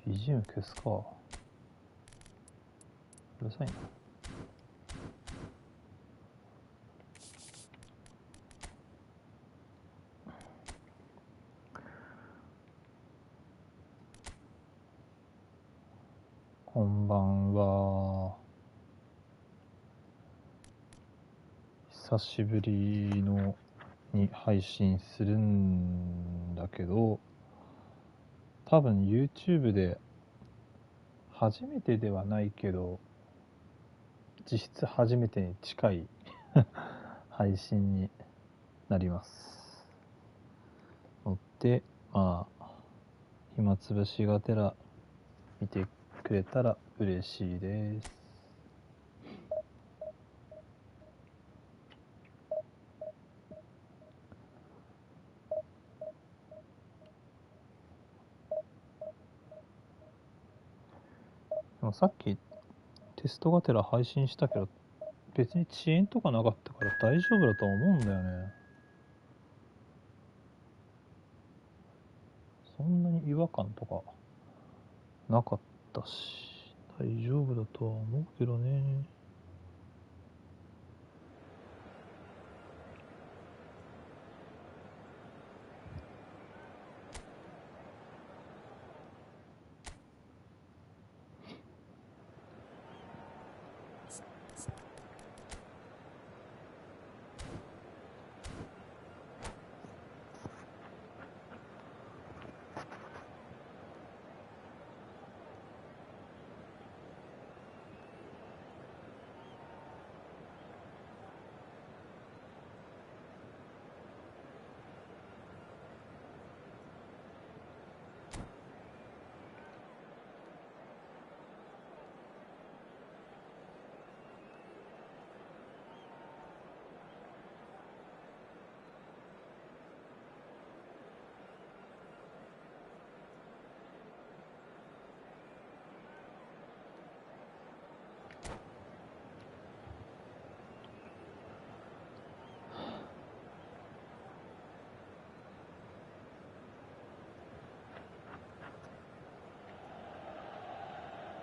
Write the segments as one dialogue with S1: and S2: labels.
S1: BGM 消すか。うるさいな。こんばんは。久しぶりに配信するんだけど、多分 YouTube で初めてではないけど、実質初めてに近い配信になります。ので、まあ、暇つぶしがてら見てくれたら嬉しいです。でもさっきテストがてら配信したけど、別に遅延とかなかったから大丈夫だとは思うんだよね。そんなに違和感とかなかったし、大丈夫だとは思うけどね。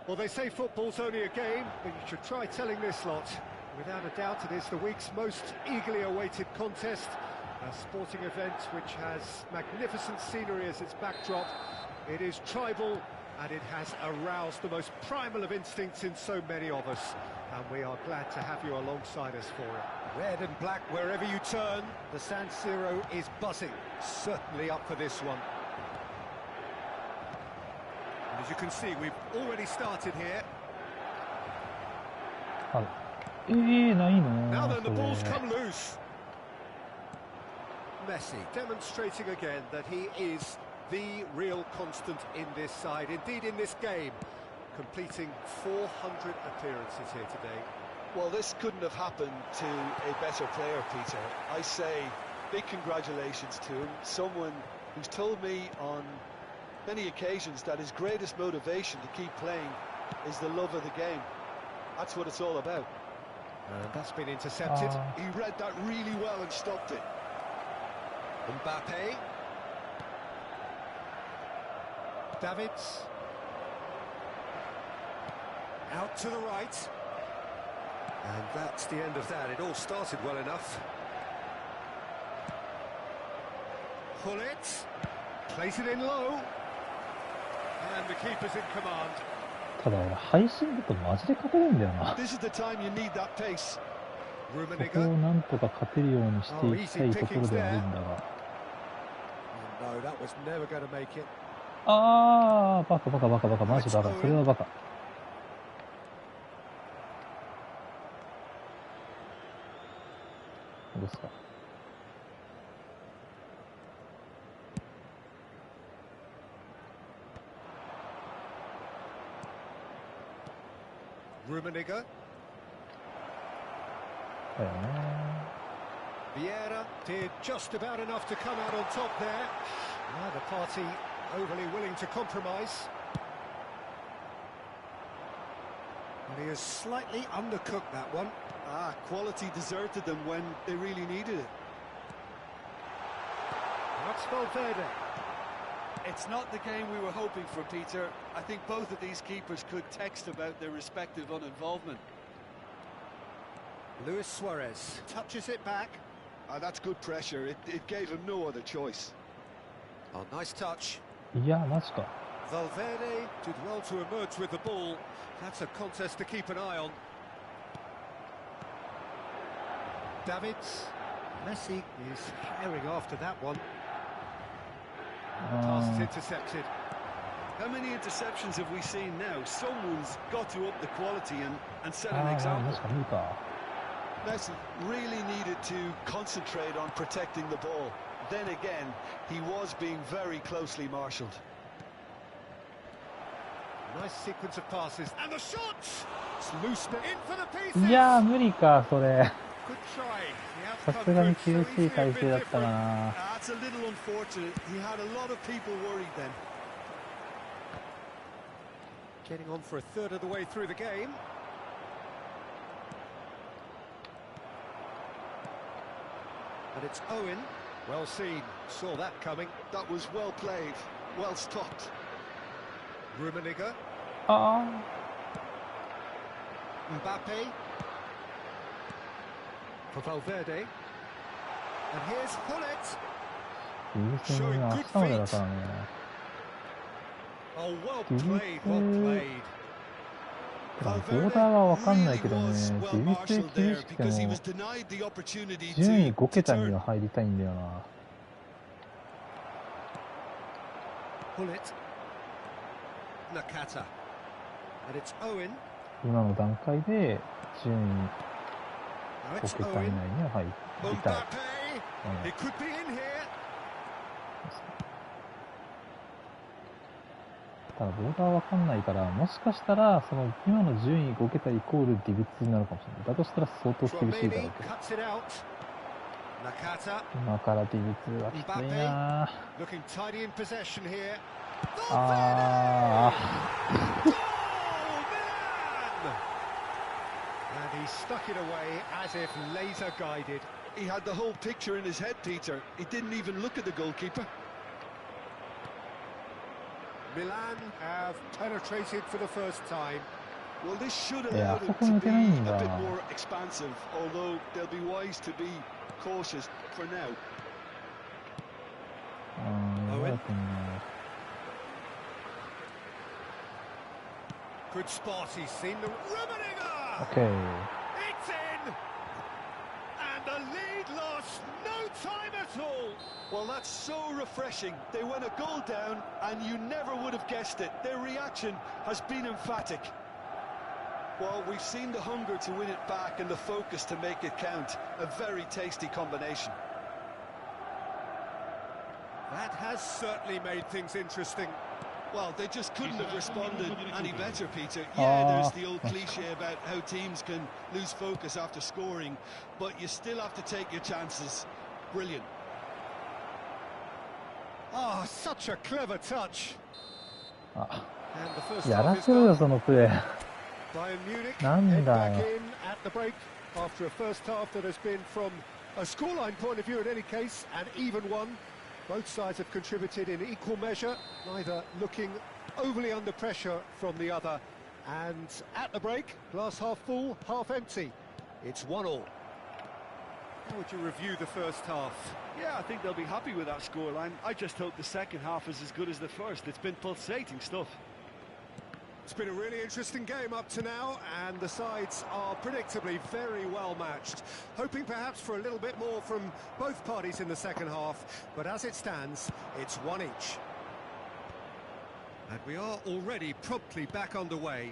S2: Well, they say football's only a game, but you should try telling this lot. Without a doubt, it is the week's most eagerly awaited contest. A sporting event which has magnificent scenery as its backdrop. It is tribal, and it has aroused the most primal of instincts in so many of us. And we are glad to have you alongside us for it. Red and black wherever you turn, the San Siro is buzzing. Certainly up for this one. As you can see, we've already started here. Now then, the ball's come loose. Messi demonstrating again that he is the real constant in this side, indeed in this game, completing 400 appearances here today.
S3: Well, this couldn't have happened to a better player, Peter. I say big congratulations to him, someone who's told me on many occasions that his greatest motivation to keep playing is the love of the game. That's what it's all about.
S2: And that's been intercepted.
S3: He read that really well and stopped it.
S2: Mbappe. Davids. Out to the right. And that's the end of that. It all started well enough. Pullet. Plays it in low. And the keeper's in command.
S1: ただ俺配信だとマジで勝てるんだよな。
S3: This is the time you need that pace.
S1: ここをなんとか勝てるようにしていきたいところではあるんだが。
S2: No, that was never going to make it.
S1: ああ、バカバカバカバカ、マジバカ、それはバカ。どうですか。
S2: Rummenigge. Vieira did just about enough to come out on top there. Neither party overly willing to compromise. And he has slightly undercooked that one.
S3: Quality deserted them when they really needed it.
S2: That's Valverde.
S3: It's not the game we were hoping for, Peter. I think both of these keepers could text about their respective uninvolvement.
S2: Luis Suarez touches it back.
S3: That's good pressure. It gave him no other choice.
S2: Oh, nice touch.
S1: いや、マジか。
S2: Valverde did well to emerge with the ball. That's a contest to keep an eye on. Davids. Messi is herring after that one. Pass is intercepted.
S3: How many interceptions have we seen now? Someone's got to up the quality and set an
S1: マ
S3: example.
S1: ジか、無理か。
S3: Messi really needed to concentrate on protecting the ball. Then again, he was being very closely marshalled.
S2: Nice sequence of passes. And the shot! It's loose in for the pieces.
S1: いや、無理か、それ。
S2: Good try.
S1: さすがに厳しい体勢だったかな。
S3: That's a little unfortunate. He had a lot of people worried then.
S2: Getting on for a third of the way through the game. And it's Owen. Well seen. Saw that coming.
S3: That was well played. Well stopped.
S2: Rummenigge.
S1: あ
S2: Mbappe. For Valverde. And here's Hullet.
S1: あ、優勢のね、明日までだからね。
S2: Oh, well played, well played.
S1: ボーダーはわかんないけどね、自立厳しくても、順位5桁には入りたいんだよな。
S2: Hullet. Nakata. And it's Owen.
S1: 今の段階で順位
S2: Now
S1: 5
S2: it's
S1: 桁以内
S2: Owen.
S1: には入りたい。
S2: Mbappe. It could be in here.
S1: ただボーダーわかんないから、もしかしたらその今の順位5桁イコールディブツになるかもしれない。だとしたら相当厳しいだろう
S2: Chouameni
S1: けど。
S2: cuts it out. Nakata.
S1: 今からディブツはきついな。
S2: Looking tidy in possession here.
S1: あ
S2: Oh, Milan! And he stuck it away as if laser guided.
S3: He had the whole picture in his head, Peter. He didn't even look at the goalkeeper.
S2: Milan have penetrated for the first time.
S3: Well, this should
S1: Yeah,
S3: allow them
S1: how come
S3: to
S1: we
S3: be
S1: didn't,
S3: a bit more expansive, although they'll be wise to be cautious for now.
S1: あ、やばいと思う。
S2: Good spot, he's seen the Rummenigge!
S1: OK。
S2: It's in! And the lead lost no time at all!
S3: Well, that's so refreshing. They went a goal down, and you never would have guessed it. Their reaction has been emphatic. Well, we've seen the hunger to win it back and the focus to make it count. A very tasty combination.
S2: That has certainly made things interesting.
S3: Well, they just couldn't have responded any better, Peter. Yeah, there's the old cliche about how teams can lose focus after scoring, but you still have to take your chances. Brilliant.
S2: Oh, such a clever touch.
S1: あ、
S2: And the first
S1: や
S2: half
S1: ら
S2: is
S1: せろよ
S2: gone.
S1: そのプレー。
S2: Bayern Munich
S1: なん
S2: head
S1: だ
S2: back
S1: よ。
S2: in at the break after a first half that has been, from a scoreline point of view in any case, an even one. Both sides have contributed in equal measure, neither looking overly under pressure from the other. And at the break, glass half full, half empty. It's 1-1. How would you review the first half?
S3: Yeah, I think they'll be happy with that scoreline. I just hope the second half is as good as the first. It's been pulsating stuff.
S2: It's been a really interesting game up to now, and the sides are predictably very well matched. Hoping perhaps for a little bit more from both parties in the second half, but as it stands, it's one each. And we are already promptly back underway.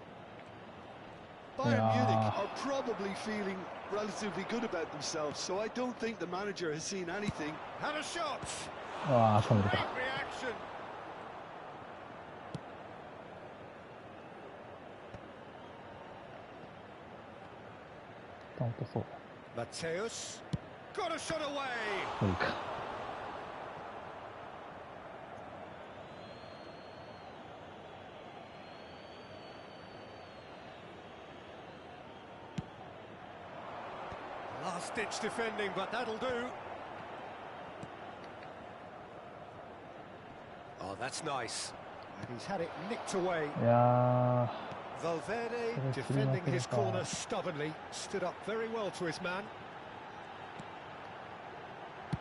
S3: Bayern Munich are probably feeling relatively good about themselves, so I don't think the manager has seen anything.
S2: Had a shot!
S1: ああ、止める
S2: Great
S1: か。
S2: reaction! Mateus got a shot away.
S1: 無理か。
S2: Last-ditch defending, but that'll do. Oh, that's nice. And he's had it nicked away.
S1: いや
S2: Valverde defending his corner stubbornly, stood up very well to his man.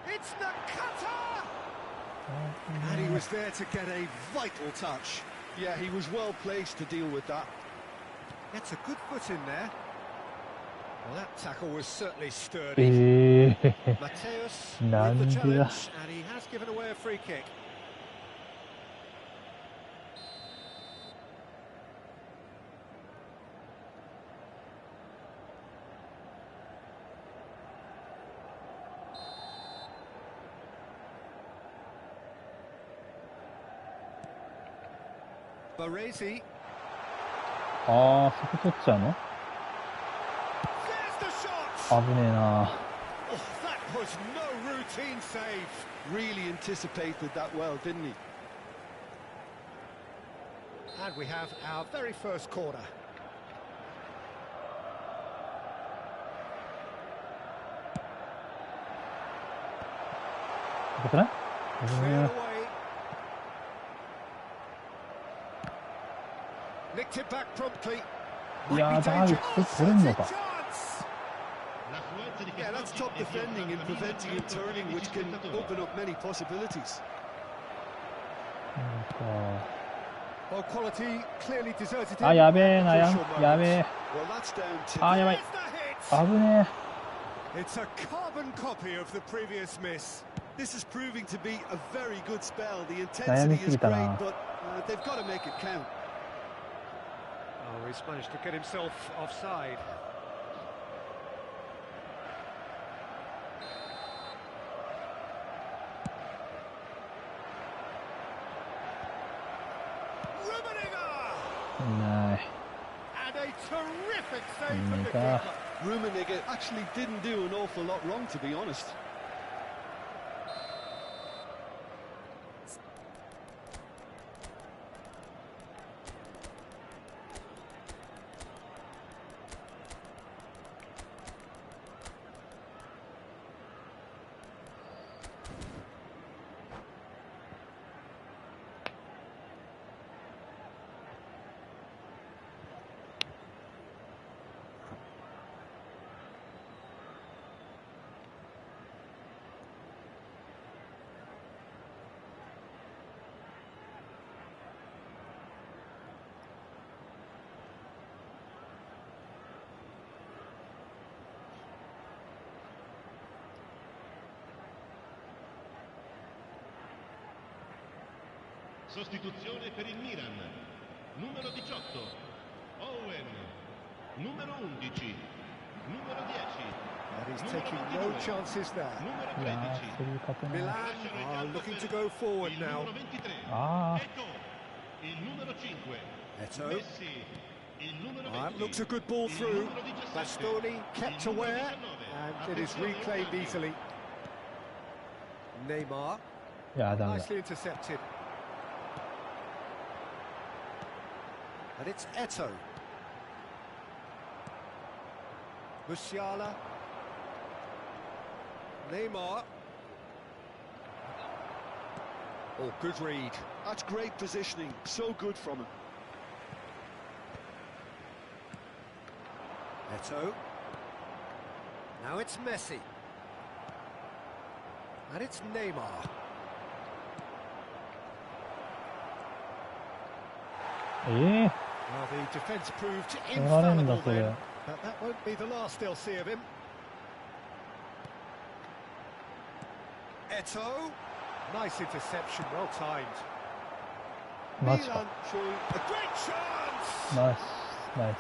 S2: It's Nakata! And he was there to get a vital touch.
S3: Yeah, he was well placed to deal with that.
S2: Gets a good foot in there. Well, that tackle was certainly sturdy. Mateus with the challenge, and he has given away a free kick. Baresi.
S1: ああ、そこ取っちゃうの？
S2: There's the shot.
S1: 危ねえな。
S2: Oh, that was no routine save.
S3: Really anticipated that well, didn't he?
S2: And we have our very first corner.
S1: よくない？
S2: Cleared away. Nicked it back promptly.
S1: いやー、ダービット取れんのか。
S3: Yeah, that's top defending and preventing him turning, which can open up many possibilities.
S2: Well, quality clearly deserted him.
S1: あ、やべえな、やべえ。
S3: Well, that's down to
S1: あ、やばい。危ねえ。
S2: It's a carbon copy of the previous miss.
S3: This is proving to be a very good spell. The intensity is great, but they've got to make it count.
S2: Oh, he's managed to get himself offside.
S1: ない。
S2: And a terrific save from the keeper.
S3: Rummenigge actually didn't do an awful lot wrong, to be honest.
S4: Sostituzione per il Milan. Numero 18, Owen. Numero 11, numero 10.
S2: And he's taking no chances there.
S4: Numero
S1: いや
S4: 13.
S1: ー、それ勝てない。
S2: Milan are looking to go forward
S4: Il
S2: now.
S4: numero 23.
S1: あ
S4: Ecco, il numero 5.
S2: Eto.
S4: Messi. Il numero 20.
S2: Looks a good ball through. Bastoni kept aware, and it is reclaimed easily. Neymar,
S1: あ。いやー、ダメだ。
S2: nicely intercepted. And it's Eto. Musiala. Neymar. Oh, good read.
S3: That's great positioning. So good from him.
S2: Eto. Now it's Messi. And it's Neymar.
S1: ええ
S2: Well, the defence proved
S1: 取られんだ
S2: infallible
S1: それ。
S2: then. But that won't be the last they'll see of him. Eto. Nice interception, well timed.
S1: マジか。
S2: Milan showing a great chance!
S1: ナイス、ナイ
S2: And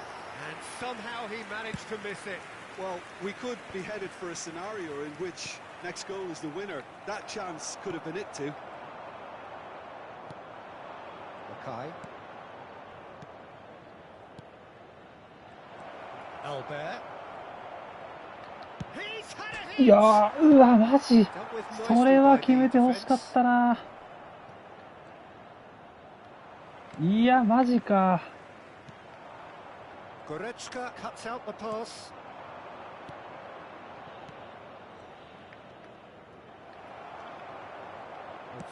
S2: somehow he managed to miss it.
S3: Well, we could be headed for a scenario in which next goal is the winner. That chance could have been it too.
S2: Mackay. Albert. He's had a
S1: ス。い
S2: hit!
S1: やー、うわ、マジ。
S2: Dealt with
S1: そ
S2: nicely
S1: れは
S2: by
S1: 決め
S2: the
S1: てほしかっ
S2: defence.
S1: たな。いや、マジか。
S2: Goretzka cuts out the pass.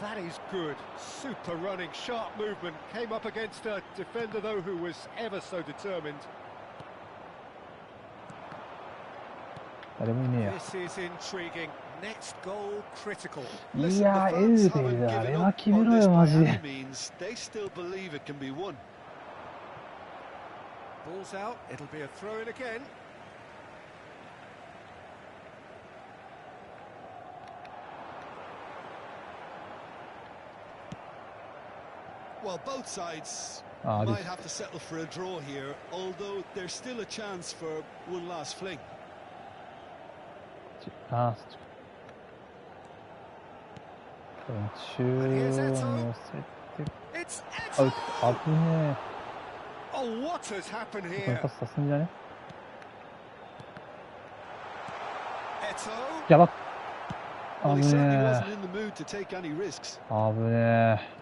S2: That is good. Super running, sharp movement. Came up against a defender, though, who was ever so determined.
S1: 誰もいねえや。
S2: This is intriguing. Next goal critical.
S1: いや、エルベーあれは決めろよ、マジで。
S3: They still believe it can be won.
S2: Ball's out. It'll be a throw in again.
S3: Well, both sides
S1: Ah,
S3: might
S1: this-
S3: have to settle for a draw here, although there's still a chance for one last fling.
S1: あ、そっちか。中央乗せて。
S2: It's
S1: あ、
S2: Eto!
S1: 危ね
S2: Oh, what has happened
S1: え。これ
S2: here?
S1: パスさすんじゃね。
S2: Eto.
S1: やば。
S3: Well, he
S1: 危
S3: certainly
S1: ね
S3: wasn't in the mood to take any risks.
S1: え。危ねえ。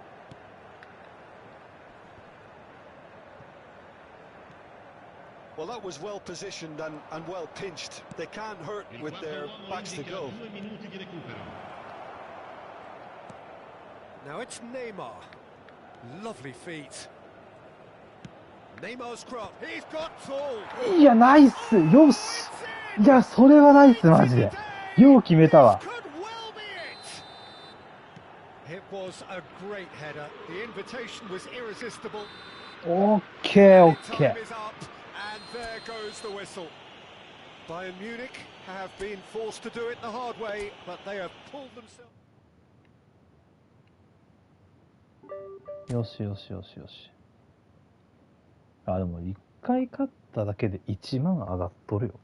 S3: Well, that was well positioned and well pinched. They can't hurt
S4: Il
S3: with
S4: quarto
S3: their
S4: uomo
S3: backs to
S4: indica
S3: go.
S4: 2 minuti di recupero.
S2: Now it's Neymar. Lovely feet. Neymar's crop. He's got tall.
S1: いや、ナイスよし
S2: It's in.
S1: いや、それはナイス、マジで。よう決めたわ。
S2: Could well be it. It was a great header. The invitation was irresistible.
S1: オッケー、オッケ
S2: Time is up, and there goes the whistle. Bayern Munich have been forced to do it the hard way, but they have pulled themselves.
S1: ー。よしよしよしよし。あ、でも一回勝っただけで1万上がっとるよ。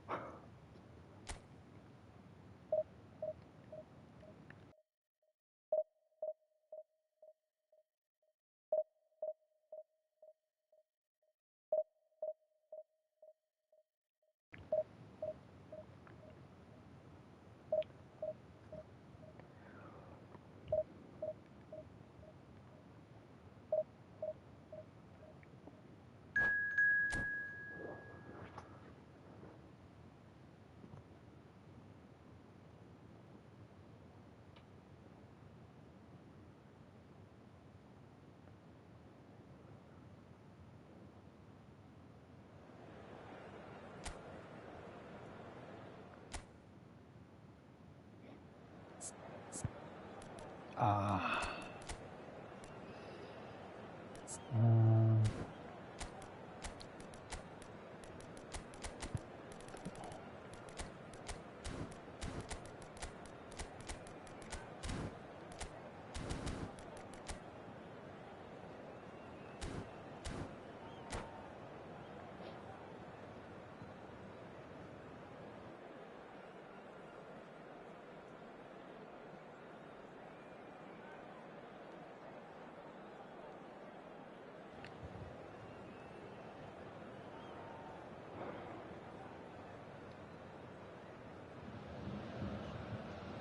S1: ああ。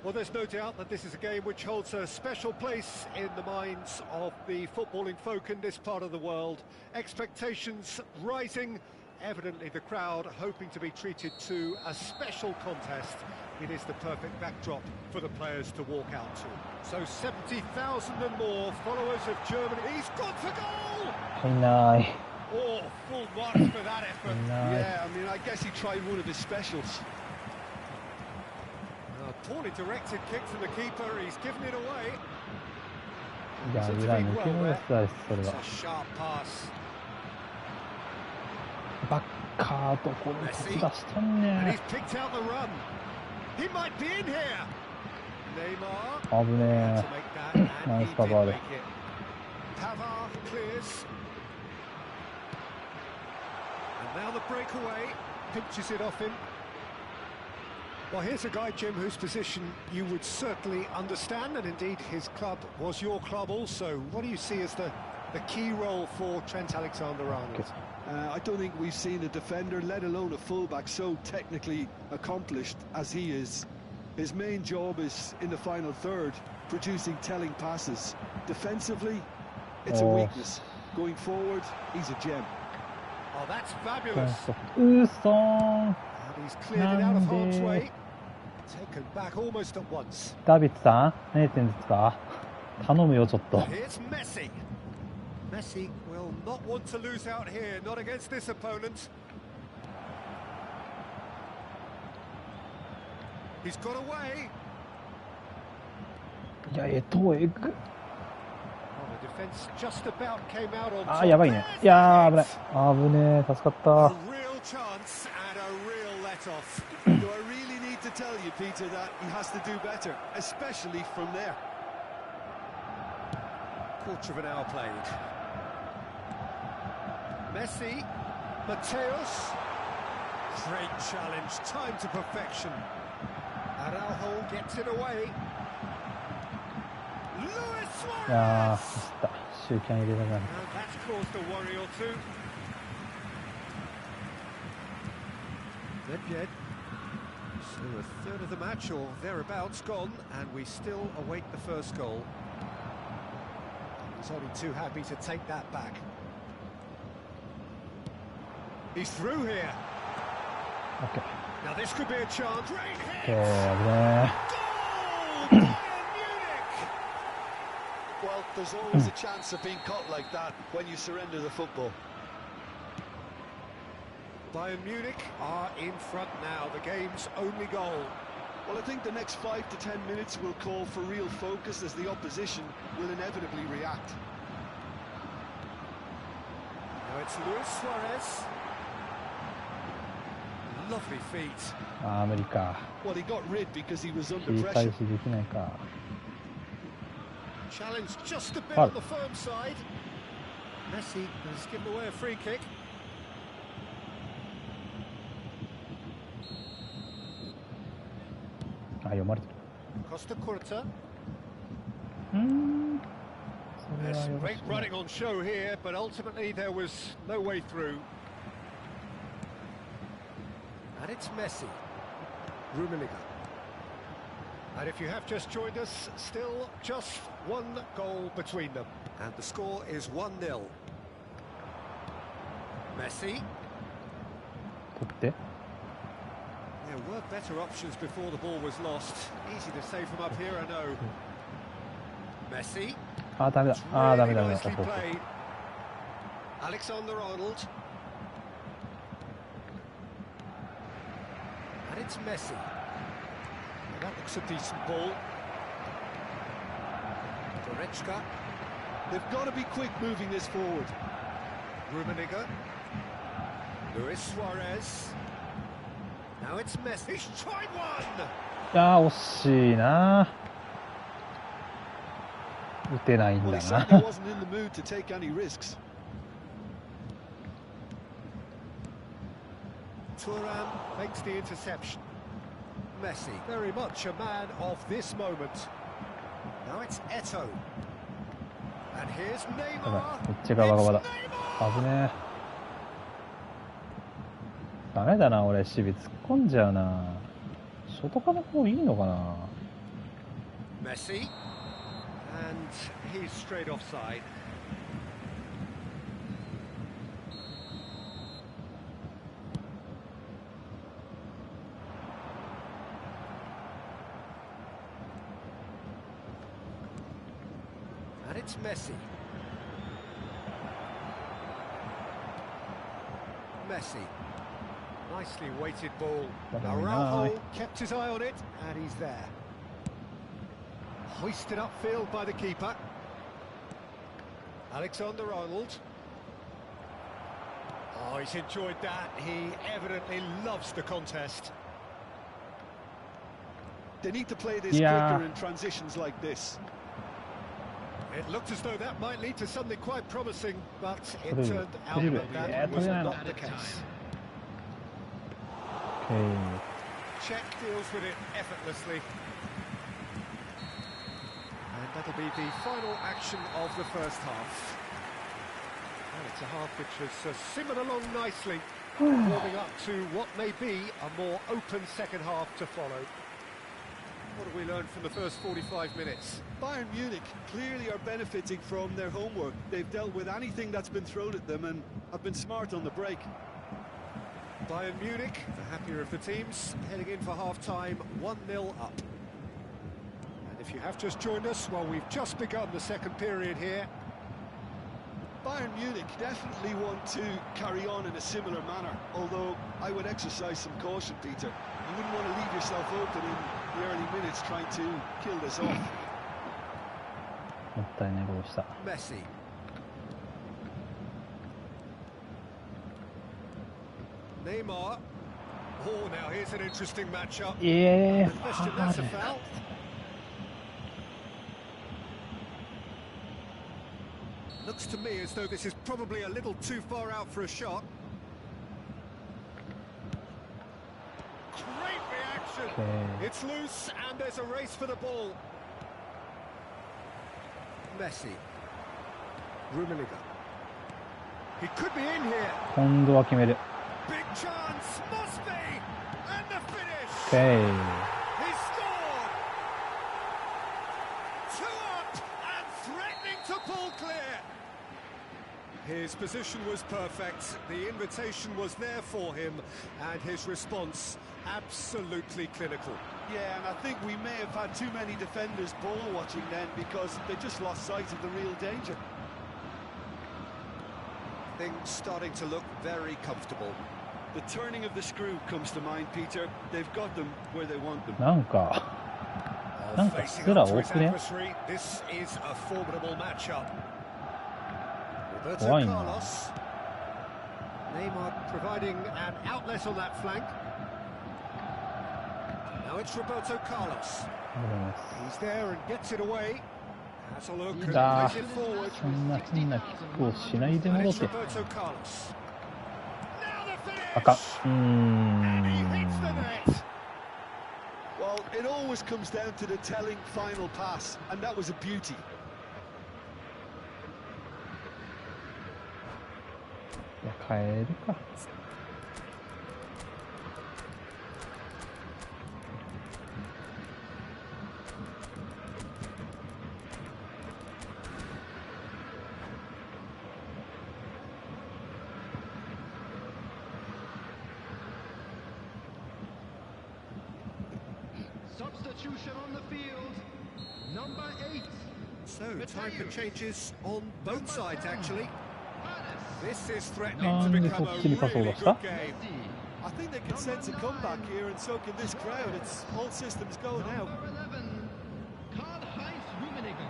S2: Well, there's no doubt that this is a game which holds a special place in the minds of the footballing folk in this part of the world. Expectations rising, evidently the crowd hoping to be treated to a special contest. It is the perfect backdrop for the players to walk out to. So 70,000 and more followers of Germany. He's gone for goal!
S1: いない。
S2: Oh, full marks for that effort.
S3: Yeah, I mean, I guess he tried one of his specials.
S2: A poorly directed kick from the keeper. He's given it away.
S1: いや、裏抜けのやつだし、それ
S2: It's
S1: は。
S2: a sharp pass.
S1: バッカーどこに突き出したん
S2: And
S1: ね
S2: he's picked out the run. He might be in here. Neymar
S1: 危ね
S2: to make that, and he
S1: Nice
S2: did
S1: cover.
S2: make it. Pavard clears. And now the breakaway pinches it off him. Well, here's a guy, Jim, whose position you would certainly understand, and indeed his club was your club also. What do you see as the key role for Trent Alexander-Arnold?
S3: I don't think we've seen a defender, let alone a fullback, so technically accomplished as he is. His main job is in the final third, producing telling passes. Defensively, it's a weakness. Going forward, he's a gem.
S2: Oh, that's
S1: え。
S2: fabulous.
S1: うそーん。
S2: And he's cleared it out of harm's way. Taken back almost at once.
S1: ダビッツさん何言ってんですか頼むよちょっと。
S2: Here's Messi. Messi will not want to lose out here, not against this opponent. He's got away.
S1: いやエトーエグ。
S2: Oh, the defense just about came out on
S1: あ
S2: top.
S1: ーやばいね。いやー危ない危ねえ、助かっ
S2: A
S1: た。
S2: real chance and a real let-off.
S3: Do I really need to tell you, Peter, that he has to do better, especially from there?
S2: Quarter of an hour played. Messi, Mateus. Great challenge, time to perfection. Araujo gets it away. Luis
S1: いや
S2: Suarez.
S1: ーミスった。シューキャン入れたから。
S2: And that's caused a worry or two. Nedved. So a third of the match or thereabouts gone, and we still await the first goal. He's only too happy to take that back. He's through here.
S1: オッケー。
S2: Now this could be a chance. Great
S1: オッ
S2: hit.
S1: ケー危ね
S2: Goal! Bayern Munich.
S3: Well, there's always a chance of being caught like that when you surrender the football.
S2: Bayern Munich are in front now. The game's only goal.
S3: Well, I think the next 5 to 10 minutes will call for real focus as the opposition will inevitably react.
S2: Now it's Luis Suarez. Lovely feet.
S1: え。あー無理か。
S3: Well, he got rid because he was
S1: 切
S3: under
S1: り返
S3: pressure.
S1: しできないか。
S2: Challenge just a bit
S1: Foul.
S2: on the firm side. Messi has given away a free kick.
S1: あ読まれてる。
S2: Costa Curta.
S1: うーん。それ
S2: There's
S1: はよ
S2: some
S1: ろ
S2: great
S1: しくない
S2: running on show here, but ultimately there was no way through. And it's Messi. Rummenigge. And if you have just joined us, still just one goal between them. And the score is 1-0. Messi.
S1: 取って。
S2: There were better options before the ball was lost. Easy to say from up here, I know. Messi.
S1: あーダメだ。
S2: It's
S1: あーダメ
S2: really
S1: ダメだ。
S2: nicely
S1: そうそう。
S2: played. Alexander-Arnold. And it's Messi. Well, that looks a decent ball. Goretzka.
S3: They've got to be quick moving this forward.
S2: Rummenigge. Luis Suarez. Now it's Messi. He's tried one!
S1: いやー惜しいな。打てないん
S3: Well,
S1: だ
S3: he
S1: な。
S3: certainly wasn't in the mood to take any risks.
S2: Thuram makes the interception. Messi, very much a man of this moment. Now it's Eto'o. And here's
S1: やば
S2: Neymar.
S1: い。めっちゃガバガバだ。
S2: It's Neymar!
S1: 危ねえ。ダメだな俺、守備突っ込んじゃうな。外側の方いいのかな。
S2: Messi. And he's straight offside. And it's Messi. Messi. Nicely weighted ball.
S1: Very
S2: Araujo
S1: nice.
S2: kept his eye on it, and he's there. Hoisted upfield by the keeper. Alexander-Arnold. Oh, he's enjoyed that. He evidently loves the contest.
S3: They need to play this
S1: Yeah.
S3: quicker in transitions like this.
S2: It looked as though that might lead to something quite promising, but it
S1: Really?
S2: turned out
S1: Really?
S2: that
S1: Yeah,
S2: was
S1: yeah.
S2: not the case.
S1: Okay.
S2: Czech deals with it effortlessly. And that'll be the final action of the first half. And it's a half which has simmered along nicely, warming up to what may be a more open second half to follow. What have we learned from the first 45 minutes?
S3: Bayern Munich clearly are benefiting from their homework. They've dealt with anything that's been thrown at them and have been smart on the break.
S2: Bayern Munich, the happier of the teams, heading in for half-time, 1-0 up. And If you have just joined us, well, we've just begun the second period here.
S3: Bayern Munich definitely want to carry on in a similar manner, although I would exercise some caution, Peter. You wouldn't want to leave yourself open in the early minutes trying to kill this off.
S1: もったいないことした。
S2: Messi. Neymar. Oh, now here's an interesting matchup.
S1: Yeah.
S2: The question, that's a foul. Looks to me as though this is probably a little too far out for a shot. Great reaction.
S1: Okay.
S2: It's loose and there's a race for the ball. Messi. Rummenigge. He could be in here.
S1: 今度は決める。
S2: Big chance, must be, and the finish.
S1: Okay.
S2: He scored. 2 up and threatening to pull clear. His position was perfect. The invitation was there for him, and his response absolutely clinical.
S3: Yeah, and I think we may have had too many defenders ball watching then because they just lost sight of the real danger.
S2: Things starting to look very comfortable.
S3: The turning of the screw comes to mind, Peter. They've got them where they want them.
S1: なんか
S2: Facing
S1: スラ
S2: up to
S1: 多
S2: his
S1: くね
S2: adversary, this is a formidable matchup. Roberto
S1: 怖いな。
S2: Carlos. Neymar providing an outlet on that flank. Now it's Roberto Carlos. He's there and gets it away. Has a look and
S1: だ
S2: plays it forward.
S1: そんな変なキックをしないで
S2: And
S1: 戻っ
S2: it's
S1: て
S2: Roberto Carlos. Now the finish.
S1: 赤
S2: And he hits the net.
S3: Well, it always comes down to the telling final pass, and that was a beauty.
S1: いや変えるか。
S4: Substitution on the field. Number 8.
S2: So, time for changes on both sides, actually. This is threatening to
S1: なんで
S2: become
S1: そ
S2: a
S1: っちにパスを
S2: really
S1: 出した
S2: good game.
S3: I think they can sense a comeback here, and so can this crowd. It's all systems go now.
S4: Number 11. Karl-Heinz Rummenigge.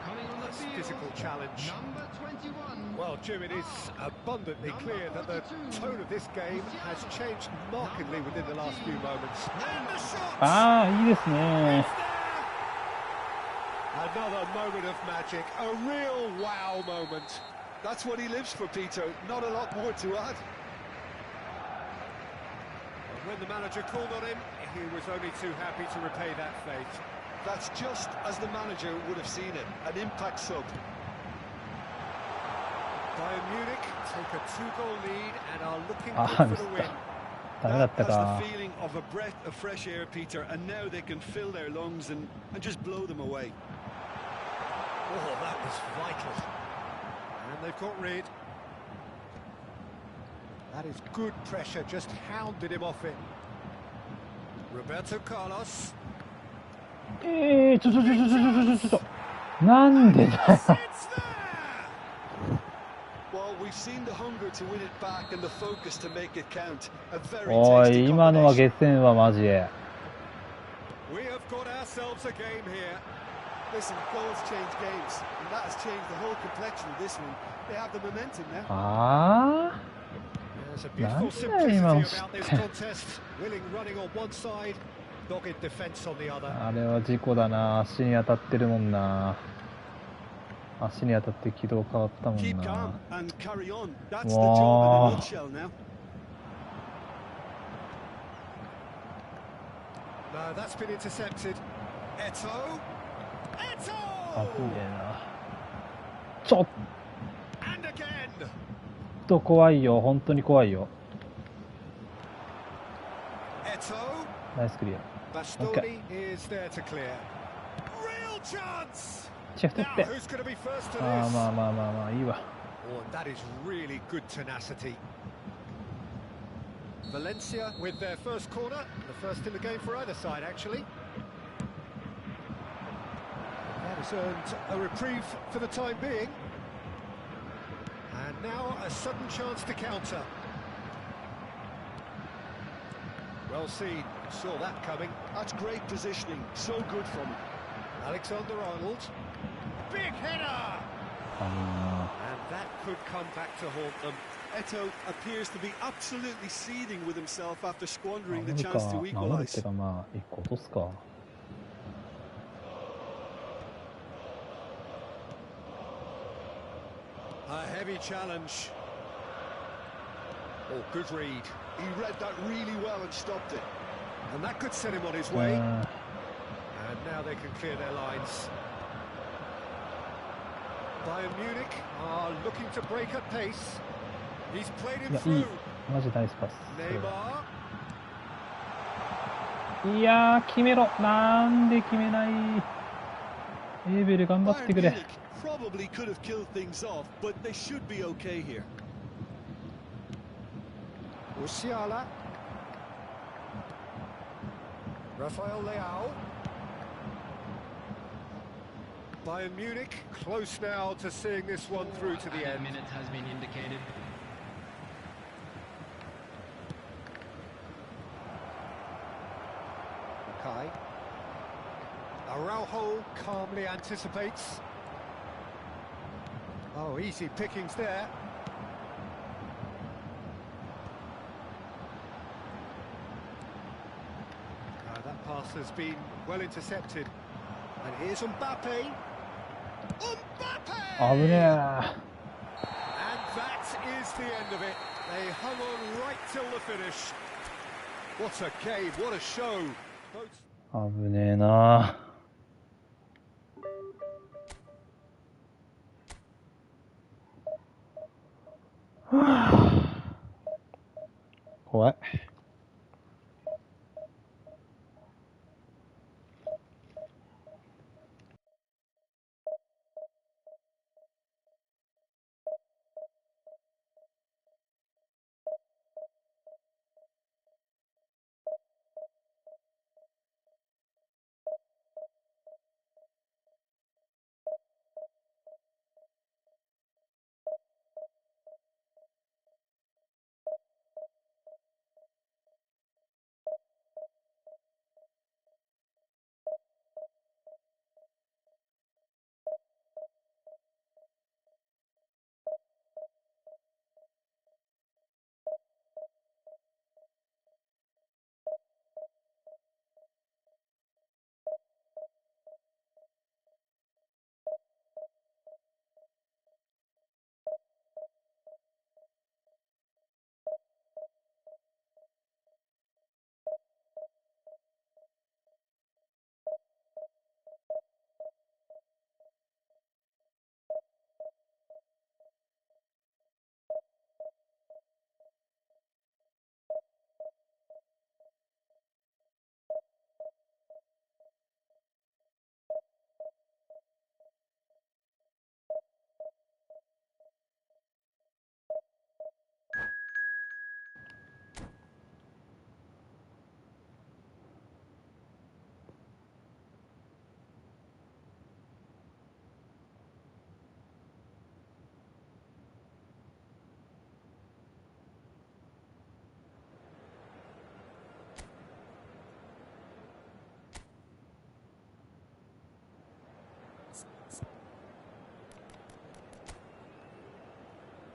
S4: Coming on the
S2: That's
S4: field.
S2: physical challenge.
S4: Number 21.
S2: Well, Jim, it is abundantly clear that the tone of this game has changed markedly within the last few moments. And the shot!
S1: ああ、いいですね。
S2: Another moment of magic, a real wow moment.
S3: That's what he lives for, Peter. Not a lot more to add.
S2: When the manager called on him, he was only too happy to repay that fate.
S3: That's just as the manager would have seen it, an impact sub.
S2: Bayern Munich take a 2-goal lead and are looking
S1: Ah,
S2: good for the win.
S1: ダメだっ
S3: That
S1: た
S3: has
S1: か
S3: the。feeling of a breath of fresh air, Peter, and now they can fill their lungs and just blow them away.
S2: Oh, that was vital. And they've got rid. That is good pressure, just hounded him off it. Roberto Carlos.
S1: ちょ。なんでだよ。
S2: It's there!
S3: Well, we've seen the hunger to win it back and the focus to make it count. A very
S1: お
S3: tasty
S1: い、今のは
S3: combination.
S1: 下船はマジで。
S2: We have got ourselves a game here.
S3: Listen, goals change games, and that has changed the whole complexion of this one. They have the momentum now.
S1: あ
S2: There's a beautiful
S1: Nice.
S2: simplicity
S1: Nice.
S2: about this contest. Willing running on one side, dogged defence on the other.
S1: あ、あれは事故だな。足に当たってるもんな。足に当たって軌道変わったもん
S3: Keep
S1: な
S3: calm。and carry on. That's the
S1: Wow.
S3: job in a nutshell now.
S2: No, that's been intercepted. Eto.
S1: あぶ
S2: Eto!
S1: ねえな。ちょっ
S2: And again.
S1: と怖いよ。本当に怖いよ。
S2: Eto.
S1: ナイスクリア。
S2: Bastoni is there to clear. Real chance.
S1: シェフ取っ
S2: Now
S1: て。
S2: who's going to be first to
S1: ああ、
S2: this?
S1: まあまあまあまあ、いいわ。
S2: Oh, and that is really good tenacity. Valencia with their first corner, the first in the game for either side, actually. Has earned a reprieve for the time being. And now a sudden chance to counter. Well seen, saw that coming.
S3: That's great positioning, so good from him.
S2: Alexander-Arnold. Big header! And that could come back to haunt them.
S3: Eto appears to be absolutely seething with himself after
S1: 守
S3: squandering the
S1: る
S3: chance
S1: か
S3: to
S1: 守るって
S3: equalise.
S1: かまあ1個落とすか。
S2: A heavy challenge. Oh, good read.
S3: He read that really well and stopped it.
S2: And that could set him on his way. And now they can clear their lines. Bayern Munich are looking to break at pace. He's played
S1: い
S2: him
S1: やいい
S2: through.
S1: マジナイスパス。それ
S2: Neymar.
S1: いやー決めろ。なんで決めない。エーベル頑張って
S3: Bayern
S1: くれ。
S3: Munich probably could have killed things off, but they should be okay here.
S2: Musiala. Rafael Leao. Bayern Munich close now to seeing this one through to the
S4: A
S2: end.
S4: minute has been indicated.
S2: Kai. Araujo calmly anticipates. Oh, easy pickings there. That pass has been well intercepted. And here's Mbappe. Mbappe!
S1: 危ねえ。
S2: And that is the end of it. They hung on right till the finish. What a game, what a show. Both...
S1: 危ねえな。怖い。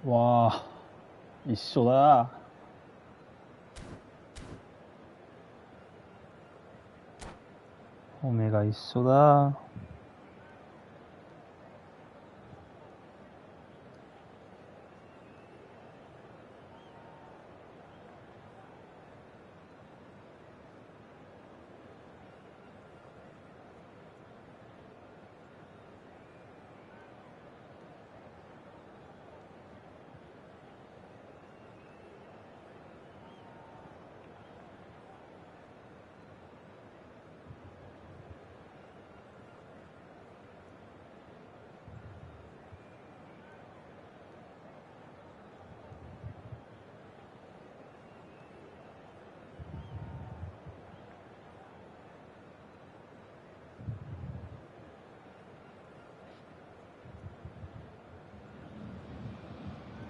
S1: わあ、一緒だ。オメガ一緒だ。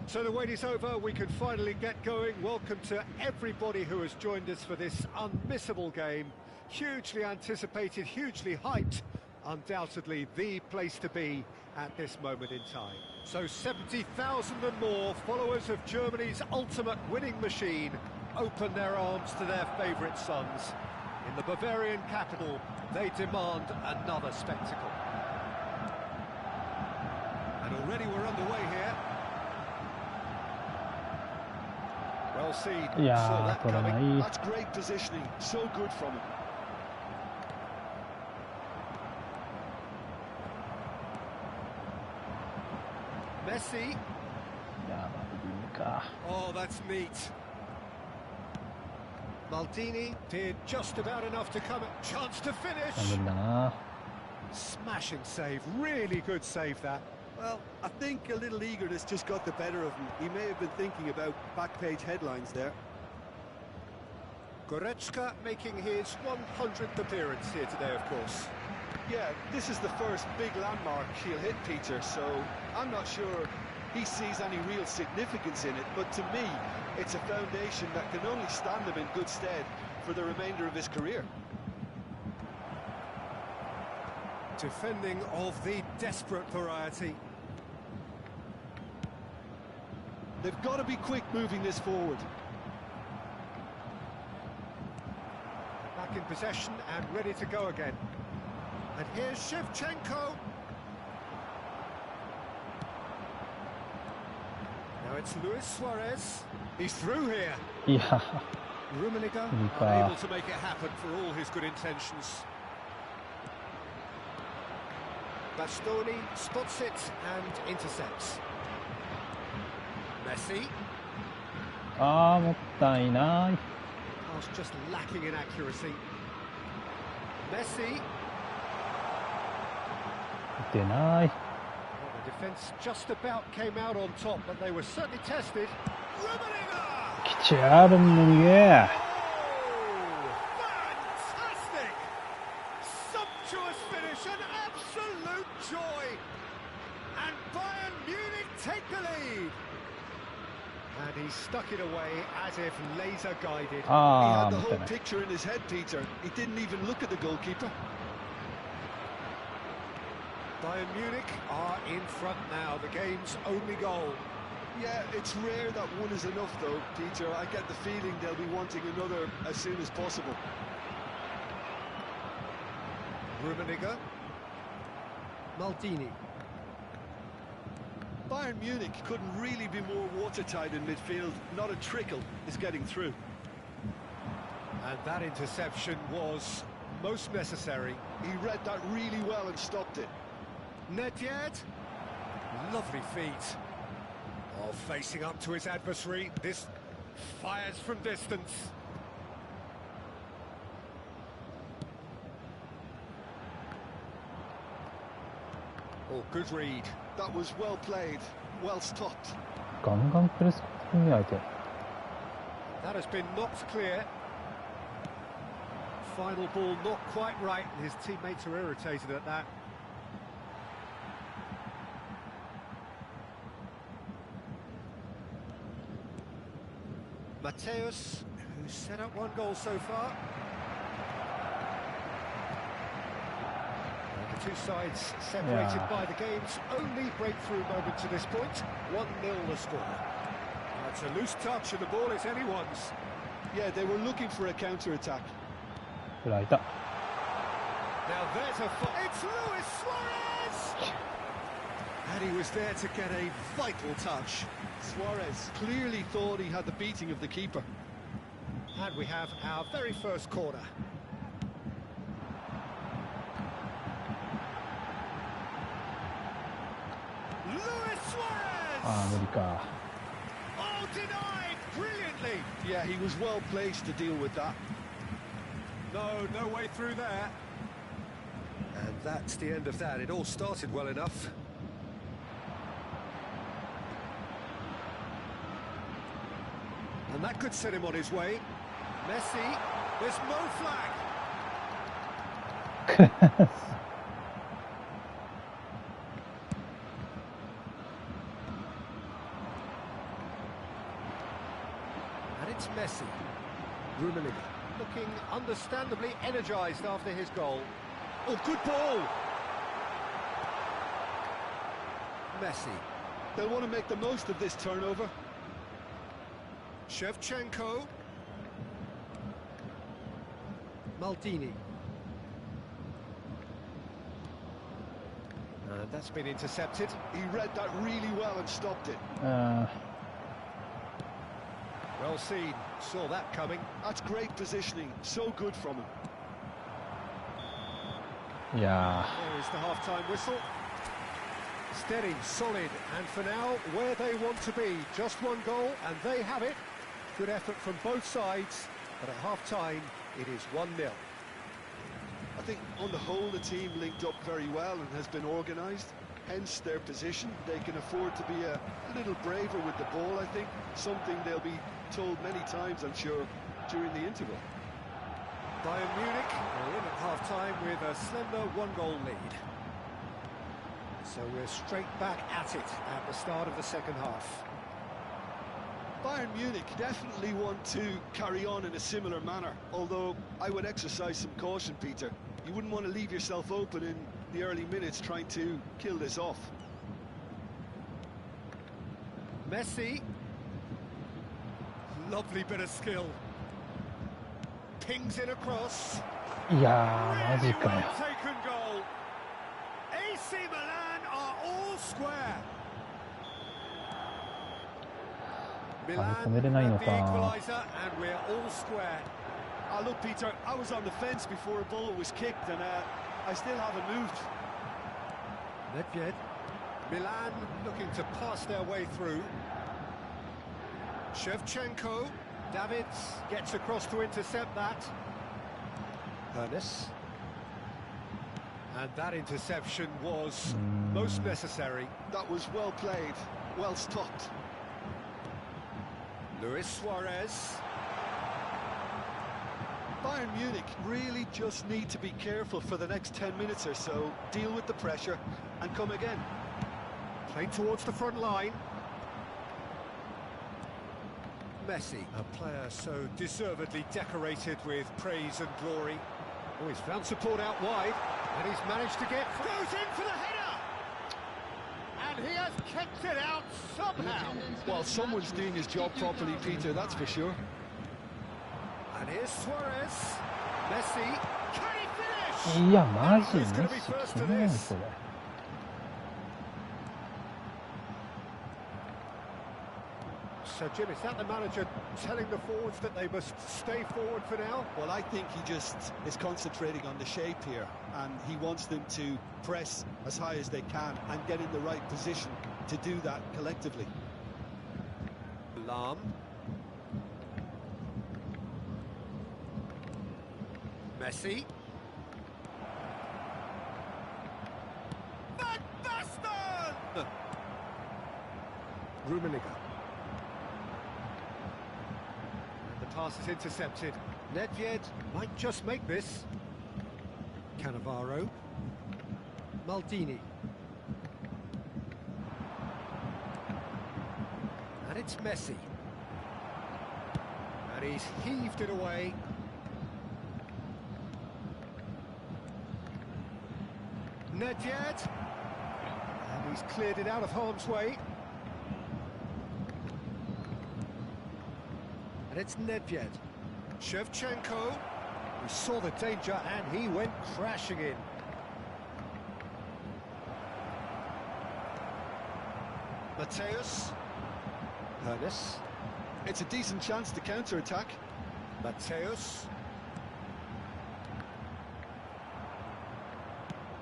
S2: So the wait is over, we can finally get going. Welcome to everybody who has joined us for this unmissable game. Hugely anticipated, hugely hyped. Undoubtedly the place to be at this moment in time. So 70,000 and more followers of Germany's ultimate winning machine open their arms to their favourite sons. In the Bavarian capital, they demand another spectacle. And already we're underway here. Well seen. Saw that coming.
S3: That's great positioning. So good from him.
S2: Messi. Oh, that's neat. Maldini did just about enough to come. Chance to finish. Smashing save. Really good save that.
S3: Well, I think a little eagerness just got the better of him. He may have been thinking about back-page headlines there.
S2: Goretzka making his 100th appearance here today, of course.
S3: Yeah, this is the first big landmark he'll hit, Peter, so I'm not sure he sees any real significance in it, but to me, it's a foundation that can only stand him in good stead for the remainder of his career.
S2: Defending of the desperate variety.
S3: They've got to be quick moving this forward.
S2: Back in possession and ready to go again. And here's Shevchenko. Now it's Luis Suarez. He's through here.
S1: Yeah.
S2: Rummenigge unable to make it happen for all his good intentions. Bastoni spots it and intercepts. Messi. Pass just lacking in accuracy. Messi. Well, the defence just about came out on top, but they were certainly tested. Rummenigge! Fantastic! Sumptuous finish, an absolute joy! And Bayern Munich take the lead! And he stuck it away as if laser guided.
S3: He had the whole picture in his head, Peter. He didn't even look at the goalkeeper.
S2: Bayern Munich are in front now, the game's only goal.
S3: Yeah, it's rare that one is enough though, Peter. I get the feeling they'll be wanting another as soon as possible.
S2: Rummenigge. Maldini.
S3: Bayern Munich couldn't really be more watertight in midfield. Not a trickle is getting through.
S2: And that interception was most necessary.
S3: He read that really well and stopped it.
S2: Net yet? Lovely feet. Oh, facing up to his adversary. This fires from distance. Oh, good read.
S3: That was well played, well stopped.
S2: That has been knocked clear. Final ball not quite right, and his teammates are irritated at that. Mateus, who's set up one goal so far. And the two sides separated by the game's only breakthrough moment to this point. 1-0 the score. It's a loose touch and the ball is anyone's.
S3: Yeah, they were looking for a counter-attack.
S2: Now there's it's Luis Suarez! And he was there to get a vital touch.
S3: Suarez clearly thought he had the beating of the keeper.
S2: And we have our very first corner. Luis Suarez! Oh, denied brilliantly!
S3: Yeah, he was well placed to deal with that.
S2: No way through there. And that's the end of that. It all started well enough. And that could set him on his way. Messi, there's no flag. it's Messi. Rummenigge looking understandably energised after his goal. Oh, good ball! Messi.
S3: They'll want to make the most of this turnover.
S2: Shevchenko. Maldini. And that's been intercepted.
S3: He read that really well and stopped it.
S2: Well seen, saw that coming.
S3: That's great positioning, so good from him.
S1: いや
S2: There is the half-time whistle. Steady, solid, and for now, where they want to be. Just one goal, and they have it. Good effort from both sides, but at half-time, it is 1-0.
S3: I think on the whole the team linked up very well and has been organised, hence their position. They can afford to be a little braver with the ball, I think, something they'll be told many times, I'm sure, during the interval.
S2: Bayern Munich are in at half-time with a slender one-goal lead. So we're straight back at it at the start of the second half.
S3: Bayern Munich definitely want to carry on in a similar manner, although I would exercise some caution, Peter. You wouldn't want to leave yourself open in the early minutes trying to kill this off.
S2: Messi. Lovely bit of skill. Pings it across.
S1: ー、いやー、マジ
S2: Really
S1: か
S2: well
S1: よ。
S2: taken goal. AC Milan are all square.
S1: 止めれないの
S2: the
S1: か。
S2: equaliser, and we're all square.
S3: Look, Peter, I was on the fence before a ball was kicked and I still haven't moved.
S2: Nedved. Milan looking to pass their way through. Shevchenko. Davids gets across to intercept that. Ernest. And that interception was most necessary.
S3: That was well played, well stopped.
S2: Luis Suarez.
S3: Bayern Munich really just need to be careful for the next 10 minutes or so, deal with the pressure and come again.
S2: Played towards the front line. Messi, a player so deservedly decorated with praise and glory. Oh, he's found support out wide, and he's managed to get... Goes in for the header! And he has kept it out somehow.
S3: Well, someone's doing his job properly, Peter, that's for sure.
S2: And here's Suarez. Messi. Can he finish?
S1: いや、マジ、
S2: He's
S1: メ
S2: going to be
S1: ッシ、
S2: first
S1: 決
S2: to
S1: めない
S2: this.
S1: これ。
S2: So, Jim, is that the manager telling the forwards that they must stay forward for now?
S3: Well, I think he just is concentrating on the shape here, and he wants them to press as high as they can and get in the right position to do that collectively.
S2: Lam. Messi. Van Basten! Rummenigge. And the pass is intercepted. Nedved might just make this. Cannavaro. Maldini. And it's Messi. And he's heaved it away. Nedved. And he's cleared it out of harm's way. And it's Nedved. Shevchenko. He saw the danger and he went crashing in. Mateus. Ernest.
S3: It's a decent chance to counter-attack.
S2: Mateus.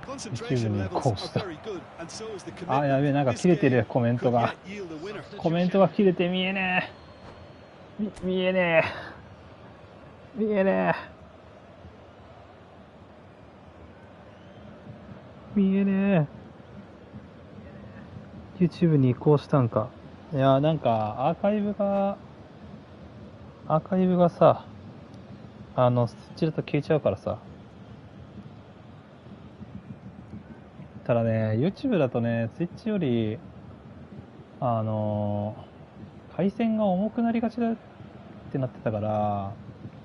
S3: Concentration levels are very good, and so is the
S1: あ、やべえ、なんか切れてる、コメントが。
S3: yield a winner.
S1: コメントが切れて見えねえ。見えねえ。見えねえ。見えねえ。YouTube に移行したんか。いや、なんかアーカイブがさ、そちらと消えちゃうからさ。ただね、YouTube だとね、Twitch より、回線が重くなりがちだっってなってたから、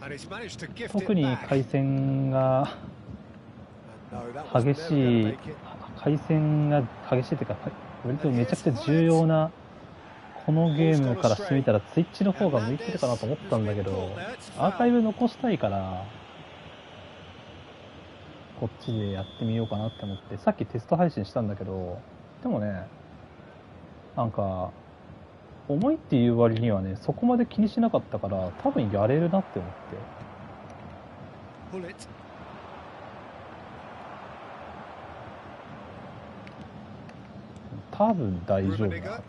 S2: And he's managed to gift
S1: 特
S2: it
S1: に
S2: back.
S1: 回線が
S2: No, that was
S1: 激
S2: never
S1: し
S2: going
S1: い
S2: to make it.
S1: 回線が激しいというか、割とめちゃくちゃ重要なこのゲームからしてみたらスイッチの方が向いてるかなと思ったんだけど、アーカイブ残したいからこっちでやってみようかなって思って、さっきテスト配信したんだけど、でもね、なんか重いっていう割にはね、そこまで気にしなかったから、多分やれるなって思って。
S2: Pull it.
S1: 多分大丈夫だ。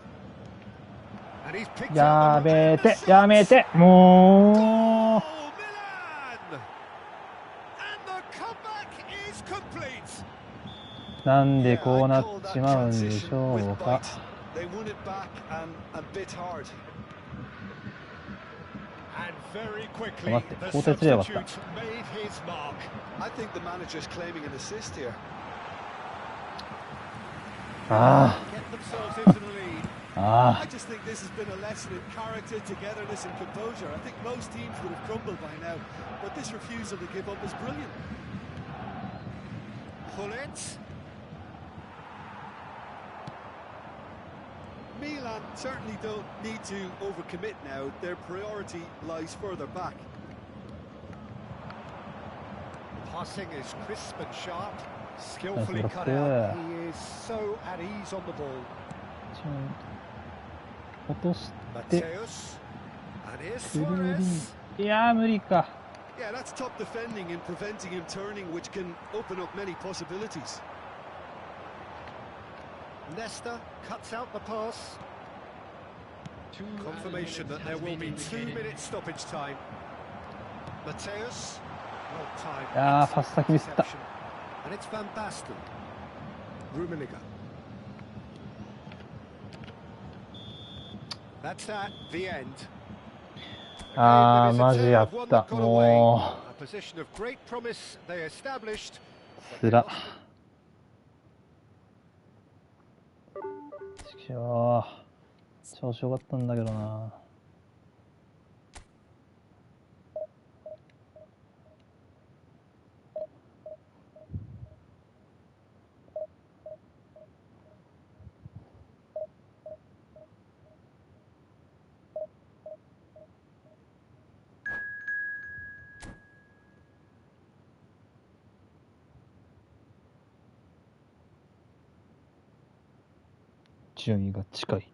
S2: And he's picked
S1: や
S2: out the
S1: め
S2: run.
S1: てやめて、も
S2: Oh,
S1: う
S2: Milan! And the comeback is complete.
S1: なんでこうなっちまうんでしょうか。
S3: They won it back and bit hard.
S2: And very quickly,
S1: 待って、
S2: the
S1: 交代すればよかった。
S2: substitute made his mark.
S3: I think the manager's claiming an assist here.
S1: あ
S2: Get themselves into the lead.
S1: あ、あ
S3: I just think this has been a lesson in character, togetherness and composure. I think most teams would have crumbled by now, but this refusal to give up is brilliant.
S2: Pull it.
S3: Milan certainly don't need to overcommit now. Their priority lies further back.
S2: Passing is crisp and sharp, skillfully
S1: Nice
S2: cut
S1: block
S2: out.
S1: there.
S2: He is so at ease on the ball.
S1: 落として
S2: Mateus. And here's
S1: くる
S2: Suarez.
S1: り、いやー無理か。
S3: Yeah, that's top defending and preventing him turning, which can open up many possibilities.
S2: Nesta cuts out the pass.
S4: Two
S2: Confirmation that there will be 2 minutes stoppage time. Mateus. Well timed.
S1: あーパス先ミスった。
S2: Interception. And it's Van Basten. Rummenigge. That's that, the end. A game
S1: あ
S2: that
S1: ー
S2: is
S1: マ
S2: a
S1: ジ
S2: tale
S1: や
S2: of
S1: っ
S2: one
S1: た。
S2: that got
S1: も
S2: away.
S1: う
S2: A position of great promise they established.
S1: つら。ちくしょう、調子よかったんだけどな。順位が近い。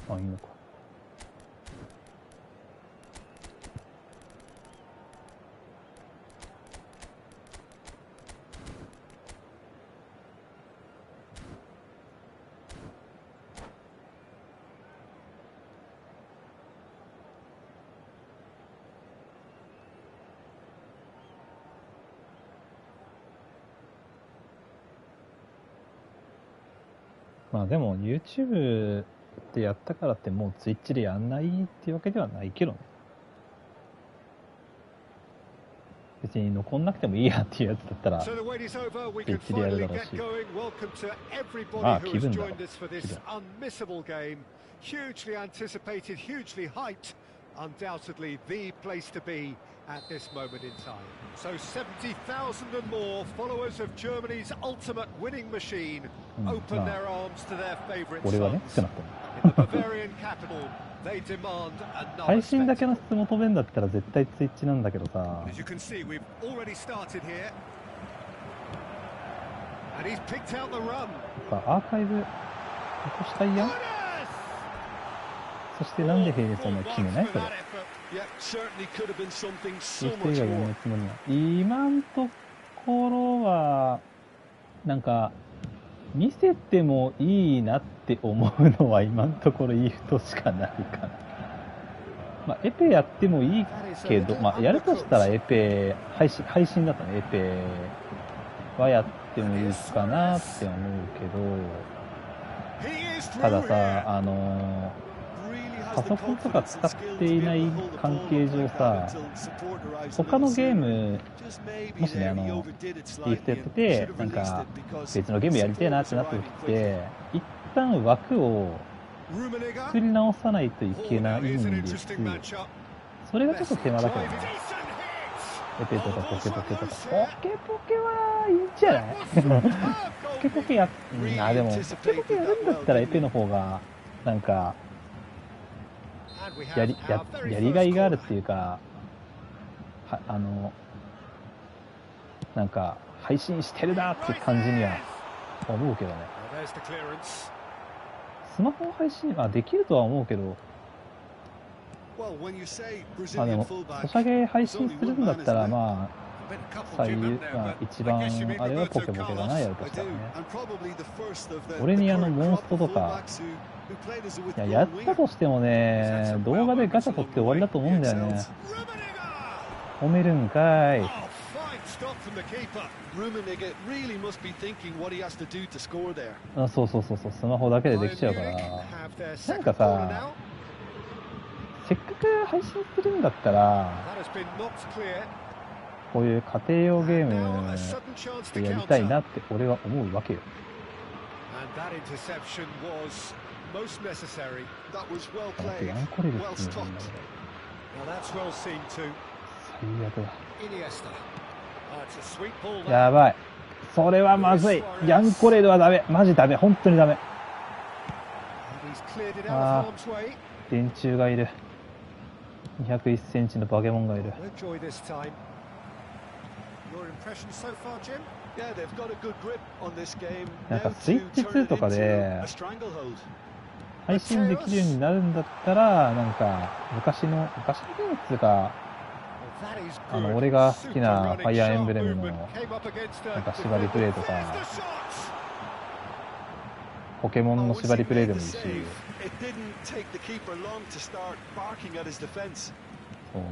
S1: あ、いいのか。まあでも YouTube ってやったからってもう Twitch でやんないっていうわけではないけどね。別に残んなくてもいいやっていうやつだったら
S2: So the wait is over. We can
S1: スイッチでやる
S2: finally
S1: だろう
S2: get
S1: し。
S2: going. Welcome to everybody
S1: まあ
S2: who
S1: 気
S2: has
S1: 分だろ
S2: joined us for
S1: 気
S2: this
S1: 分。
S2: unmissable game. Hugely anticipated, hugely hyped. Undoubtedly the place to be at this moment in time. So 70,000 and more followers of Germany's ultimate winning machine open their arms to their favourite
S1: 俺はね
S2: sons.
S1: ってなって
S2: In the Bavarian capital, they demand another
S1: 配信だけ
S2: spectacle.
S1: の質求めんだったら絶対 Twitch なんだけどさ。
S2: As you can see, we've already started here. And he's picked out the run.
S1: アーカイブ残したいやん。そしてなんで並列お前決めないそれ。
S3: Yeah, certainly could have been something
S1: 言
S3: so
S1: ってる
S3: much
S1: がや
S3: more.
S1: るつもりは。今んところは、なんか、見せてもいいなって思うのは今んところイフトしかないかな。まあ、エペやってもいいけど、まあ、やるとしたらエペ、配信だとね、エペはやってもいいかなって思うけど、たださ、パソコンとか使っていない関係上さ、他のゲーム、もしね、スティーフとやってて、なんか、別のゲームやりたいなってなった時って、一旦枠を作り直さないといけないんです。それがちょっと手間だけどね。エペとかポケポケとか。ポケポケはいいんじゃないポケポケや、でも、ポケポケやるんだったらエペの方が、なんか、やりがいがあるっていうか、なんか、配信してるなって感じには思うけどね。スマホ配信できるとは思うけど、でも、ソシャゲ配信するんだったら、まあ、一番あれはポケポケだな、やるとしたらね。俺にモンストとか、やったとしてもね、動画でガチャ取って終わりだと思うんだよね。褒めるんかい。そう、スマホだけでできちゃうから。なんかさ、せっかく配信するんだったら、こういう家庭用ゲームでやりたいなって俺は思うわけよ。ヤンコレルっていうのがいいんだけど。最悪だ。やばい。それはまずい。ヤンコレルはダメ。マジダメ。本当にダメ。電柱がいる。201センチのバケモンがいる。なんかスイッチ2とかで配信できるようになるんだったら、なんか昔のゲームっていうか、俺が好きなファイアーエンブレムのなんか縛りプレイとか、ポケモンの縛りプレイでもいいし、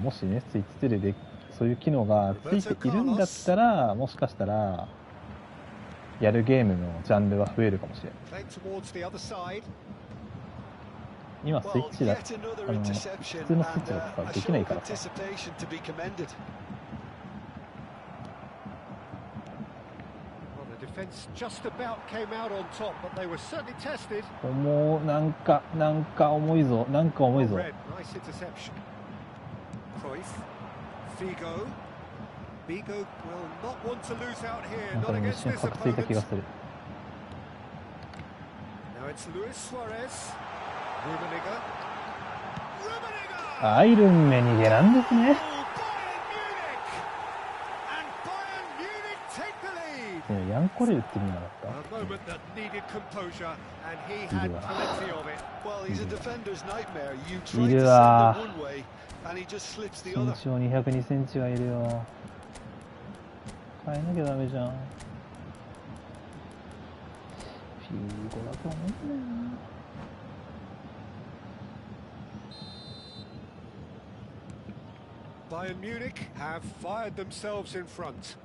S1: もしね、スイッチ2でそういう機能がついているんだったら、もしかしたらやるゲームのジャンルは増えるかもしれない。今スイッチだ、普通のスイッチだとさできないからさ。なんか重いぞ。なんか重いぞ。なんか一瞬カクついた気がする。アイルンメ逃げなんですね。ヤンコレルって意味なかった。いるわ。身長202センチはいるよ。変えなきゃダメじゃん。フィーゴだと思うんだよな。
S2: Bayern Munich have fired themselves in front.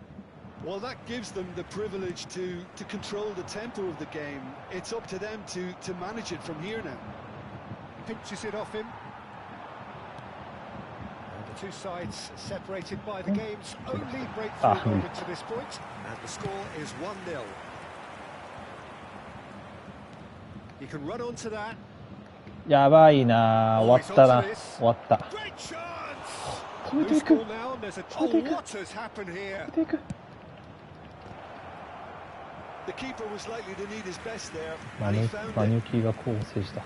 S3: Well, that gives them the privilege to control the tempo of the game. It's up to them to manage it from here now.
S2: Pinches it off him. And the two sides separated by the game's only breakthrough moment to this point. And the score is 1-0. You can run on to that.
S1: やばいな。終わったな。終わった。止めていく。止めていく。止めていく。マニュキーがこう制した。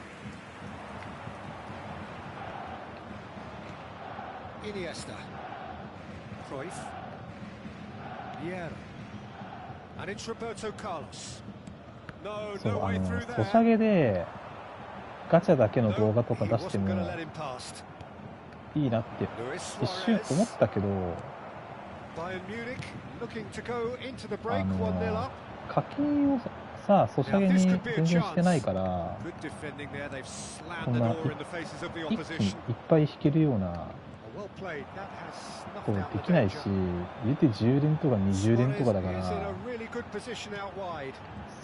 S1: そう、ソシャゲでガチャだけの動画とか出してもいいなって一瞬思ったけど、課金をさ、ソシャゲに全然してないから、こんな一気にいっぱい引けるようなことできないし、言うて10連とか20連とかだから、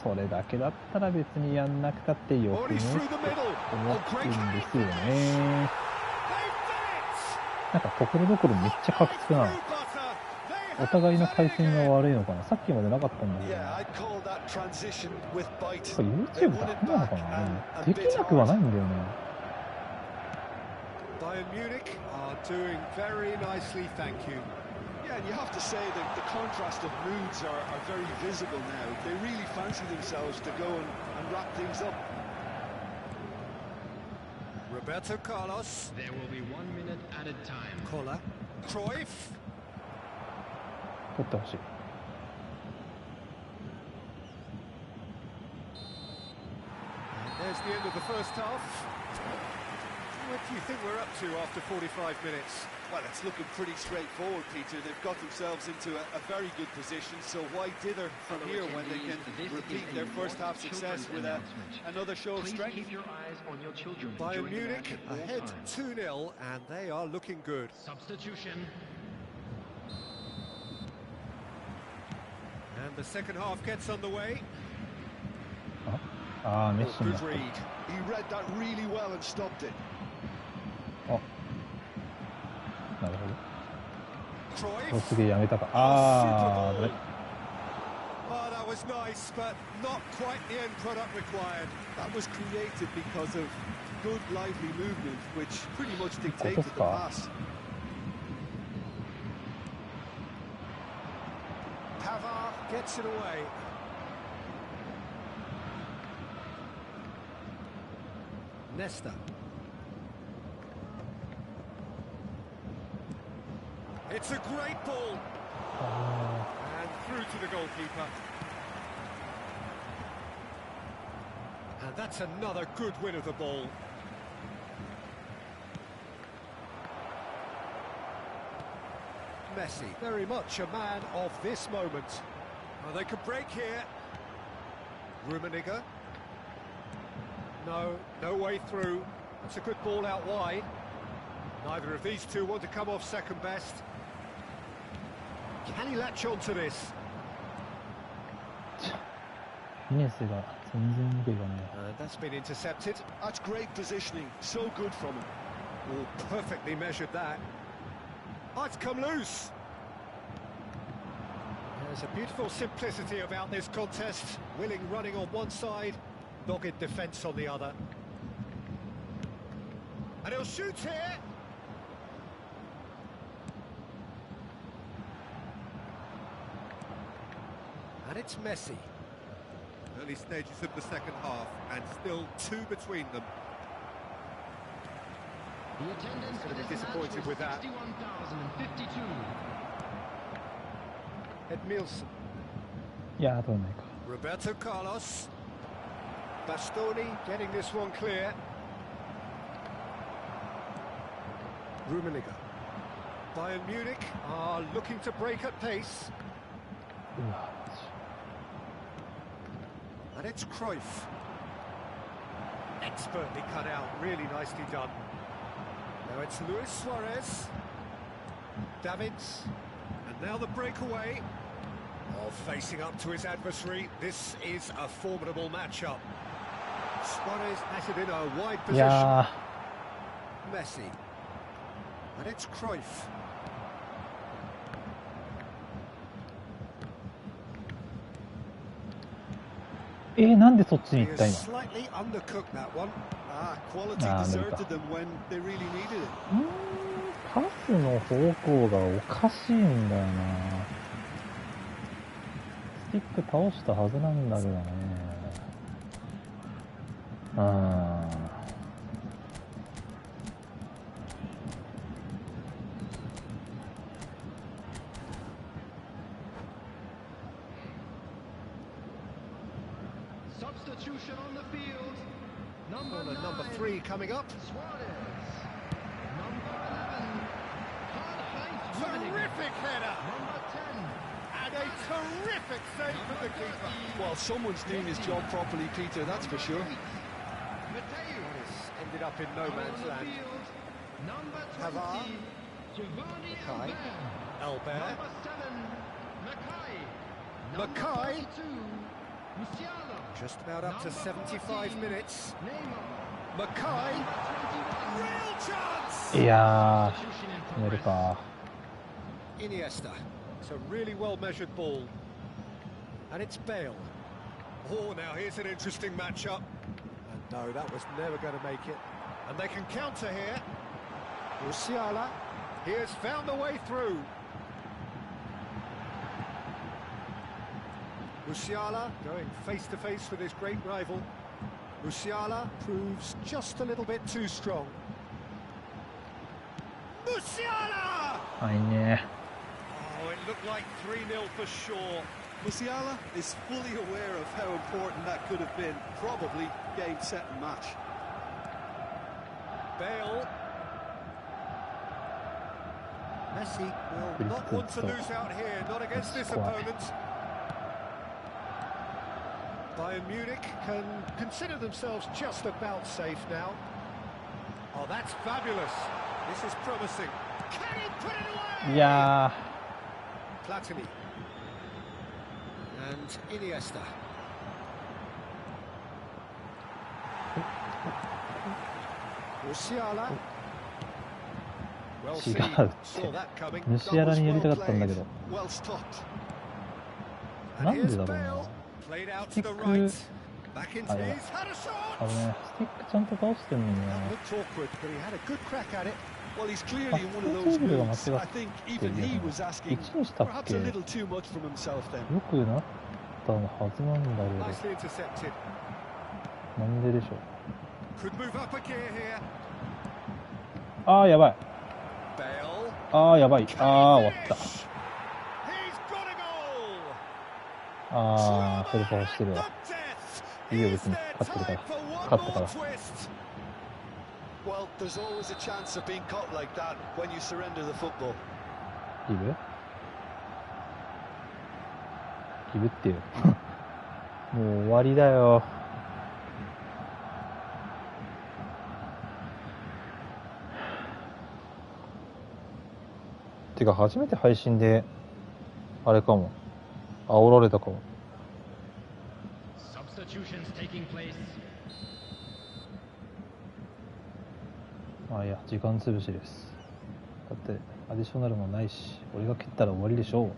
S1: それだけだったら別にやんなくたってよくねって思ってるんですよね。なんかところどころめっちゃカクつくな。お互いの回線が悪いのかな。さっきまでなかったんだけど、YouTube ダメなのかな。できなくはないんだよね。
S3: Yeah, and you have to say that the contrast of moods are very visible now. They really fancy themselves to go and wrap things up.
S2: Roberto Carlos.
S4: There will be 1 minute added time.
S2: Koller. Cruyff.
S1: 取ってほしい。
S2: And there's the end of the first half. What do you think we're up to after 45 minutes?
S3: Well, it's looking pretty straightforward, Peter. They've got themselves into a very good position, so why dither from here when they can repeat their first half success with another show of strength?
S2: Bayern Munich ahead 2-0, and they are looking good.
S4: Substitution.
S2: And the second half gets underway.
S1: ああ、メッシにな
S2: Good
S1: った。
S2: read.
S3: He read that really well and stopped it.
S1: あ、なるほど。
S2: Cruyff.
S1: すげえやめたか。ああ、
S2: Oh, that was nice, but not quite the end product required.
S3: That was created because of good, lively movement, which pretty much dictated the pass.
S2: Pavard gets it away. Nesta. It's a great ball. And through to the goalkeeper. And that's another good win of the ball. Messi, very much a man of this moment. Oh, they could break here. Rummenigge. No way through. It's a good ball out wide. Neither of these two want to come off second best. Can he latch on to this?
S1: 2年生が全然無理がね。
S2: That's been intercepted.
S3: That's great positioning. So good from him.
S2: Oh, perfectly measured that. Oh, it's come loose. There's a beautiful simplicity about this contest. Willing running on one side, dogged defence on the other. And he'll shoot here. And it's Messi. Early stages of the second half, and still 2 between them.
S4: The attendance for
S2: Gonna be
S4: this match
S2: disappointed
S4: was
S2: with that.
S4: 61,052.
S2: Edmilson.
S1: いやー、取れないか。
S2: Roberto Carlos. Bastoni getting this one clear. Rummenigge. Bayern Munich are looking to break at pace.
S1: うわ、
S2: And it's Cruyff. Expertly cut out, really nicely done. Now it's Luis Suarez. Davids. And now the breakaway. Oh, facing up to his adversary. This is a formidable matchup. Suarez has it in a wide
S1: いや
S2: position. Messi. And it's Cruyff.
S1: なんでそっちに
S2: He
S1: 行った
S2: has
S1: 今。
S2: slightly undercooked that one.
S3: Quality
S1: Nah,
S3: deserted them when they really needed it.
S1: パスの方向がおかしいんだよな。スティック倒したはずなんだけどね。
S4: Substitution on the field. Number
S2: Corner
S4: 9.
S2: number 3 coming up.
S4: Suarez. Number 11. Karl-Heinz Rummenigge.
S2: Terrific header.
S4: Number 10.
S2: And a terrific save from the
S3: Well, someone's doing his job properly, Peter, that's for sure.
S2: It's ended up in no man's land. Havar. Mackay. Albert. Mackay. Just about up to 75 minutes. Mackay. Real chance!
S1: いやー、止めるか。
S2: Iniesta. It's a really well-measured ball. And it's Bale. Oh, now here's an interesting matchup. And no, that was never going to make it. And they can counter here. Musiala. He has found the way through. Musiala going face-to-face with his great rival. Musiala proves just a little bit too strong. Musiala!
S1: はいね。
S2: Oh, it looked like 3-0 for sure.
S3: Musiala is fully aware of how important that could have been. Probably game, set and match.
S2: Bale. Messi will not want to lose out here, not against this opponent. Bayern Munich can consider themselves just about safe now. Oh, that's fabulous. This is promising. Can he put it away?
S1: いや
S2: Platini. And Iniesta. Musiala. Well
S1: ー、
S2: seen.
S1: 違うっ
S2: Saw
S1: て。
S2: that coming.
S1: 虫やらにやりたかったんだけど。
S3: Well stopped.
S1: なん
S2: And
S1: で
S2: here's
S1: だろうな。
S2: Bale. Played out
S1: ス
S2: to
S1: ティ
S2: the
S1: ッ
S2: right.
S1: ク、
S2: Back into
S1: あれ
S2: his had a shot.
S1: あのね、スティックちゃんと倒してんのにな。
S2: Looked awkward, but he had a good crack at it.
S3: Well, he's clearly
S1: Ah,
S3: in one of
S1: what's
S3: those
S1: over there?
S3: moods.
S1: What's
S3: I think even
S1: there?
S3: he was asking
S1: It's just up
S3: perhaps a
S1: there.
S3: little too much from himself then.
S1: 良くなったはずなんだろう
S2: Nicely intercepted.
S1: なんででしょう。
S2: Could move up a gear here.
S1: あーやばい。
S2: Bale.
S1: あーやばい。あー終わった。
S2: He's got a goal.
S1: あーフルパワーしてるわ。
S2: The death
S1: いいよ
S2: is
S1: 別に
S2: their
S1: 勝ってる
S2: time
S1: か
S2: for
S1: ら。
S2: one
S1: 勝ったか
S2: more
S1: ら。
S2: twist.
S3: Well, there's always a chance of being caught like that when you surrender the football.
S1: ギブギブっていう。もう終わりだよ。てか初めて配信であれかも。煽られたかも。
S4: Substitutions taking place.
S1: あ、いや、時間潰しです。だってアディショナルもないし、俺が蹴ったら終わりでしょう。よ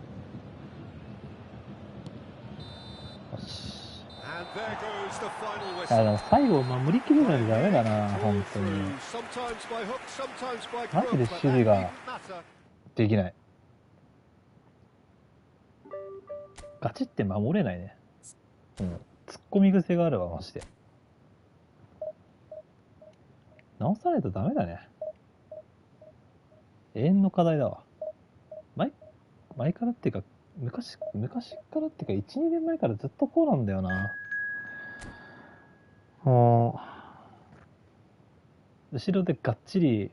S1: し。
S2: And there goes the final
S1: い
S2: whistle.
S1: やでも最後守りきれないとダメだな、本当に。
S2: Sometimes by hook, sometimes by
S1: マ
S2: crook,
S1: ジで
S2: but
S1: 守備
S2: that
S1: が
S2: didn't matter.
S1: できない。ガチって守れないね。もう突っ込み癖があるわ、マジで。直さないとダメだね。永遠の課題だわ。前からっていうか、昔からっていうか、1、2年前からずっとこうなんだよな。もう、後ろでがっちり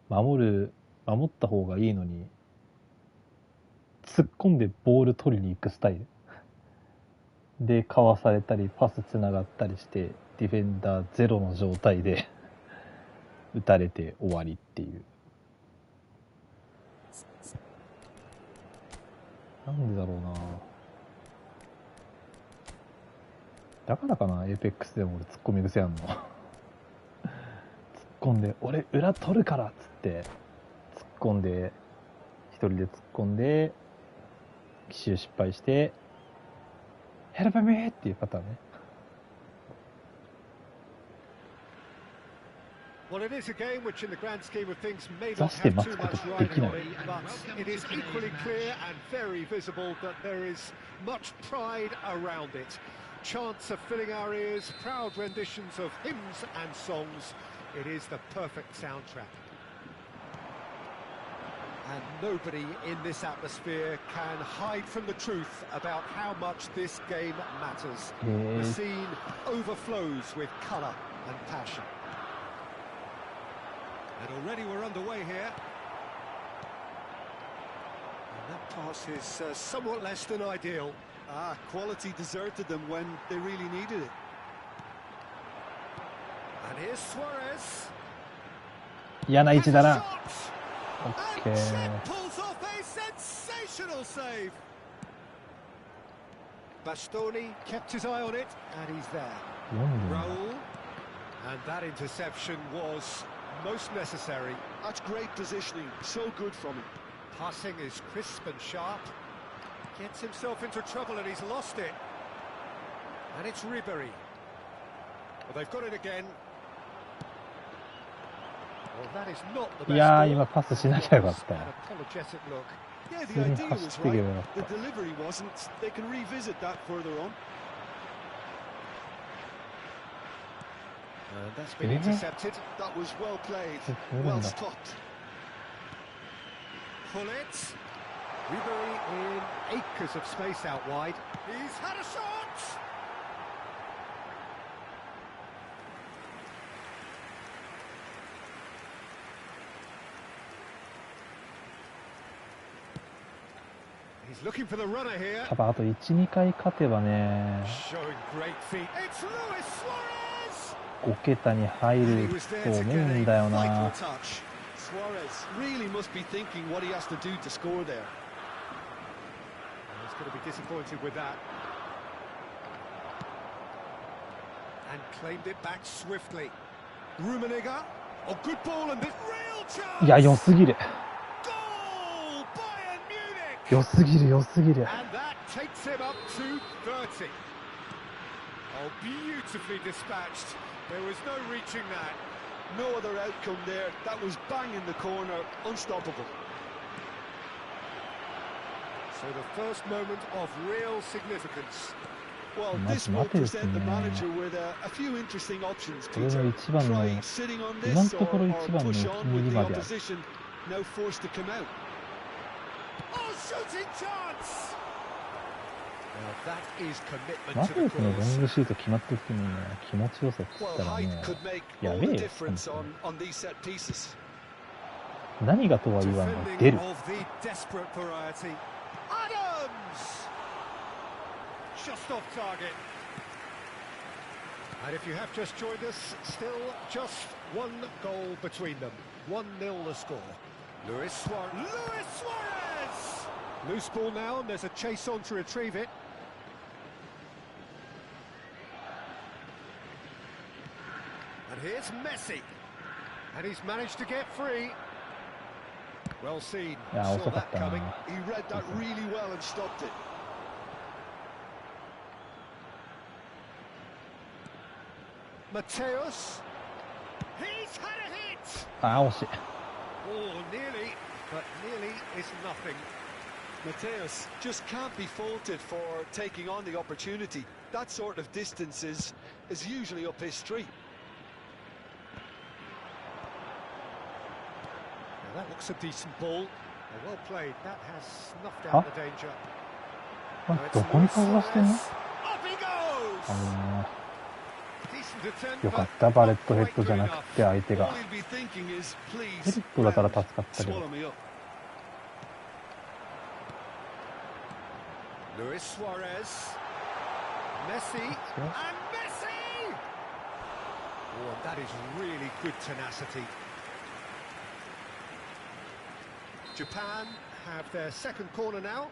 S1: 守った方がいいのに、突っ込んでボール取りに行くスタイル。で、かわされたり、パスつながったりして、ディフェンダーゼロの状態で、打たれて終わりっていう。なんでだろうな。だからかな、エーペックスでも俺突っ込み癖あんの。突っ込んで、俺裏取るからっつって、突っ込んで、一人で突っ込んで、奇襲失敗して、ヘルプミーっていうパターンね。
S2: Well, it is a game which, in the grand scheme of things, may
S1: 座
S2: not
S1: して
S2: have
S1: 待
S2: too
S1: つこと
S2: much
S1: でき
S2: riding
S1: ない
S2: on it, but it is equally clear and very visible that there is much pride around it. Chants are filling our ears, proud renditions of hymns and songs. It is the perfect soundtrack. And nobody in this atmosphere can hide from the truth about how much this game matters. The scene overflows with colour and passion. And already we're underway here. And that pass is somewhat less than ideal.
S3: Ah, quality deserted them when they really needed it.
S2: And here's Suarez.
S1: 嫌な位置だ
S2: Has a
S1: な。
S2: shot.
S1: オッケ
S2: And
S1: ー。
S2: Chet pulls off a sensational save. Bastoni kept his eye on it, and he's there.
S1: 読んでんだ。
S2: Raul. And that interception was most necessary.
S3: That's great positioning, so good from him.
S2: Passing is crisp and sharp. Gets himself into trouble and he's lost it. And it's Ribery. Well, they've got it again. Well, that is not the
S1: い
S2: best
S1: やー、
S2: ball.
S1: 今パスしなきゃよかった
S2: An
S1: よ。
S2: apologetic look.
S3: Yeah,
S1: 普
S3: the
S1: 通に
S3: idea
S1: 走っ
S3: was
S1: ていけ
S3: right.
S1: ばよか
S3: The
S1: った。
S3: delivery wasn't. They can revisit that further on.
S2: That's been intercepted.
S3: That was well played,
S1: そうなん
S3: well
S1: だ。
S3: stopped.
S2: Pull it. Ribery in acres of space out wide. He's had a shot! He's looking for the runner here.
S1: 多分あと1、2回勝てばね、
S2: Showing great feet. It's Luis Suarez!
S1: 5桁に入
S2: And
S1: る
S2: he was there
S1: と
S2: to
S1: 思
S2: get
S1: うんだ
S2: a
S1: よ
S2: vital
S1: な。
S2: touch.
S3: Suarez really must be thinking what he has to do to score there.
S2: He's going to be disappointed with that. And claimed it back swiftly. Rummenigge. Oh, good ball and this real chance!
S1: いや、良すぎる。
S2: Goal! Bayern Munich!
S1: 良すぎる、良すぎる。
S2: And that takes him up to 30. Oh, beautifully dispatched. There was no reaching that.
S3: No other outcome there. That was bang in the corner, unstoppable.
S2: So the first moment of real significance.
S3: Well,
S1: Much
S3: this will
S1: matters,
S3: present the
S1: man.
S3: manager with a few interesting options,
S1: これの
S3: Peter.
S1: 一番の、
S3: Try sitting on
S1: 今の
S3: this
S1: とこ
S3: or
S1: ろ一番のお
S3: push
S1: 気
S3: on
S1: に入
S3: with
S1: り
S3: the
S1: まである。
S3: opposition now forced to come out.
S2: Oh, shooting chance! Now that is
S1: マ
S2: commitment
S1: テ
S2: to
S1: ウ
S2: the
S1: スのロン
S2: cause.
S1: グシュート決まった時のね、気持ちよさって言っ
S3: Well,
S1: たら
S3: height
S1: ね、
S3: could make
S1: や
S3: all
S1: べ
S3: the
S1: えよ、
S3: difference
S1: 本当
S3: on these set pieces.
S1: に。何がとは言わんが出
S2: Defending
S1: る。
S2: of the desperate variety. Adams! Just off target. And if you have just joined us, still just one goal between them. 1-0 the score. Luis Suarez. Luis Suarez! Loose ball now, and there's a chase on to retrieve it. And here's Messi. And he's managed to get free. Well seen.
S1: Yeah,
S2: Saw
S1: also
S2: that
S1: got
S2: coming.
S3: He read that really well and stopped it.
S2: Mateus. He's had a hit.
S1: ああ、惜しい。
S2: Oh, nearly, but nearly is nothing.
S3: Mateus just can't be faulted for taking on the opportunity. That sort of distance is usually up his street.
S2: Now that looks a decent ball. Well played. That has snuffed
S1: Huh?
S2: out the danger.
S1: あ
S2: Now it's
S1: どこに顔出してんの？
S2: Luis Suarez. Up he goes. Decent attempt,
S1: よかっ
S2: but
S1: た、バレットヘ
S2: not
S1: ッド
S2: quite
S1: じゃ
S2: good
S1: な
S2: enough.
S1: くて相手
S3: All
S1: が。
S3: he'll be thinking is,
S1: ヘ
S3: please,
S1: ッドだから助かったけど。
S3: swallow me up.
S2: Luis Suarez. Messi. And Messi! Oh, that is really good tenacity. Japan have their second corner now.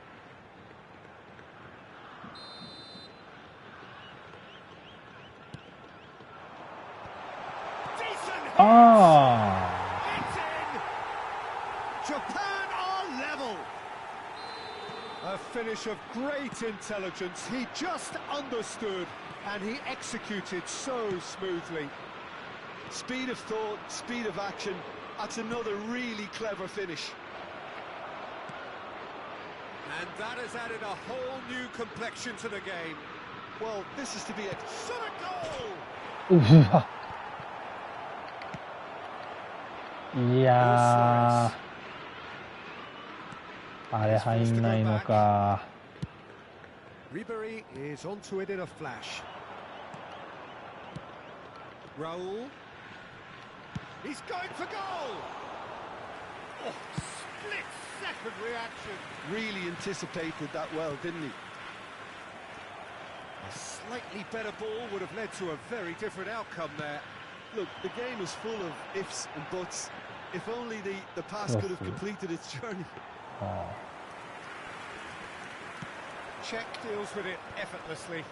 S2: Decent hit!
S1: あ
S2: It's in! Japan are level! A finish of great intelligence. He just understood and he executed so smoothly.
S3: Speed of thought, speed of action. That's another really clever finish.
S2: And that has added a whole new complexion to the game.
S3: Well, this is to be a...
S2: Shot a goal!
S1: あ、うわ。いやー、あれ入んないのか。
S2: Ribery is onto it in a flash. Raul. He's going for goal! Oh, split-second reaction.
S3: Really anticipated that well, didn't he?
S2: slightly better ball would have led to a very different outcome there.
S3: Look, the game is full of ifs and buts. If only the pass could have completed its journey.
S2: Czech deals with it effortlessly.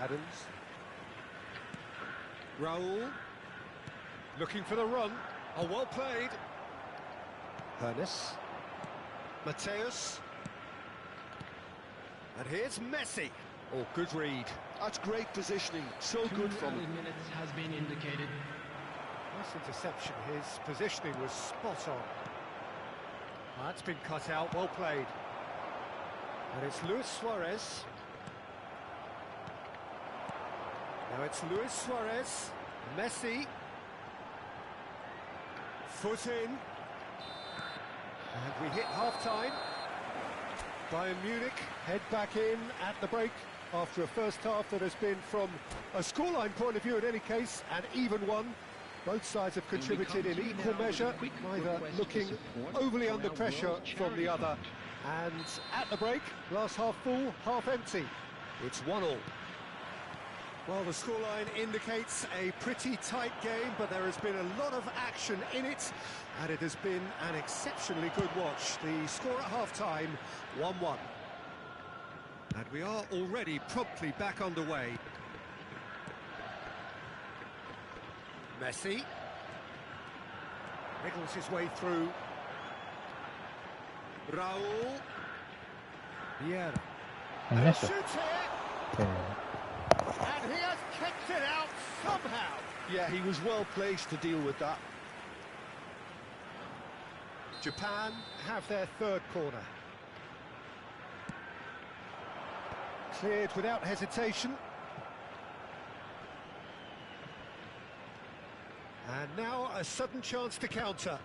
S2: Adams. Raul. Looking for the run. Oh, well played. Hernes. Mateus. And here's Messi. Oh, good read.
S3: That's great positioning. So good from him.
S4: Minutes has been indicated.
S2: Nice interception. His positioning was spot on. That's been cut out. Well played. And it's Luis Suarez. Now it's Luis Suarez. Messi. Foot in. And we hit half-time. Bayern Munich head back in at the break after a first half that has been, from a scoreline point of view in any case, an even one. Both sides have contributed in equal measure, neither looking overly under pressure from the other. And at the break, glass half full, half empty. It's 1-1. Well, the scoreline indicates a pretty tight game, but there has been a lot of action in it, and it has been an exceptionally good watch. The score at half-time, 1-1. And we are already promptly back underway. Messi. Wriggles his way through. Raul. Vieira. And a shoot here. And he has kicked it out somehow.
S3: Yeah, he was well placed to deal with that.
S2: Japan have their third corner. Cleared without hesitation. And now a sudden chance to counter.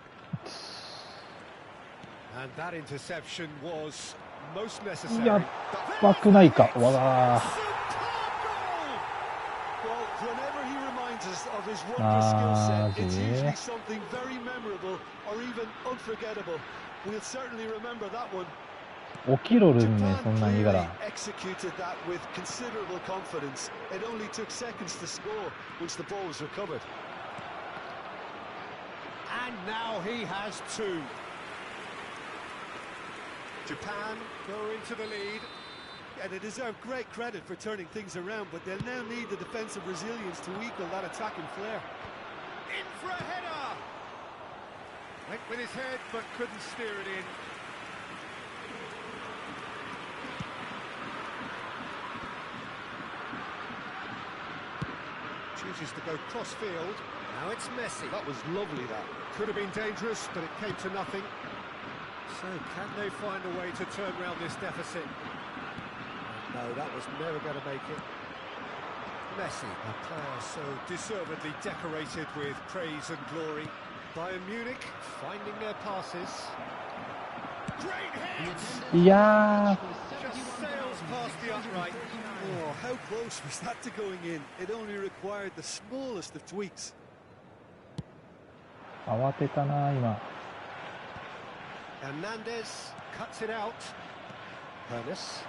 S2: And that interception was most necessary.
S1: やばくないか。わあ。
S3: Well, whenever he reminds us of his wondrous skill set, it's usually something very memorable or even unforgettable. We'll certainly remember that one.
S1: 起きろるんね、そんなん言いたら。
S3: Executed that with considerable confidence. It only took seconds to score once the ball was recovered.
S2: And now he has two. Japan go into the lead.
S3: And they deserve great credit for turning things around, but they'll now need the defensive resilience to equal that attacking flair.
S2: In for a header! Went with his head, but couldn't steer it in. Chooses to go cross-field. Now it's Messi.
S3: That was lovely, that.
S2: Could have been dangerous, but it came to nothing. So, can they find a way to turn around this deficit? No, that was never going to make it. Messi, a player so deservedly decorated with praise and glory. Bayern Munich finding their passes. Great hit!
S1: いや
S2: Just sails past the upright.
S3: Oh, how close was that to going in? It only required the smallest of tweaks.
S1: ー、慌てたな、今。
S2: Hernandez cuts it out. Hernes.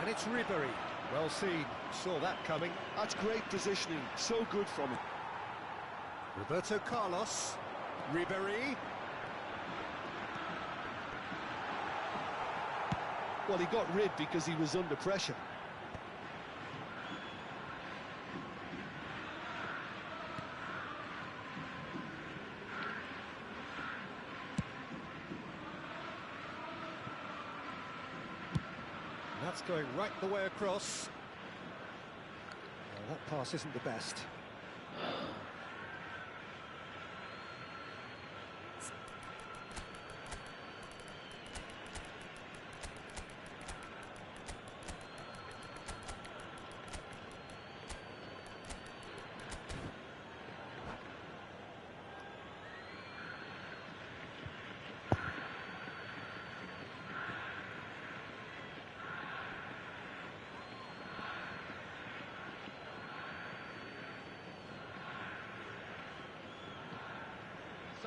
S2: And it's Ribery. Well seen. Saw that coming.
S3: That's great positioning. So good from him.
S2: Roberto Carlos. Ribery.
S3: Well, he got rid because he was under pressure.
S2: That's going right the way across. Well, that pass isn't the best.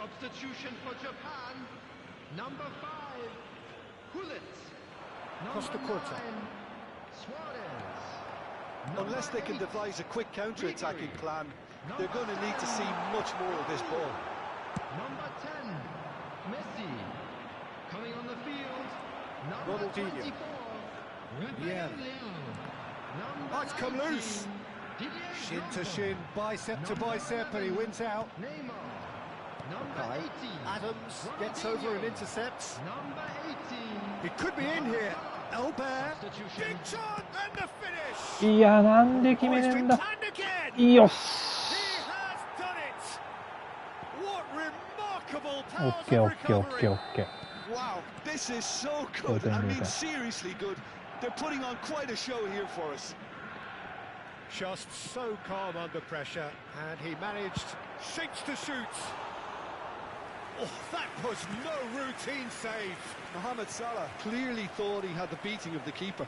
S4: Substitution for Japan. Number 5, Hullet.
S2: Costa
S4: Number
S2: Curta.
S4: 9, Suarez.
S3: Unless they can devise a quick counter-attacking plan, they're going to need to see much more of this ball.
S4: Number 10, Messi. Coming on the field, number
S2: Ronaldinho.
S4: 24,
S2: Yeah.
S4: Number
S2: Might come
S4: 19,
S2: loose.
S4: Didier
S2: Shin to
S4: Drogba.
S2: shin, bicep to
S4: Number
S2: bicep, and he
S4: 7,
S2: wins out.
S4: Neymar. Number
S2: Okay.
S4: 18,
S2: Adams gets over and intercepts.
S4: Number 18,
S2: He could be in here. Elbert.
S4: substitution.
S2: Big shot and the finish.
S1: いや、なんで決
S2: Oh,
S1: め
S2: he's
S1: ねえ
S2: been
S1: んだ。
S2: planned again.
S1: よし。
S2: He has done it. What remarkable
S1: オ
S2: powers
S1: ッケー
S2: of
S1: オッケーオッケー
S2: recovery.
S1: オッケー。
S3: Wow, this is so good. I mean, seriously good. They're putting on quite a show here for us.
S2: Just so calm under pressure, and he managed shapes to shoot. Oh, that was no routine save.
S3: Mohamed Salah clearly thought he had the beating of the keeper.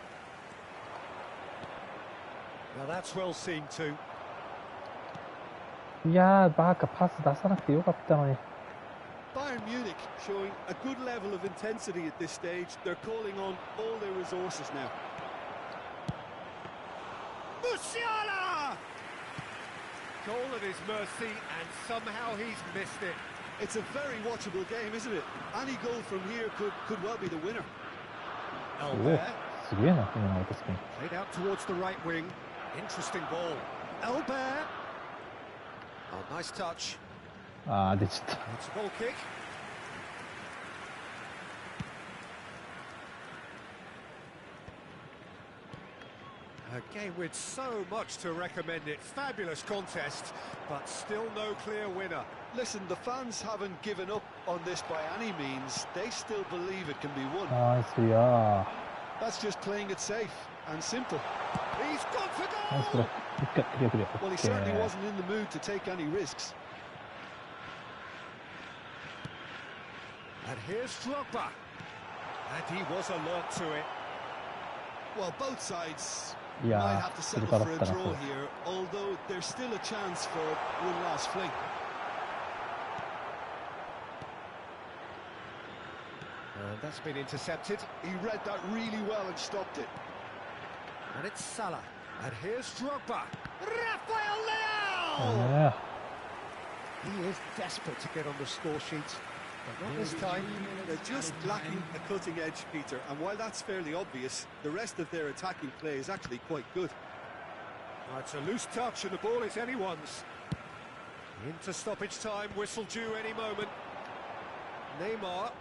S2: Now that's well seen too.
S1: いやー、バカパス出さなくてよかったのに。
S3: Bayern Munich showing a good level of intensity at this stage. They're calling on all their resources now.
S2: Musiala! Goal at his mercy, and somehow he's missed it.
S3: It's a very watchable game, isn't it? Any goal from here could well be the winner.
S1: おお、
S2: Elbert
S1: すげえな、このアウトスピン。
S2: played out towards the right wing. Interesting ball. Elbert. Oh, nice touch.
S1: あー、出ちゃった。
S2: It's a goal kick. A game with so much to recommend it. Fabulous contest, but still no clear winner.
S3: Listen, the fans haven't given up on this by any means. They still believe it can be won.
S1: ナイスリア
S3: That's just playing it safe and simple.
S2: He's gone for
S1: ー。ナイスプレ
S2: goal!
S1: ー。一回、クリアクリア。オ
S3: Well, he
S1: ッケ
S3: certainly
S1: ー。
S3: wasn't in the mood to take any risks.
S2: And here's Drogba. And he was alert to it.
S3: Well, both sides
S1: い
S3: might
S1: や
S3: have to
S1: ー、スル
S3: settle
S1: カだ
S3: for
S1: っ
S3: a
S1: たな、
S3: draw
S1: これ。
S3: here, although there's still a chance for one last fling.
S2: And that's been intercepted.
S3: He read that really well and stopped it.
S2: And it's Salah. And here's Drogba. Rafael
S1: ね
S2: Leao! He is desperate to get on the score sheet. But not this time.
S3: They're just lacking a cutting edge, Peter, and while that's fairly obvious, the rest of their attacking play is actually quite good.
S2: Oh, it's a loose touch and the ball is anyone's. Into stoppage time, whistle due any moment. Neymar.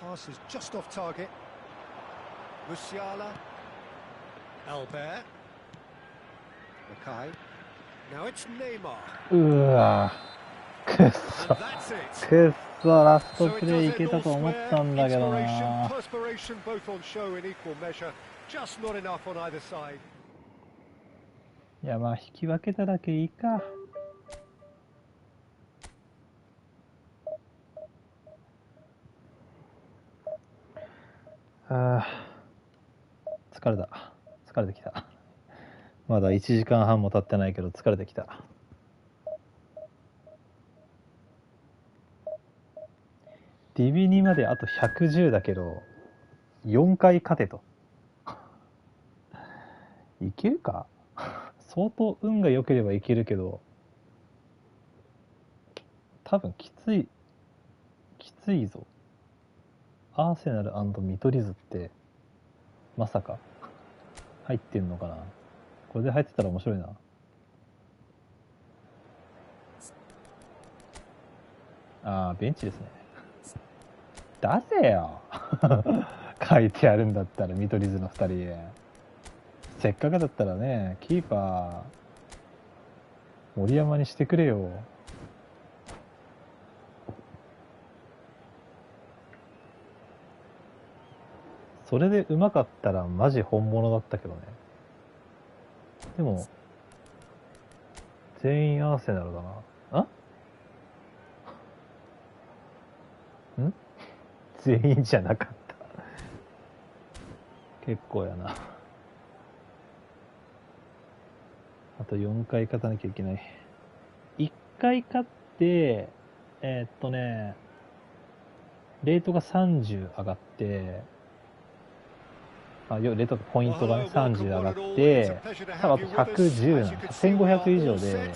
S2: Pass is just off target. Musiala. Elbert. Mackay. Now it's Neymar.
S1: うわー、くっ
S2: And
S1: そ。
S2: that's it.
S1: くっそ、ラスト
S2: So
S1: プ
S2: it
S1: レー
S2: does
S1: いけ
S2: end
S1: た
S2: all
S1: と思ったん
S2: square.
S1: だけど
S2: Inspiration,
S1: な。
S2: perspiration, both on show in equal measure. Just not enough on either side.
S1: いや、まあ、引き分けただけいいか。あー、疲れた。疲れてきた。まだ1時間半も経ってないけど疲れてきた。ディビニまであと110だけど、4回勝てと。いけるか？相当運が良ければいけるけど、多分きついぞ。アーセナル&見取り図ってまさか入ってんのかな。これで入ってたら面白いな。あー、ベンチですね。出せよ書いてあるんだったら見取り図の2人。せっかくだったらね、キーパー森山にしてくれよ。それで上手かったらマジ本物だったけどね。でも全員アーセナルだな。ん全員じゃなかった。結構やな。あと4回勝たなきゃいけない。1回勝っで、レートが30上がって、レートポイントがね、30上がって、多分あと110なんです。1500以上で、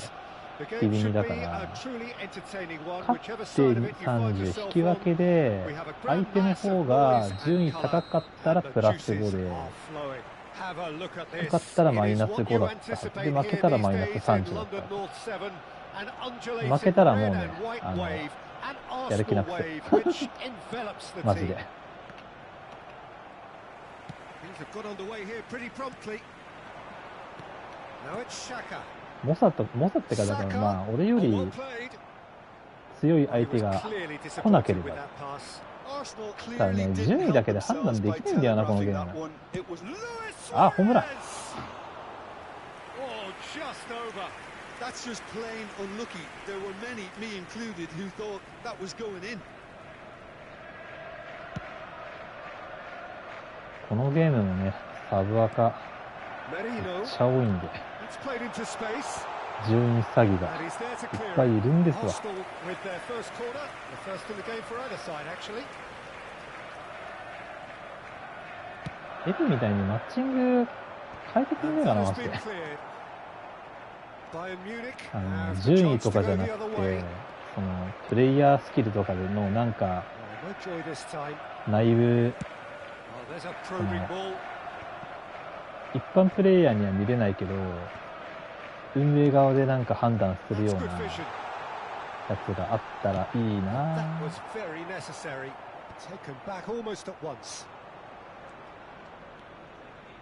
S1: ビビニだから、勝って30、引き分けで、相手の方が順位高かったらプラス5で、勝ったらマイナス5だった。で、負けたらマイナス30だった。負けたらもうね、やる気なくて。マジで。モサってか、だからまあ、俺より強い相手が来なければ。だからね、順位だけで判断できないんだよな、このゲーム。あ、ホームラン。このゲームもね、サブアカめっちゃ多いんで、順位詐欺がいっぱいいるんですわ。エフみたいにマッチング変えてくんねえかな、マジで。順位とかじゃなくて、そのプレイヤースキルとかでのなんか内部、一般プレイヤーには見れないけど、運営側でなんか判断するようなやつがあったらいいな。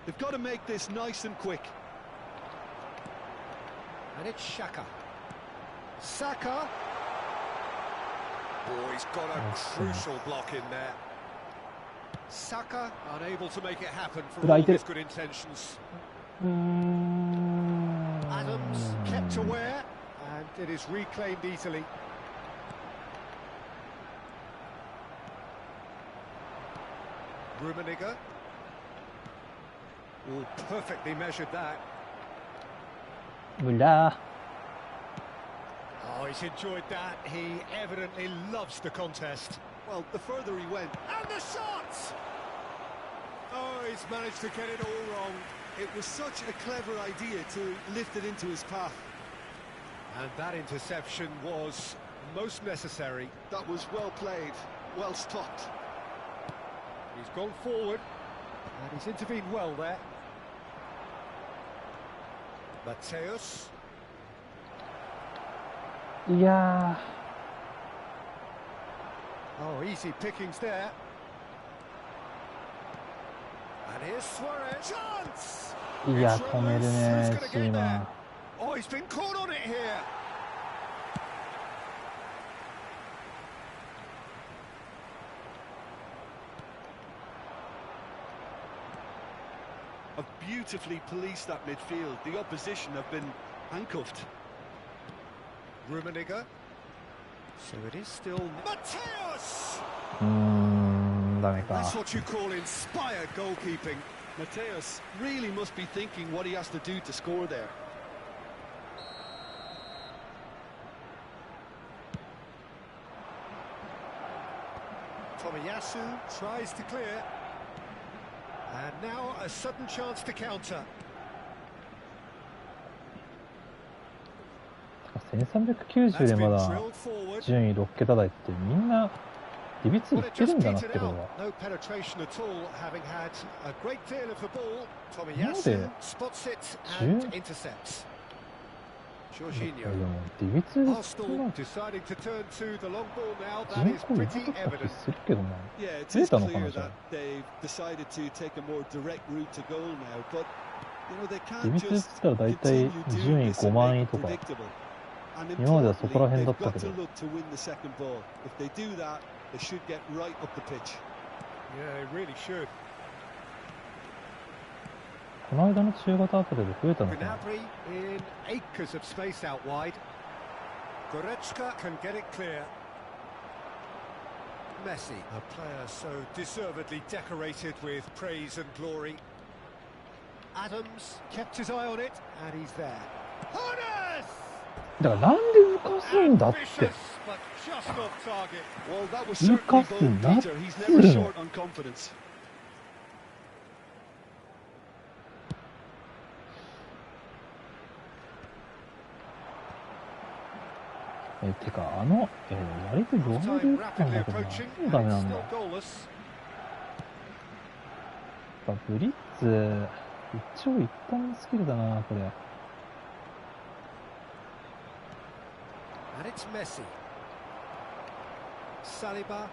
S3: They've got to make this nice and quick.
S2: And it's Xhaka. Saka. Oh, he's got a crucial block in there. Saka unable to make it happen for all his good intentions. Adams kept aware, and it is reclaimed easily. Rummenigge. Oh, perfectly measured that.
S1: Mullah.
S2: Oh, he's enjoyed that. He evidently loves the contest.
S3: Well, the further he went.
S2: And the shot! Oh, he's managed to get it all wrong.
S3: It was such a clever idea to lift it into his path.
S2: And that interception was most necessary.
S3: That was well played, well stopped.
S2: He's gone forward, and he's intervened well there. Mateus.
S1: Yeah.
S2: Oh, easy pickings there. And here's Suarez. Chance!
S1: いや、止めるね、シーマン。
S2: Oh, he's been caught on it here.
S3: Have beautifully policed that midfield. The opposition have been handcuffed.
S2: Rummenigge. So it is still Mateus.
S1: ダメか。
S2: That's what you call inspired goalkeeping.
S3: Mateus really must be thinking what he has to do to score there.
S2: Tomiyasu tries to clear. And now a sudden chance to counter.
S1: 1390でまだ順位6桁台ってみんなデビツいってるんだなってことは。なんででもデビツ人口いなかった気するけどな。増えたのかなじゃあ。デビツって言ったら大体順位5万位とか。今まではそこら辺だったけど。この間の中型アプリで増えたのかな。
S2: Messi, a player so deservedly decorated with praise and glory. Adams kept his eye on it, and he's there. Honest!
S1: だからなんで浮かすんだって。
S2: Ambitious, but just off target.
S3: Well, that was
S1: 浮
S3: certainly
S1: かす
S3: bold,
S1: なっ
S3: Peter. He's
S1: つ
S3: never
S1: うの。
S3: short on confidence.
S1: てか割と弱めで
S2: Time
S1: 打ったん
S2: rapidly
S1: だけどな。
S2: approaching,
S1: そうダ
S2: and
S1: メ
S2: it's
S1: なんだ。
S2: still goalless.
S1: やっぱブリッツ一長一短のスキルだなこれ。
S2: And it's Messi. Saliba.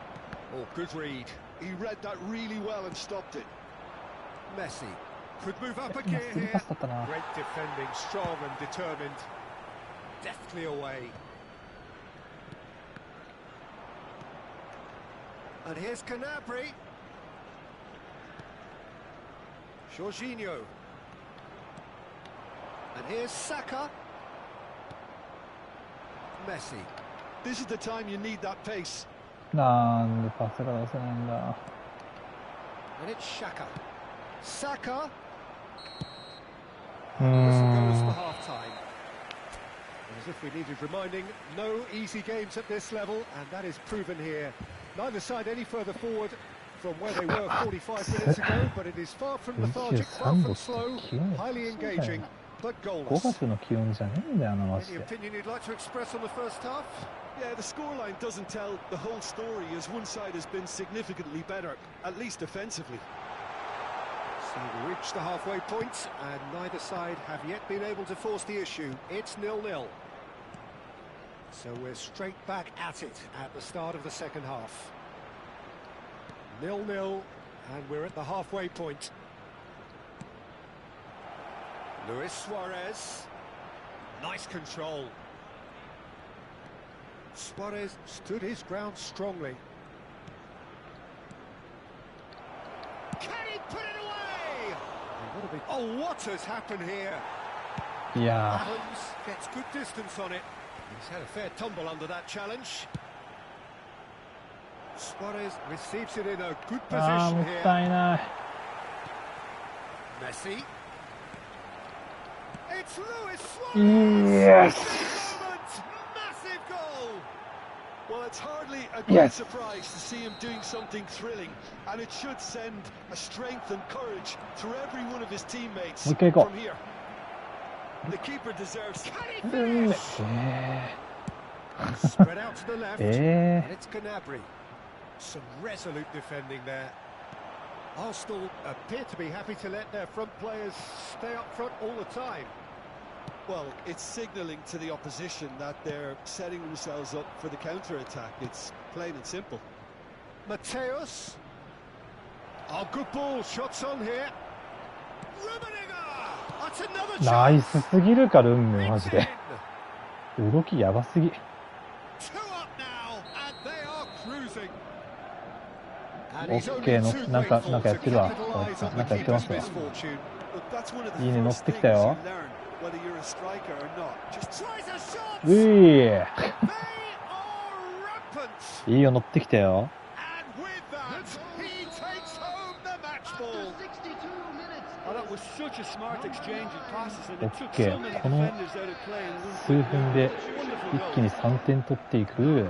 S2: Oh, good read.
S3: He read that really well and stopped it.
S2: Messi. Could move up a
S1: 今
S2: gear
S1: スルー
S2: here.
S1: パスだったな。
S2: Great defending, strong and determined. Deftly away. And here's Canabri. Jorginho. And here's Saka. Messi.
S3: This is the time you need that pace.
S1: なんでパスが出せないんだ。
S2: And it's Shaka. Saka. Whistle goes for half time. And as if we needed reminding, no easy games at this level, and that is proven here. Neither side any further forward from where they were 45 minutes ago, but it is far from lethargic, far from slow, highly engaging, but
S1: 5
S2: goalless.
S1: 月の気温じゃねえんだよなマジ
S2: Any
S1: で。
S2: opinion you'd like to express on the first half?
S3: Yeah, the scoreline doesn't tell the whole story, as one side has been significantly better, at least defensively.
S2: So we reached the halfway point, and neither side have yet been able to force the issue. It's 0-0. So we're straight back at it at the start of the second half. 0-0, and we're at the halfway point. Luis Suarez. Nice control. Suarez stood his ground strongly. Can he put it away? Oh, what has happened here?
S1: いや
S2: Adams gets good distance on it. He's had a fair tumble under that challenge. Suarez receives it in a good
S1: ー、あーも
S2: position
S1: っ
S2: here.
S1: たいない。
S2: Messi. It's Luis Suarez.
S1: Yes.
S2: Moment. Massive goal.
S3: Well, it's hardly a great
S1: Yes.
S3: surprise to see him doing something thrilling, and it should send a strength and courage through every one of his teammates
S1: Okay, go.
S3: from here. The keeper deserves.
S2: Can he
S1: うん、
S2: finish? Spread out to the left. And it's Canabri. Some resolute defending there. Arsenal appear to be happy to let their front players stay up front all the time.
S3: Well, it's signalling to the opposition that they're setting themselves up for the counter-attack. It's plain and simple.
S2: Mateus. Oh, good ball. Shots on here. Rummenigge. That's another
S1: ナイ
S2: chance.
S1: スすぎるかルンメマ
S2: It's
S1: ジ
S2: in.
S1: で。動きやばすぎ。
S2: Two up now, and they are cruising. And he's only
S1: Okay, no,
S2: too
S1: なんか
S2: grateful
S1: なんかやってるわ。
S2: to capitalise on the
S1: なんかやってま
S2: keeper's
S1: すわ。
S2: misfortune.
S3: Look, that's one of the
S1: いいね、乗っ
S3: first
S1: て
S3: things
S1: きた
S3: you
S1: よ。
S3: learn, whether you're a striker or not. Just
S2: Tries a shot.
S1: うい
S2: They are rampant.
S1: いいよ、乗ってきたよ。
S2: And with that, he takes home the match ball.
S4: 62 minutes.
S3: Oh, that was such a smart exchange of passes, and it took
S1: Okay,
S3: so many
S1: この
S3: defenders out of play in one
S1: 数
S3: quick
S1: 分で
S3: move.
S1: 一気に3点取っていく。
S2: And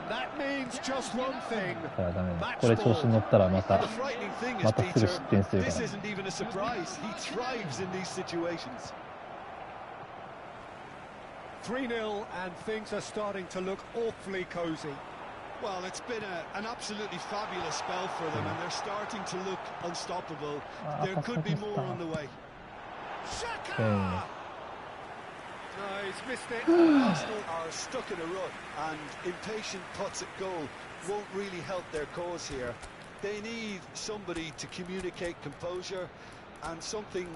S2: that means just one thing.
S1: だからダメだ。これ調子に乗ったらまた
S3: The frightening thing is,
S1: またすぐ
S3: Peter,
S1: 失点するか
S3: this
S1: ら。
S3: isn't even a surprise. He thrives in these situations.
S2: 3-0, and things are starting to look awfully cosy.
S3: Well, it's been an absolutely fabulous spell for them, and they're starting to look unstoppable. There could be more on the way.
S2: Shaka!
S1: Okay.
S2: No, he's missed it.
S3: Arsenal are stuck in a rut, and impatient putts at goal won't really help their cause here. They need somebody to communicate composure and something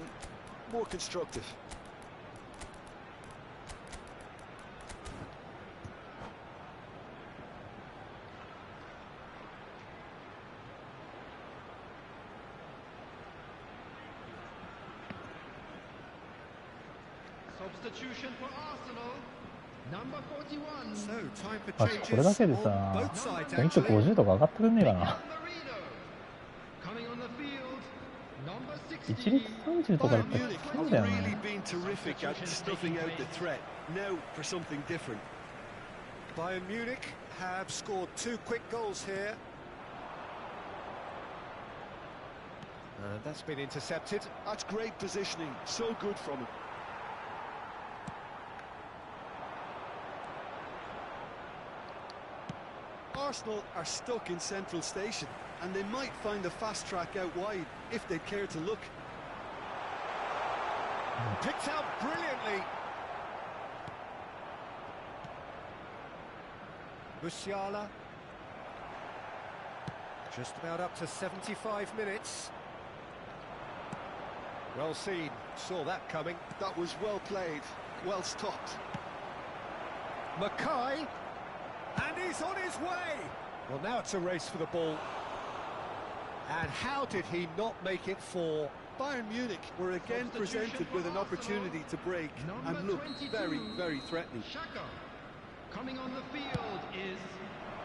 S3: more constructive.
S4: Substitution for Arsenal. Number 41.
S2: So, time for
S1: マジこれだ
S2: changes
S1: けで
S2: on
S1: さ、
S2: both sides,
S1: ポイント
S2: actually.
S1: 50とか上がってくんねえかな。
S4: Coming on the field. Number
S1: 一律30とかだったらきついんだよ
S3: really
S1: ね。
S3: been terrific at snuffing out the threat. Now for something different.
S2: Bayern Munich have scored 2 quick goals here. And that's been intercepted.
S3: That's great positioning. So good from him. Arsenal are stuck in central station, and they might find a fast track out wide if they care to look.
S2: Picked out brilliantly. Musiala. Just about up to 75 minutes. Well seen, saw that coming.
S3: That was well played, well stopped.
S2: Mackay, and he's on his way. Well, now it's a race for the ball. And how did he not make it for?
S3: Bayern Munich were again presented with an opportunity to break and look very, very threatening.
S4: Shaka. Coming on the field is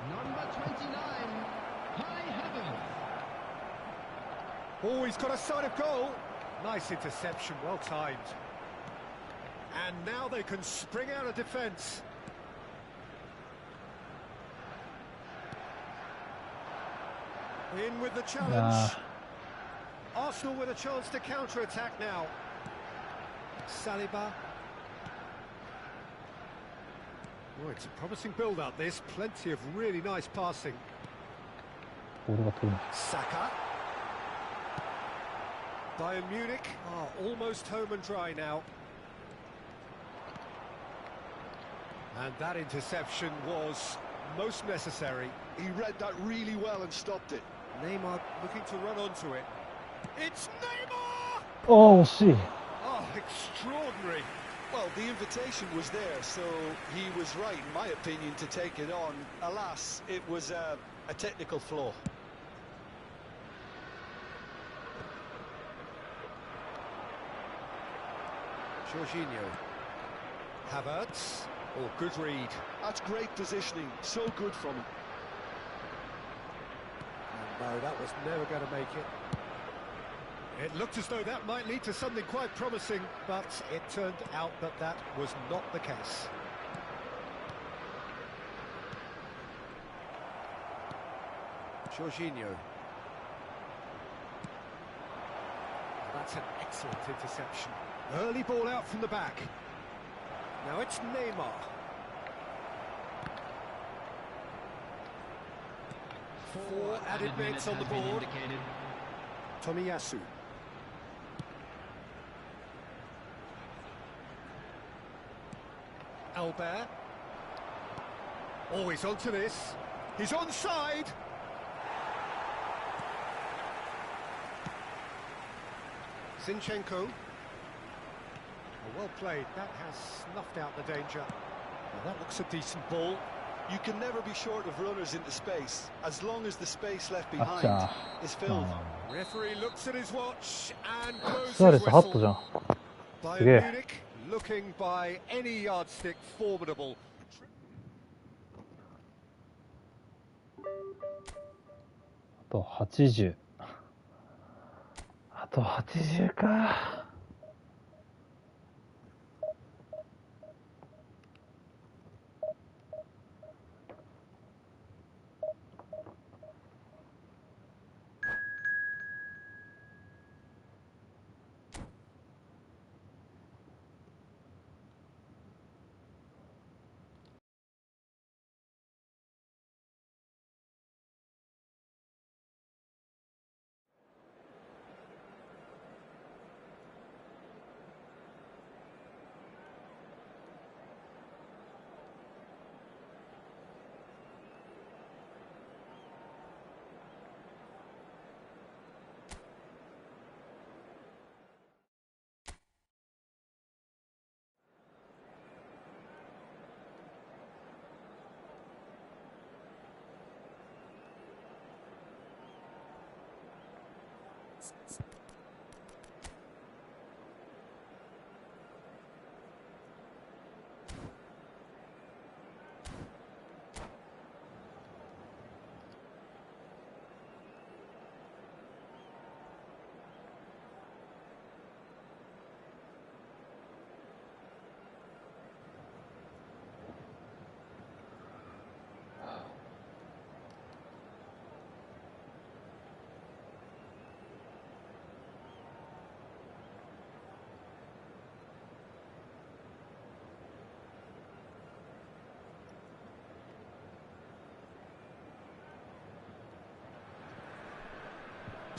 S4: number 29, High Heaven.
S2: Oh, he's got a sight of goal. Nice interception, well timed. And now they can spring out of defence. In with the challenge. Arsenal with a chance to counter-attack now. Saliba. Oh, it's a promising build-up, this. Plenty of really nice passing.
S1: ボールが取れない。
S2: Saka. Bayern Munich are almost home and dry now. And that interception was most necessary.
S3: He read that really well and stopped it.
S2: Neymar looking to run onto it. It's Neymar!
S1: ああ、惜しい。
S2: Oh, extraordinary.
S3: Well, the invitation was there, so he was right, in my opinion, to take it on. Alas, it was a technical flaw.
S2: Jorginho. Havertz. Oh, good read.
S3: That's great positioning, so good from him.
S2: And no, that was never going to make it. It looked as though that might lead to something quite promising, but it turned out that that was not the case. Jorginho. That's an excellent interception. Early ball out from the back. Now it's Neymar. 4 added minutes on the board. Tomiyasu. Albert. Oh, he's onto this. He's onside. Zinchenko. Oh, well played. That has snuffed out the danger. Well, that looks a decent ball.
S3: You can never be short of runners into space, as long as the space left behind is filled.
S2: Referee looks at his watch and blows
S1: スアレ
S2: his
S1: スハットじ
S2: whistle.
S1: ゃん。
S2: Bayern
S1: すげえ。
S2: Munich looking by any yardstick formidable.
S1: あと80。あと80か。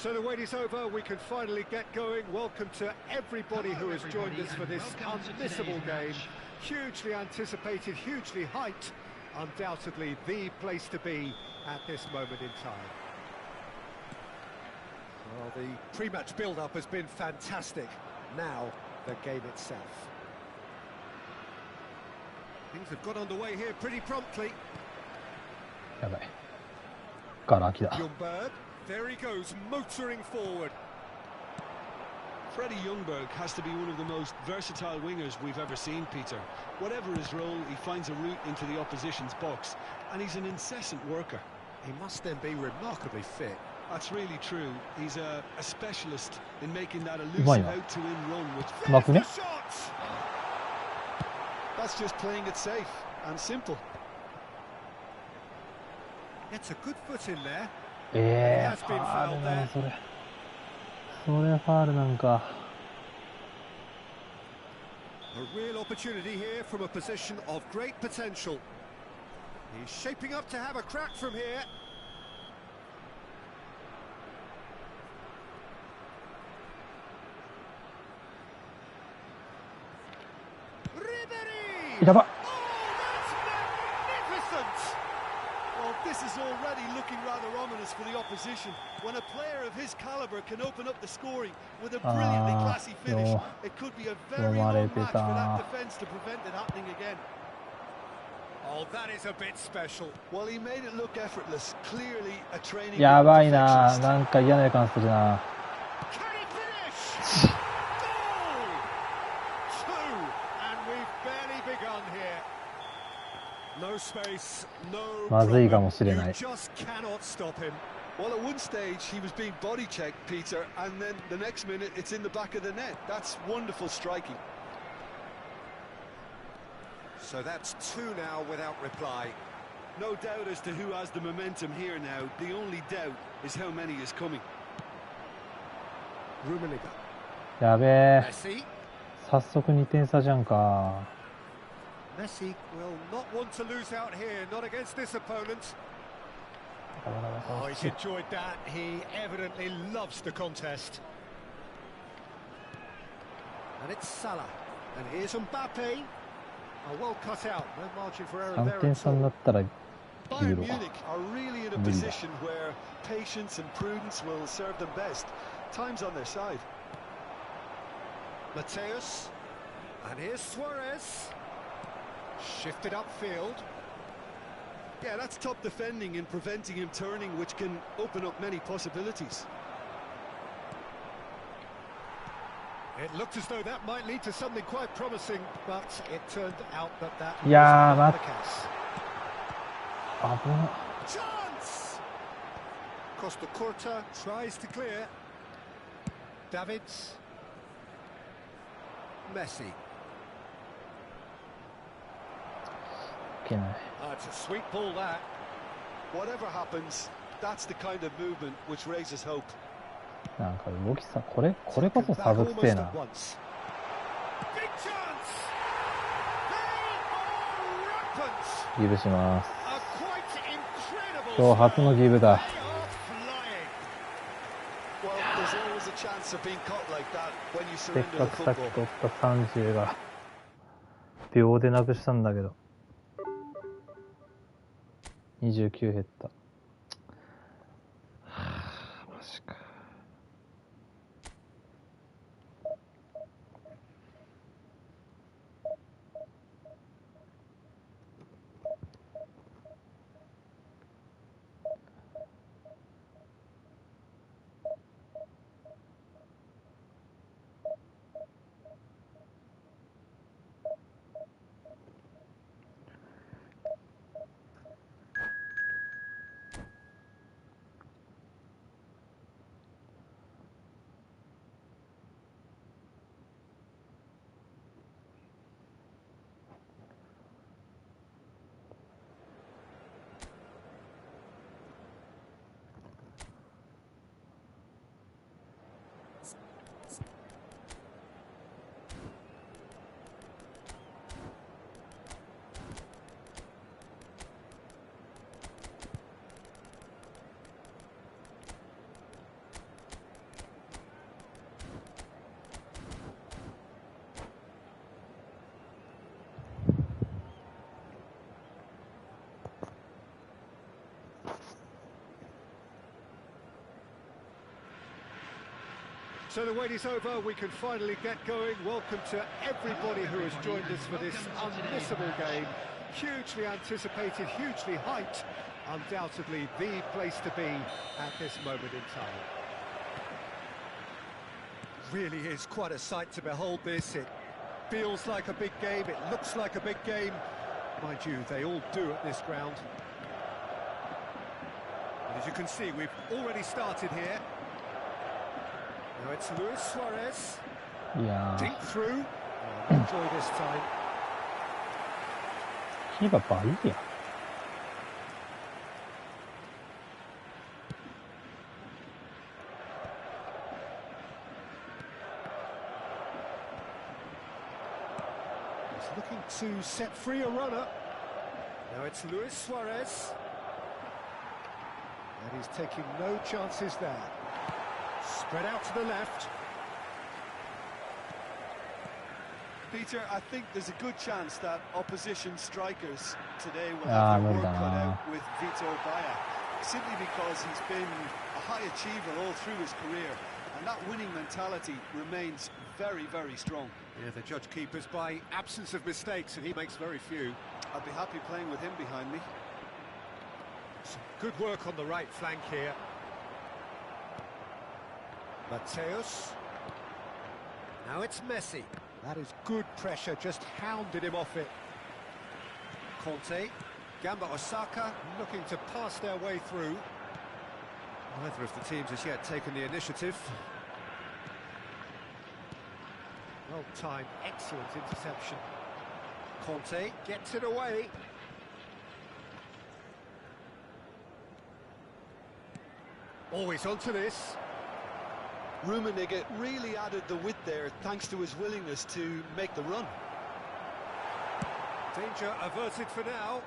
S2: So the wait is over, we can finally get going. Welcome to everybody who has joined us for this unmissable game. Hugely anticipated, hugely hyped. Undoubtedly the place to be at this moment in time. Well, the pre-match build-up has been fantastic. Now, the game itself. Things have got underway here pretty promptly.
S1: やばい。ガラ空きだ。
S2: Ljungberg, there he goes, motoring forward.
S3: Freddie Ljungberg has to be one of the most versatile wingers we've ever seen, Peter. Whatever his role, he finds a route into the opposition's box, and he's an incessant worker.
S2: He must then be remarkably fit.
S3: That's really true. He's a specialist in making that elusive out-to-in run, which...
S2: There's the shot!
S3: That's just playing it safe and simple.
S2: Gets a good foot in there.
S1: ファールなのそれ。それファールなんか。
S2: A real opportunity here from a position of great potential. He's shaping up to have a crack from here. Ribery!
S1: やばっ。
S3: Well, this is already looking rather ominous for the opposition. When a player of his caliber can open up the scoring with a brilliantly classy finish, it could be a very long match for that defence to prevent it happening again.
S2: Oh, that is a bit special.
S3: Well, he made it look effortless. Clearly a training.
S1: やばいな。なんか嫌な予感するな。
S2: Can he finish? Goal! Two, and we've barely begun here. No space, no
S1: まずいかもしれない。
S2: You just cannot stop him.
S3: Well, at one stage he was being body checked, Peter, and then the next minute it's in the back of the net. That's wonderful striking.
S2: So that's two now without reply.
S3: No doubt as to who has the momentum here now. The only doubt is how many is coming.
S2: Rummenigge.
S1: やべえ。
S2: Messi.
S1: 早速2点差じゃんか。
S2: Messi will not want to lose out here, not against this opponent. Oh, he's enjoyed that. He evidently loves the contest. And it's Salah. And here's Mbappe. Oh, well cut out. No margin for error there.
S1: 3点差になったらギ
S3: Bayern
S1: リ
S3: Munich are really in a position where patience and prudence will serve them best. Time's on their side.
S2: Mateus. And here's Suarez. Shifted upfield.
S3: Yeah, that's top defending and preventing him turning, which can open up many possibilities.
S2: It looked as though that might lead to something quite promising, but it turned out that that was
S1: Yeah,
S2: not
S1: man.
S2: the case.
S1: 危な。
S2: Chance! Costa Curta tries to clear. Davids. Messi.
S1: いけない。
S2: It's a sweet ball, that.
S3: Whatever happens, that's the kind of movement which raises hope.
S1: なんか動きさ、これこそサブくせえな。
S2: Big chance! They are rampant!
S1: ギブします。
S2: A quite incredible
S1: 今日初のギブだ。
S2: They are flying.
S3: Well, there's always a chance of being caught like that when you
S1: せっ
S3: surrender
S1: か
S3: the
S1: くさっき
S3: football.
S1: 取った30が秒でなくしたんだけど。29減った。はあ、マジか。
S2: So the wait is over, we can finally get going. Welcome to everybody who has joined us for this unmissable game. Hugely anticipated, hugely hyped. Undoubtedly the place to be at this moment in time. Really is quite a sight to behold this. It feels like a big game, it looks like a big game. Mind you, they all do at this ground. And as you can see, we've already started here. Now it's Luis Suarez.
S1: Yeah.
S2: Deep through. Oh, enjoy this time.
S1: キーパーバイや。
S2: He's looking to set free a runner. Now it's Luis Suarez. And he's taking no chances there. Spread out to the left.
S3: Peter, I think there's a good chance that opposition strikers today will have their work cut out with Vitor Baia, simply because he's been a high achiever all through his career, and that winning mentality remains very, very strong.
S2: Yeah, the judge keepers by absence of mistakes, and he makes very few.
S3: I'd be happy playing with him behind me.
S2: Some good work on the right flank here. Mateus. Now it's Messi. That is good pressure, just hounded him off it. Conte. Gamba Osaka looking to pass their way through. Neither of the teams has yet taken the initiative. Well timed, excellent interception. Conte gets it away. Always onto this.
S3: Rummenigge really added the width there thanks to his willingness to make the run.
S2: Danger averted for now.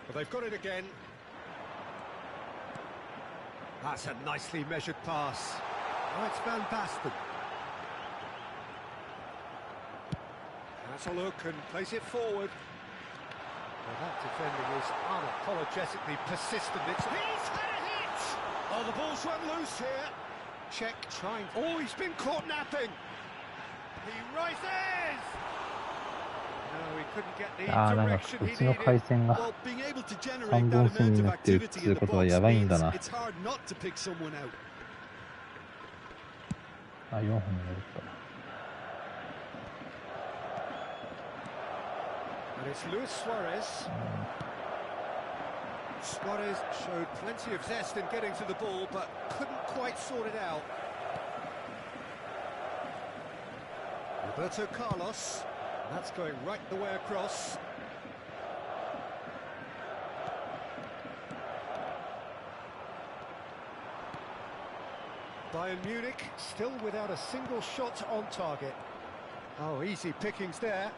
S2: But they've got it again. That's a nicely measured pass. Oh, it's Van Basten. Has a look and plays it forward. Well, that defending is unapologetically persistent. He's had a hit! Oh, the ball's run loose here. Czech trying. Oh, he's been caught napping. He rises! No, he couldn't get the
S1: なんか
S2: direction
S1: う
S2: he
S1: ちの
S2: needed.
S1: 回線が
S3: Well, being able to generate
S1: 3
S3: that
S1: 本線
S3: amount
S1: に
S3: of
S1: なってるっ
S3: activity
S1: てい
S3: in
S1: う
S3: the
S1: ことは
S3: box
S1: やばいん
S3: means
S1: だな。
S3: it's hard not to pick someone out.
S1: あ、4本になるか。
S2: And it's Luis Suarez. Suarez showed plenty of zest in getting to the ball, but couldn't quite sort it out. Roberto Carlos. That's going right the way across. Bayern Munich still without a single shot on target. Oh, easy pickings there.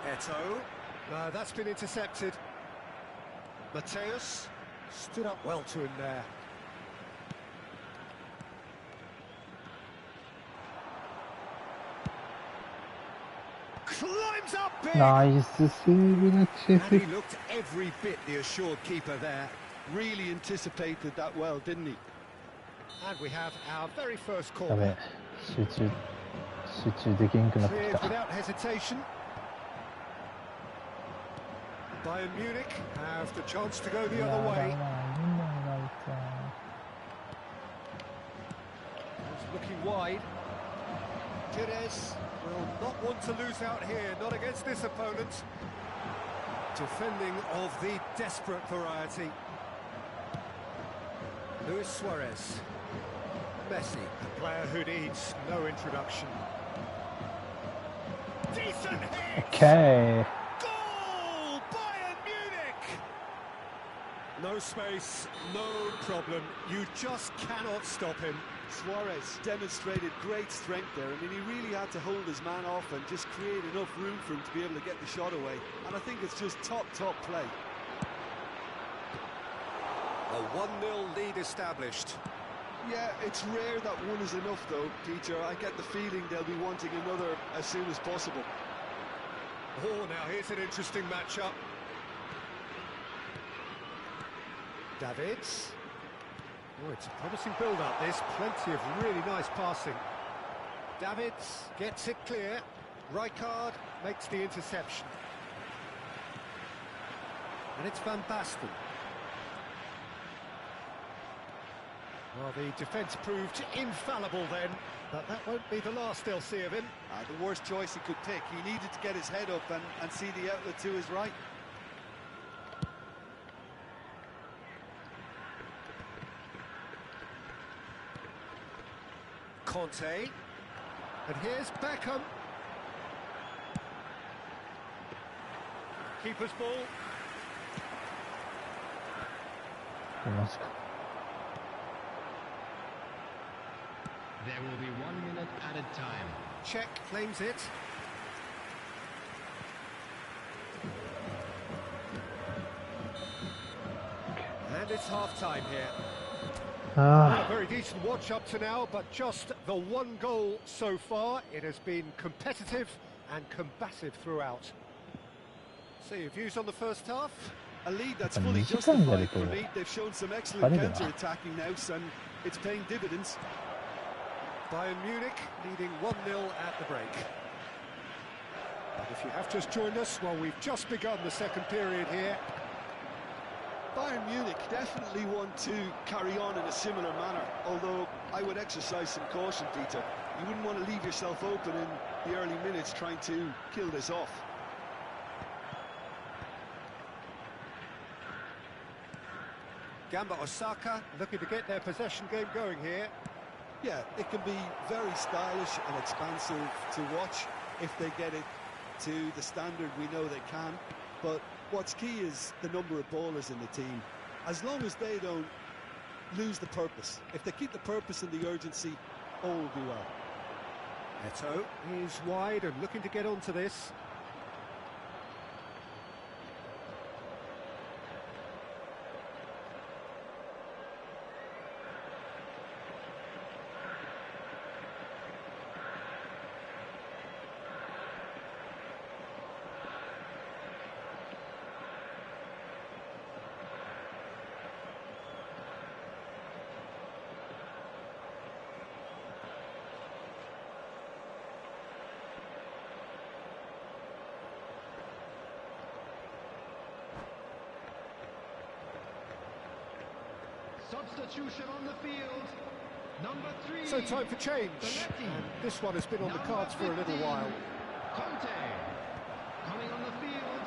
S2: Eto. That's been intercepted. Mateus stood up well to him there. Climbs up big.
S1: ナイスセーブだ、チェ
S2: And
S1: フ
S2: he。looked every bit the assured keeper there.
S3: Really anticipated that well, didn't he?
S2: And we have our very first
S1: やべ
S2: corner.
S1: え、集中できんくなってき
S2: Cleared
S1: た。
S2: without hesitation. Bayern Munich have the chance to go the
S1: や
S2: other
S1: ばい
S2: way.
S1: な、いいな、
S2: It's looking wide. Jerez will not want to lose out here, not against this opponent. Defending of the desperate variety. Luis Suarez. Messi, a player who needs no introduction. Decent hit!
S1: オッケー。
S2: Goal! Bayern Munich! No space, no problem. You just cannot stop him.
S3: Suarez demonstrated great strength there. I mean, he really had to hold his man off and just create enough room for him to be able to get the shot away. And I think it's just top play.
S2: A 1-0 lead established.
S3: Yeah, it's rare that one is enough though, Peter. I get the feeling they'll be wanting another as soon as possible.
S2: Oh, now here's an interesting matchup. Davids. Oh, it's a promising build-up, this. Plenty of really nice passing. Davids gets it clear. Rijkaard makes the interception. And it's Van Basten. Well, the defence proved infallible then, but that won't be the last they'll see of him.
S3: The worst choice he could pick. He needed to get his head up and see the outlet to his right.
S2: Conte. And here's Beckham. Keeper's ball.
S1: マジか。
S4: There will be 1 minute added time.
S2: Czech claims it. And it's half-time here. A very decent watch up to now, but just the one goal so far. It has been competitive and combative throughout. So your views on the first half?
S3: A lead that's fully justified for me. They've shown some excellent counter-attacking now, and it's paying dividends.
S2: Bayern Munich leading 1-0 at the break. But if you have just joined us, well, we've just begun the second period here.
S3: Bayern Munich definitely want to carry on in a similar manner, although I would exercise some caution, Peter. You wouldn't want to leave yourself open in the early minutes trying to kill this off.
S2: Gamba Osaka looking to get their possession game going here.
S3: Yeah, it can be very stylish and expansive to watch if they get it to the standard we know they can. But what's key is the number of ballers in the team. As long as they don't lose the purpose, if they keep the purpose and the urgency, all will be well.
S2: Eto is wide and looking to get onto this.
S4: Substitution on the field. Number 3.
S2: So time for change. And this one has been on the cards for a little while.
S4: Conte. Coming on the field.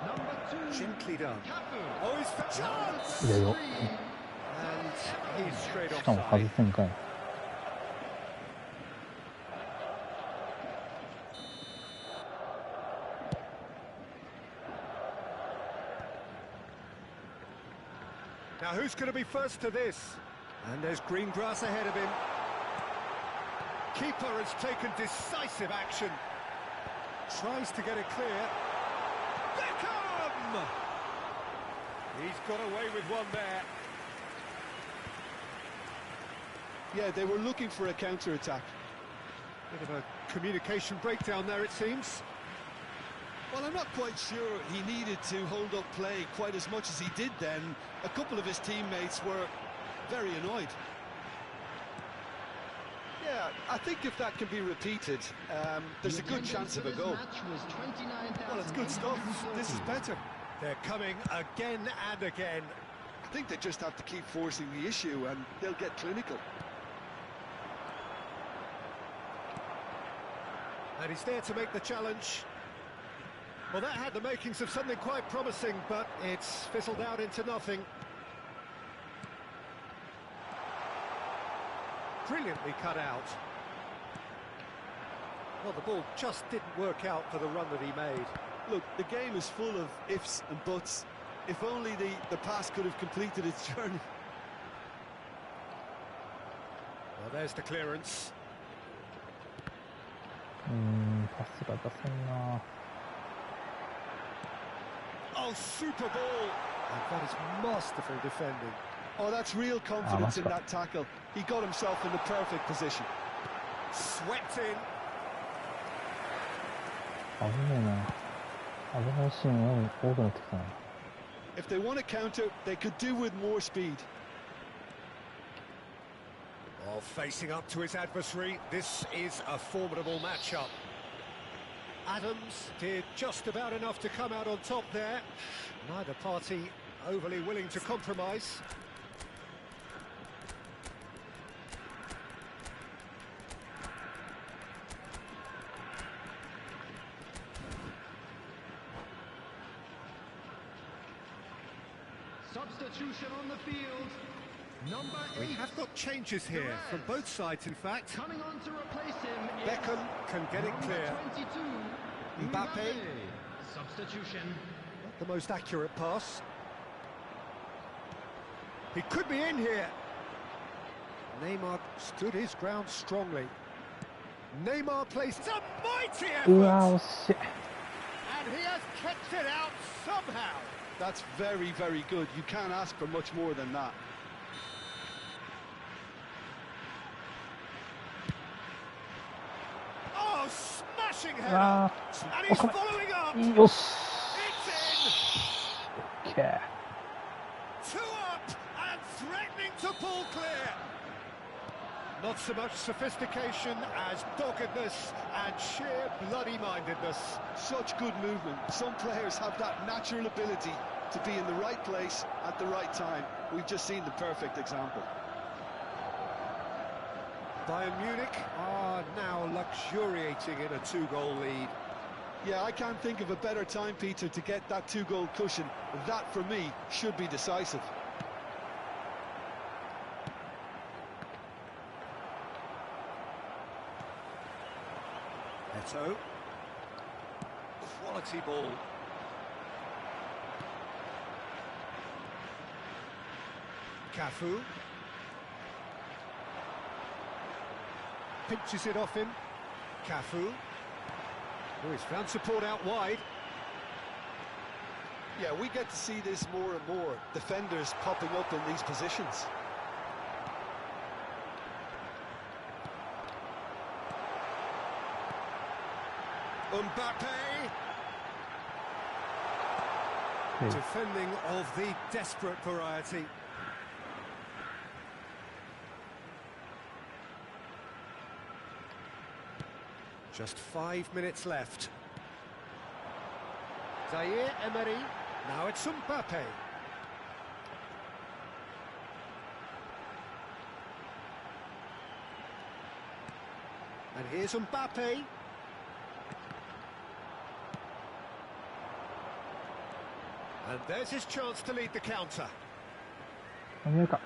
S4: Number 2.
S2: Gently done.
S4: Cafu.
S2: Oh, he's for chance.
S1: いやよ。
S2: And he's straight
S1: しかも外
S2: offside.
S1: せんかい。
S2: Now who's going to be first to this? And there's green grass ahead of him. Keeper has taken decisive action. Tries to get it clear. Beckham! He's got away with one there.
S3: Yeah, they were looking for a counter-attack.
S2: Bit of a communication breakdown there, it seems.
S3: Well, I'm not quite sure he needed to hold up play quite as much as he did then. A couple of his teammates were very annoyed. Yeah, I think if that can be repeated, there's a good chance of a goal. Well, it's good stuff. This is better.
S2: They're coming again and again.
S3: I think they just have to keep forcing the issue and they'll get clinical.
S2: And he's there to make the challenge. Well, that had the makings of something quite promising, but it's fizzled out into nothing. Brilliantly cut out. Well, the ball just didn't work out for the run that he made.
S3: Look, the game is full of ifs and buts. If only the pass could have completed its journey.
S2: Well, there's the clearance.
S1: パスが出せんな。
S2: Oh, super ball! And that is masterful defending.
S3: Oh, that's real confidence in that tackle. He got himself in the perfect position.
S2: Swept in.
S1: 危ねえな。危ないシーン多くなってきたな。
S3: If they want to counter, they could do with more speed.
S2: Oh, facing up to his adversary, this is a formidable matchup. Adams did just about enough to come out on top there. Neither party overly willing to compromise.
S4: Substitution on the field. Number 8.
S2: We have got changes here from both sides, in fact.
S4: Coming on to replace him is
S2: Beckham can get it clear.
S4: 22.
S2: Mbappe.
S4: Substitution.
S2: Not the most accurate pass. He could be in here. Neymar stood his ground strongly. Neymar placed a mighty effort.
S1: うわ、惜しい。
S2: And he has kept it out somehow.
S3: That's very, very good. You can't ask for much more than that.
S2: Oh, smashing header.
S1: あ
S2: And he's following up.
S1: ー、よし。
S2: It's in.
S1: OK。
S2: Two up and threatening to pull clear. Not so much sophistication as doggedness and sheer bloody-mindedness.
S3: Such good movement. Some players have that natural ability to be in the right place at the right time. We've just seen the perfect example.
S2: Bayern Munich are now luxuriating in a two-goal lead.
S3: Yeah, I can't think of a better time, Peter, to get that two-goal cushion. That, for me, should be decisive.
S2: Eto. Quality ball. Cafu. Pinches it off him. Cafu. Oh, he's found support out wide.
S3: Yeah, we get to see this more and more. Defenders popping up in these positions.
S2: Mbappe. Defending of the desperate variety. Just 5 minutes left. Zaire Emery. Now it's Mbappe. And here's Mbappe. And there's his chance to lead the counter.
S1: 見えるか。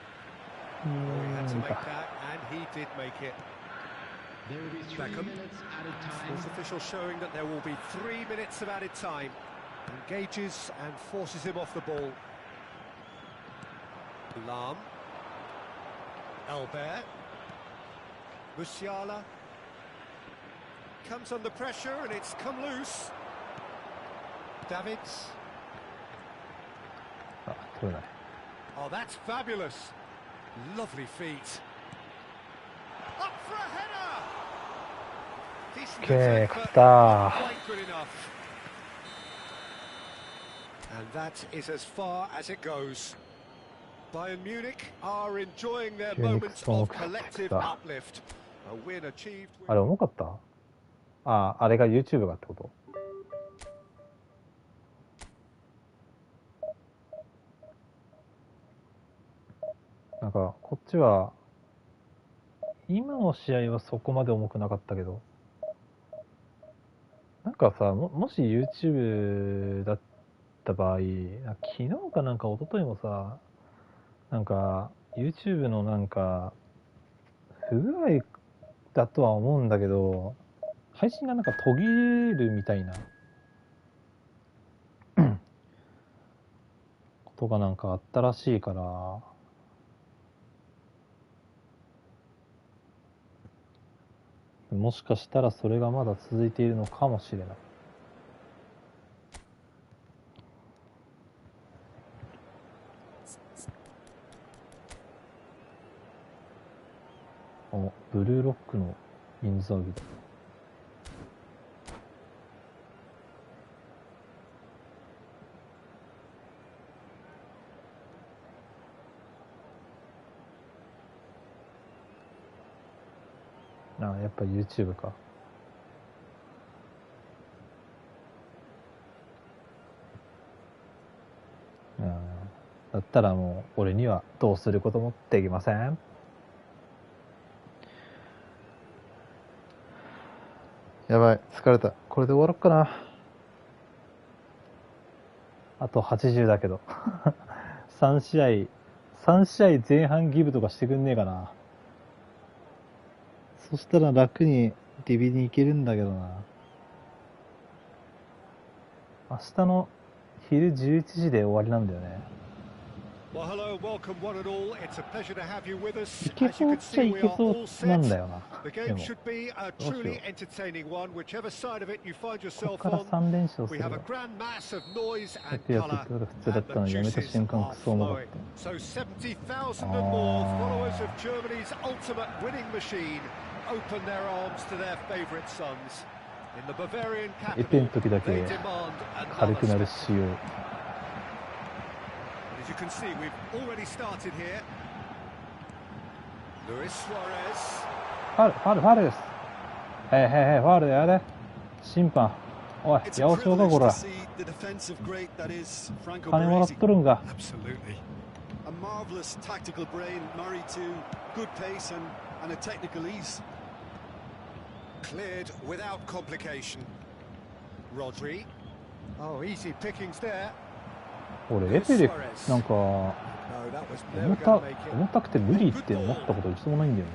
S2: Oh, he had to make that, and he did make it.
S4: There will be 3
S2: Beckham.
S4: minutes added
S2: Sports
S4: time.
S2: official showing that there will be 3 minutes of added time. Engages and forces him off the ball. Lam. Albert. Musiala. Comes under pressure and it's come loose. Davids.
S1: あ、取れない。
S2: Oh, that's fabulous. Lovely feet. Up for a header. Decent
S1: OK、
S2: effort,
S1: 勝っ
S2: but
S1: た。
S2: quite good enough. And that is as far as it goes. Bayern Munich are enjoying their moments of collective uplift. A win achieved
S1: あれ重かった？あ、あれが YouTube がってこと？なんかこっちは今の試合はそこまで重くなかったけど、なんかさ、もし YouTube だった場合、昨日かなんか一昨日もさ、なんか YouTube のなんか不具合だとは思うんだけど、配信がなんか途切れるみたいなことがなんかあったらしいから、もしかしたらそれがまだ続いているのかもしれない。お、ブルーロックのインザーギだ。あ、やっぱ YouTube か。だったらもう俺にはどうすることもできません。やばい、疲れた。これで終わろっかな。あと80だけど3試合前半ギブとかしてくんねえかな。そしたら楽にディビに行けるんだけどな。明日の昼11時で終わりなんだよね。いけそうっちゃいけそうなんだよな。でもどうしよう。ここから3連勝すればやってやってことが普通だったのにやめた瞬間クソうまかった。エペの時だけ軽くなる仕様。
S2: As you can see, we've already started here. Luis Suarez.
S1: ファウルです。ファウルだよね。審判。おい、八百長かこら。金もらっとるんか。
S3: Absolutely. A marvelous tactical brain married to good pace and a technical ease.
S2: Cleared without complication. Rodri. Oh, easy pickings there.
S1: 俺エペでなんか重たくて無理って思ったこと一度もないんだよね。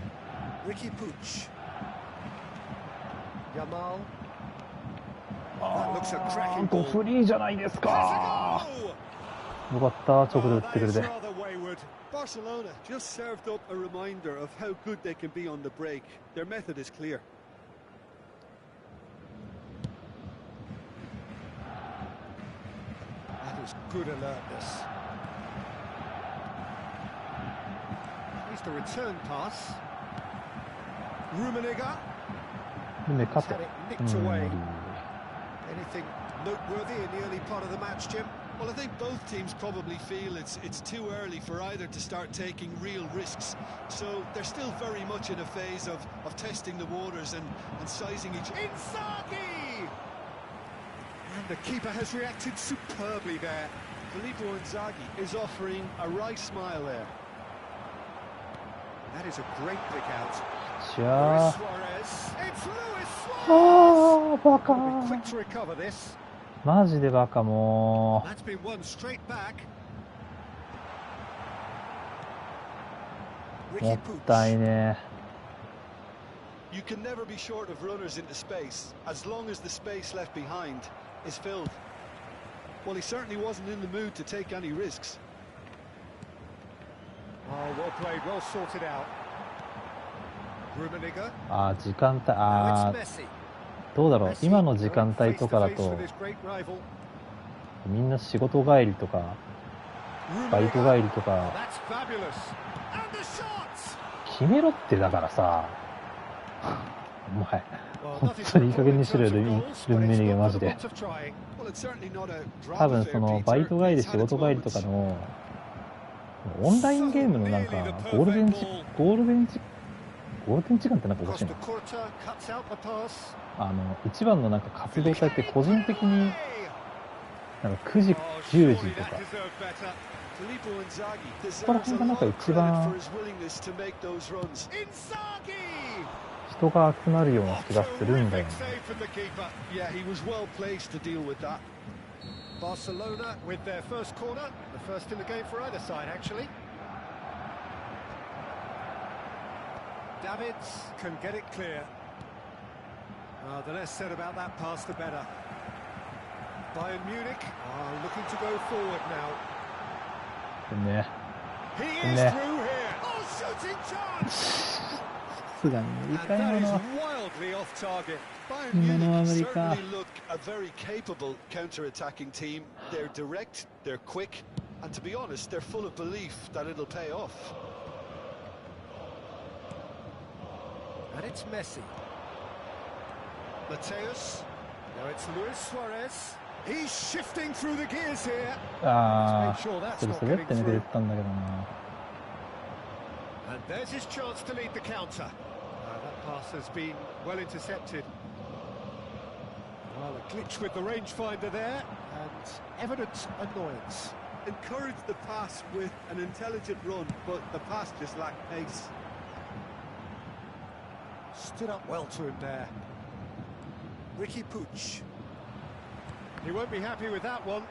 S1: フリーじゃないですか。よかった、直で打ってくれて。
S3: Barcelona just served up a reminder of how good they can be on the break. Their method is clear.
S2: Good alertness. Here's the return pass. Rummenigge.
S1: Had
S2: it nicked away. Anything noteworthy in the early part of the match, Jim?
S3: Well, I think both teams probably feel it's too early for either to start taking real risks. So they're still very much in a phase of testing the waters and sizing each other.
S2: Inzaghi! And the keeper has reacted superbly there.
S3: Filippo Inzaghi is offering a right smile there.
S2: That is a great pick out.
S1: Luis
S2: Suarez. It's Luis Suarez.
S1: バカ
S2: Quick to recover this.
S1: マジでバカも
S2: That's been won straight back.
S1: うもったいね
S3: You can never be short of runners into space as long as the space left behind is filled. Well, he certainly wasn't in the mood to take any risks.
S2: Oh, well played, well sorted out. Rummenigge.
S1: あー時間帯どうだろう今の時間帯とかだとみんな仕事帰りとかバイト帰りとか決めろってだからさお前本当にいい加減にしろよルンメニゲマジで多分そのバイト帰り仕事帰りとかのオンラインゲームのなんかゴールデン時間ってなんかおかしいな一番のなんか活動体って個人的になんか9時10時とかそこら辺がなんか一番人が集まるような気がするんだよね。
S2: Barcelona with their first corner, the first in the game for either side actually. Davids can get it clear. The less said about that pass, the better. Bayern Munich are looking to go forward now. He is through here. Oh, shooting chance! That is wildly off target.
S3: Bayern Munich certainly look a very capable counter-attacking team. They're direct, they're quick, and to be honest, they're full of belief that it'll pay off.
S2: And it's Messi. Mateus. Now it's Luis Suarez. He's shifting through the gears here.
S1: Sure that's not getting through.
S2: And there's his chance to lead the counter. That pass has been well intercepted. Well, a glitch with the rangefinder there, and evident annoyance.
S5: Encouraged the pass with an intelligent run, but the pass just lacked pace.
S2: Stood up well to him there. Ricky Puig. He won't be happy with that one.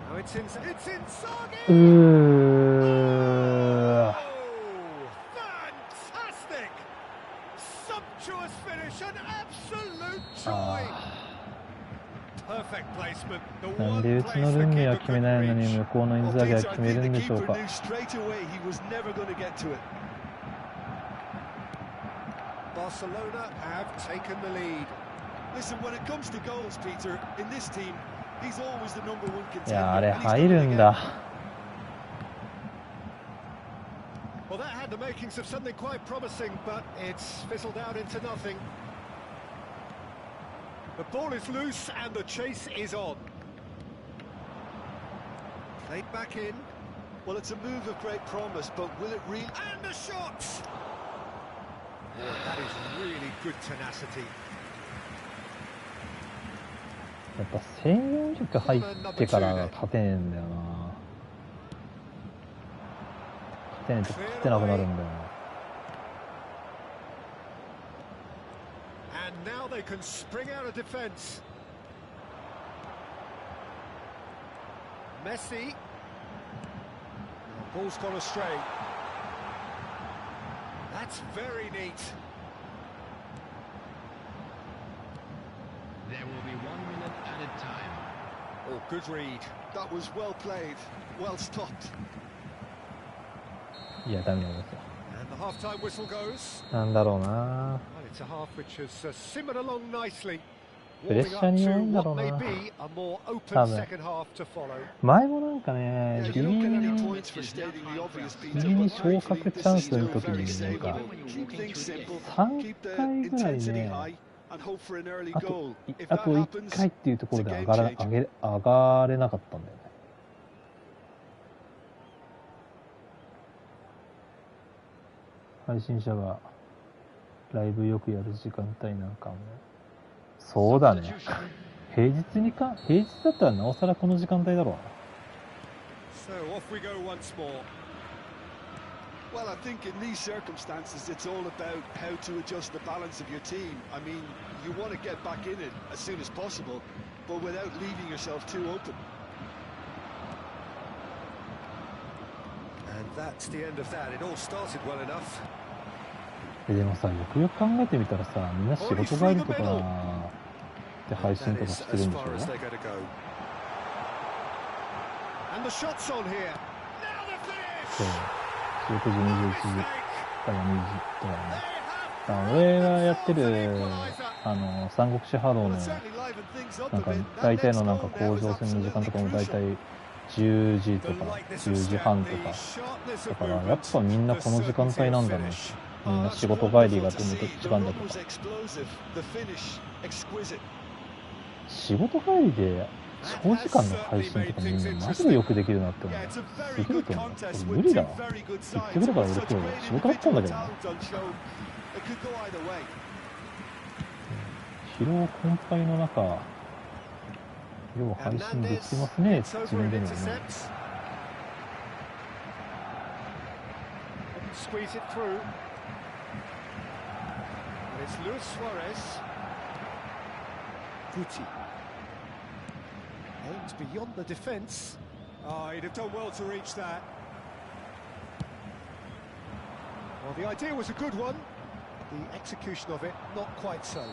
S2: Now it's Inzaghi! Oh, fantastic! Sumptuous finish, an absolute joy! Perfect placement. The one place the keeper couldn't reach.
S3: I think the keeper knew straight away he was never going to get to it.
S2: Barcelona have taken the lead.
S3: Listen, when it comes to goals, Peter, in this team, he's always the number one contender.
S1: いや、あれ入るんだ。
S2: Well, that had the makings of something quite promising, but it's fizzled out into nothing. The ball is loose and the chase is on. Played back in.
S3: Well, it's a move of great promise, but will it really...
S2: And the shot! Oh, that is really good tenacity.
S1: やっぱ1400入ってから勝てねえんだよな。勝てねえと勝てなくなるんだよな。
S2: And now they can spring out of defence. Messi. The ball's gone astray. That's very neat.
S4: There will be 1 minute added time.
S2: Oh, good read.
S3: That was well played, well stopped.
S1: いや、ダメなんですよ。
S2: And the half-time whistle goes.
S1: なんだろうな。
S2: Well, it's a half which has simmered along nicely.
S1: プレッシャーに弱いんだろうな。前もなんかね、ギリギリ昇格チャンスの時になんか3回ぐらいね、あと1回っていうところで上がれなかったんだよね。配信者がライブよくやる時間帯なんかも、そうだね。平日だったらなおさらこの時間帯だろうな。
S2: So off we go once more.
S3: Well, I think in these circumstances it's all about how to adjust the balance of your team. I mean, you want to get back in it as soon as possible, but without leaving yourself too open.
S2: And that's the end of that. It all started well enough.
S1: でもさ、よくよく考えてみたらさ、みんな仕事帰りとかで配信とかしてるんでしょ。そう、6時、21時から2時とかね。俺がやってる三国志波動のなんか大体のなんか甲状腺の時間とかも大体10時とか10時半とかだから、やっぱみんなこの時間帯なんだね。みんな仕事帰りがどの時間だとか。仕事帰りで長時間の配信とかみんなマジでよくできるなって思う。すげえと思う。俺無理だわ。言ってくれから俺今日仕事だったんだけどな。疲労困憊の中、よう配信できてますねって自分でも思う。
S2: It's Luis Suarez. Guti. Aims beyond the defence. Oh, he'd have done well to reach that. Well, the idea was a good one. The execution of it, not quite so.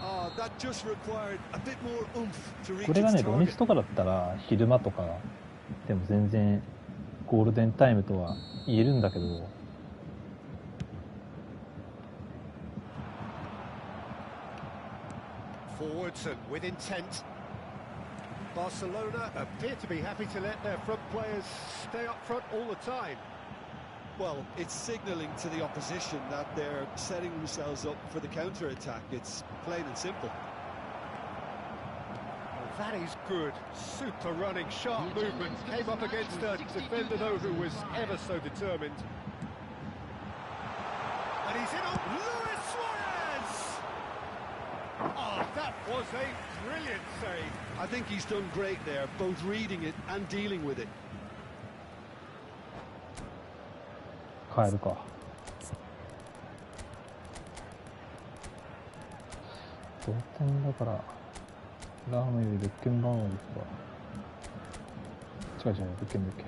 S3: Oh, that just required a bit more oomph to reach its target.
S1: これがね、土日とかだったら昼間とかでも全然ゴールデンタイムとは言えるんだけど。
S2: Forwards and with intent. Barcelona appear to be happy to let their front players stay up front all the time.
S3: Well, it's signalling to the opposition that they're setting themselves up for the counter-attack. It's plain and simple.
S2: Well, that is good. Super running, sharp movement. Came up against a defender, though, who was ever so determined. And he's in on Luis Suarez! Oh, that was a brilliant save.
S3: I think he's done great there, both reading it and dealing with it.
S1: 変えるか。同点だからラームよりベッケンバウアーですが、違う違う、ベッケン。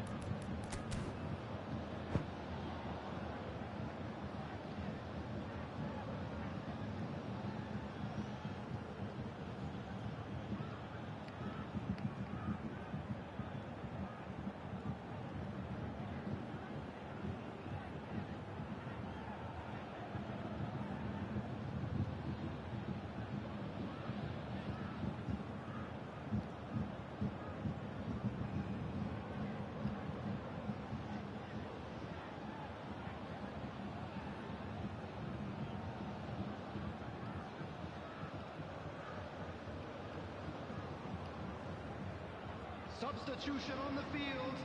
S4: Substitution on the field.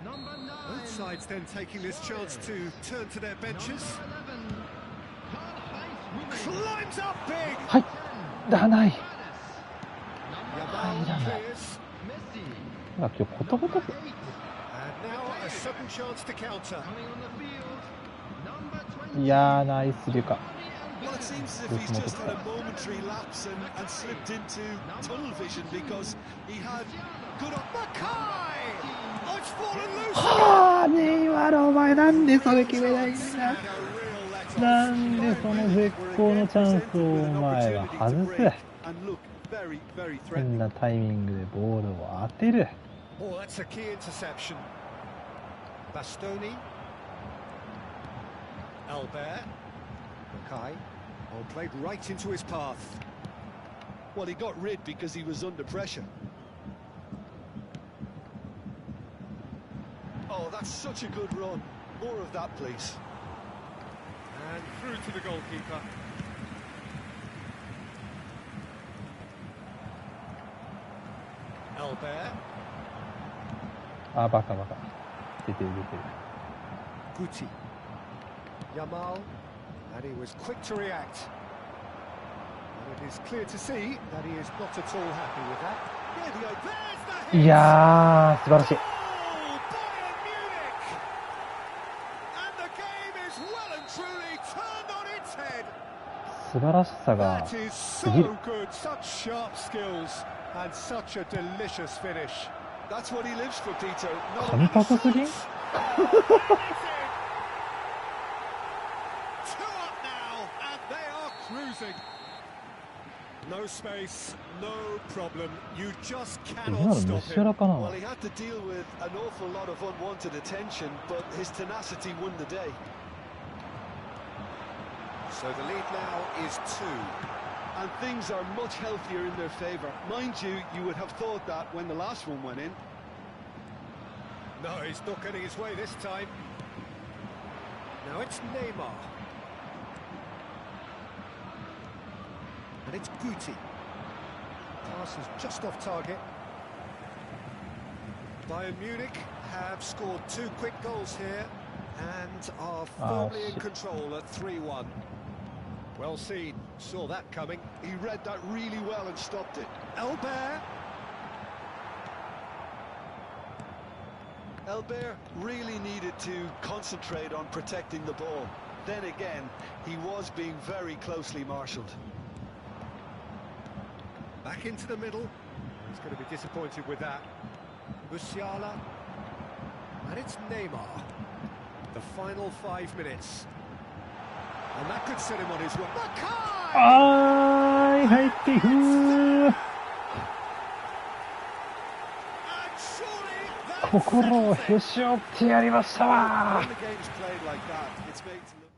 S4: Number 9.
S2: Both sides then taking this chance to turn to their benches. Climbs up big.
S1: はい、だない。
S2: Yamal clears.
S1: 今日ことごとく。
S2: And now a sudden chance to counter.
S1: いやー、ナイスリュカ。
S3: Well, it seems as if he's just had a momentary lapse and slipped into tunnel vision because he had good up.
S2: Mackay! Oh, it's fallen loose.
S1: はあ、ネイマールお前なんでそれ決めないんだ。
S2: And a real let-off.
S1: なんでその絶好のチャンスをお前は外す。
S3: And look, very, very
S1: 変
S3: threatening.
S1: なタイミングでボールを当てる。
S2: Oh, that's a key interception. Bastoni. Albert. Mackay. Oh, played right into his path.
S3: Well, he got rid because he was under pressure. Oh, that's such a good run. More of that, please.
S2: And through to the goalkeeper. Albert.
S1: あ、バカバカ。出てる出てる。
S2: Guti. Yamal. And he was quick to react. And it is clear to see that he is not at all happy with that. There's the
S1: い
S2: hit!
S1: やー、素晴らしい。
S2: Oh, Bayern Munich! And the game is well and truly turned on its head.
S1: 素晴らしさが
S2: That is
S1: すぎる。
S2: so good, such sharp skills and such a delicious finish.
S3: That's what he lives for, Peter. Not
S1: 神パスすぎん？
S2: Two up now, and they are cruising. No space, no problem. You just
S1: 今
S2: cannot
S1: の
S2: stop
S1: 虫
S2: him.
S1: らかな。
S3: Well, he had to deal with an awful lot of unwanted attention, but his tenacity won the day.
S2: So the lead now is 2.
S3: And things are much healthier in their favour. Mind you, you would have thought that when the last one went in.
S2: No, he's not getting his way this time. Now it's Neymar. And it's Guti. Pass is just off target. Bayern Munich have scored 2 quick goals here and are firmly in
S1: shit.
S2: control at 3-1. Well seen, saw that coming.
S3: He read that really well and stopped it.
S2: Albert.
S3: Albert really needed to concentrate on protecting the ball. Then again, he was being very closely marshalled.
S2: Back into the middle. He's going to be disappointed with that. Musiala. And it's Neymar. The final 5 minutes. And that could set him on his way. Mackay!
S1: あーい、入っていくー。
S2: And surely that's
S1: 心をへし折ってやりましたわ
S3: When the game's played like that, it's made to look...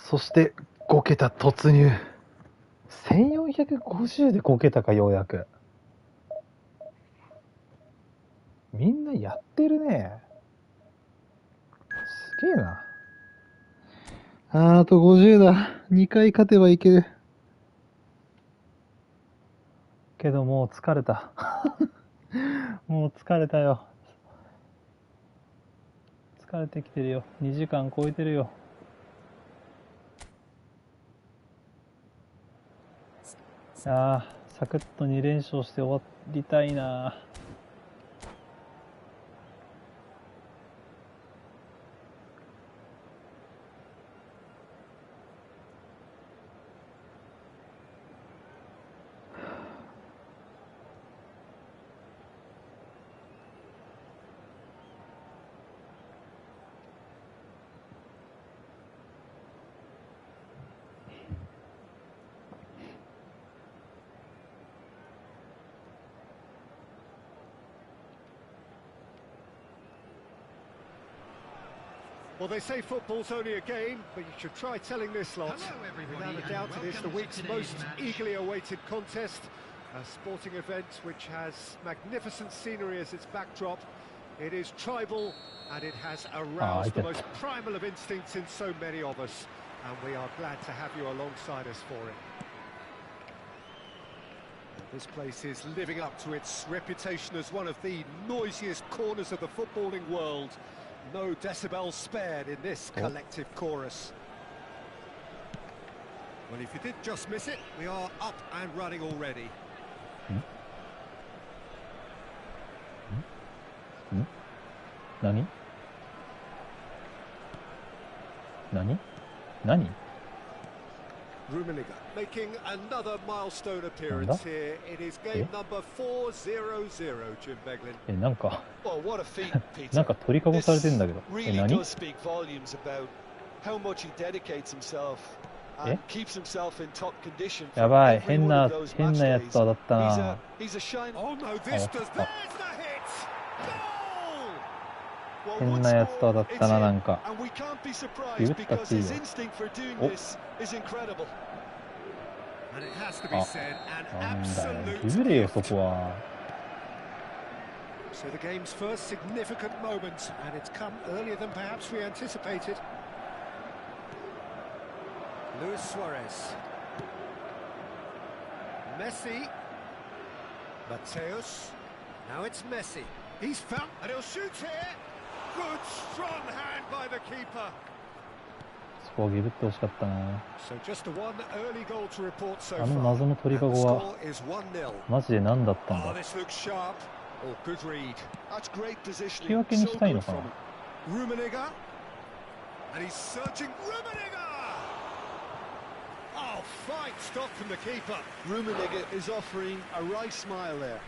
S1: そして5桁突入。1450で5桁か、ようやく。みんなやってるね。すげえな。あと50だ。2回勝てばいける。けどもう疲れた。もう疲れたよ。疲れてきてるよ。2時間超えてるよ。サクッと2連勝して終わりたいな。
S2: Well, they say football's only a game, but you should try telling this lot. Without a doubt, it is the week's most eagerly awaited contest. A sporting event which has magnificent scenery as its backdrop. It is tribal, and it has aroused the most primal of instincts in so many of us. And we are glad to have you alongside us for it. This place is living up to its reputation as one of the noisiest corners of the footballing world. No decibels spared in this collective chorus. Well, if you did just miss it, we are up and running already.
S1: Nani?
S2: Rummenigge making another milestone appearance here. It is game number 400, Jim Beglin.
S1: なんか
S3: Well, what a feat, Peter.
S1: なんか鳥かごされてんだけど。
S3: Really
S1: 何
S3: does speak volumes about how much he dedicates himself and keeps himself in top condition for
S1: やばい、
S3: every
S1: 変
S3: one
S1: な
S3: of those
S1: 変
S3: match
S1: なや
S3: days.
S1: つと当たったな。
S3: He's a shine.
S2: Oh no, this does. There's the hit. Goal!
S1: 変なやつと当たったな、なんか。
S3: And we can't be surprised because his instinct for doing this is incredible.
S2: And it has to be said, an
S1: なんだよ、
S2: absolute
S1: 譲れよ、そ
S2: gift.
S1: こは。
S2: So the game's first significant moment, and it's come earlier than perhaps we anticipated. Luis Suarez. Messi. Mateus. Now it's Messi. He's found, and he'll shoot here. Good, strong hand by the keeper.
S1: そこをギブってほしかったな。
S2: So just the one early goal to report so
S1: あの
S2: far.
S1: 謎の鳥か
S2: And
S1: ご
S2: the
S1: は
S2: score is 1-0.
S1: マジで何だったん
S2: Oh,
S1: だ。
S2: this looks sharp. Oh, good read.
S3: That's great
S1: 引き
S3: positioning.
S1: 分けに
S3: So
S1: したい
S3: good
S1: のか
S3: from
S1: な。
S3: him.
S2: Rummenigge. And he's searching. Rummenigge! Oh, fine stop from the keeper.
S3: Rummenigge is offering a wry smile there.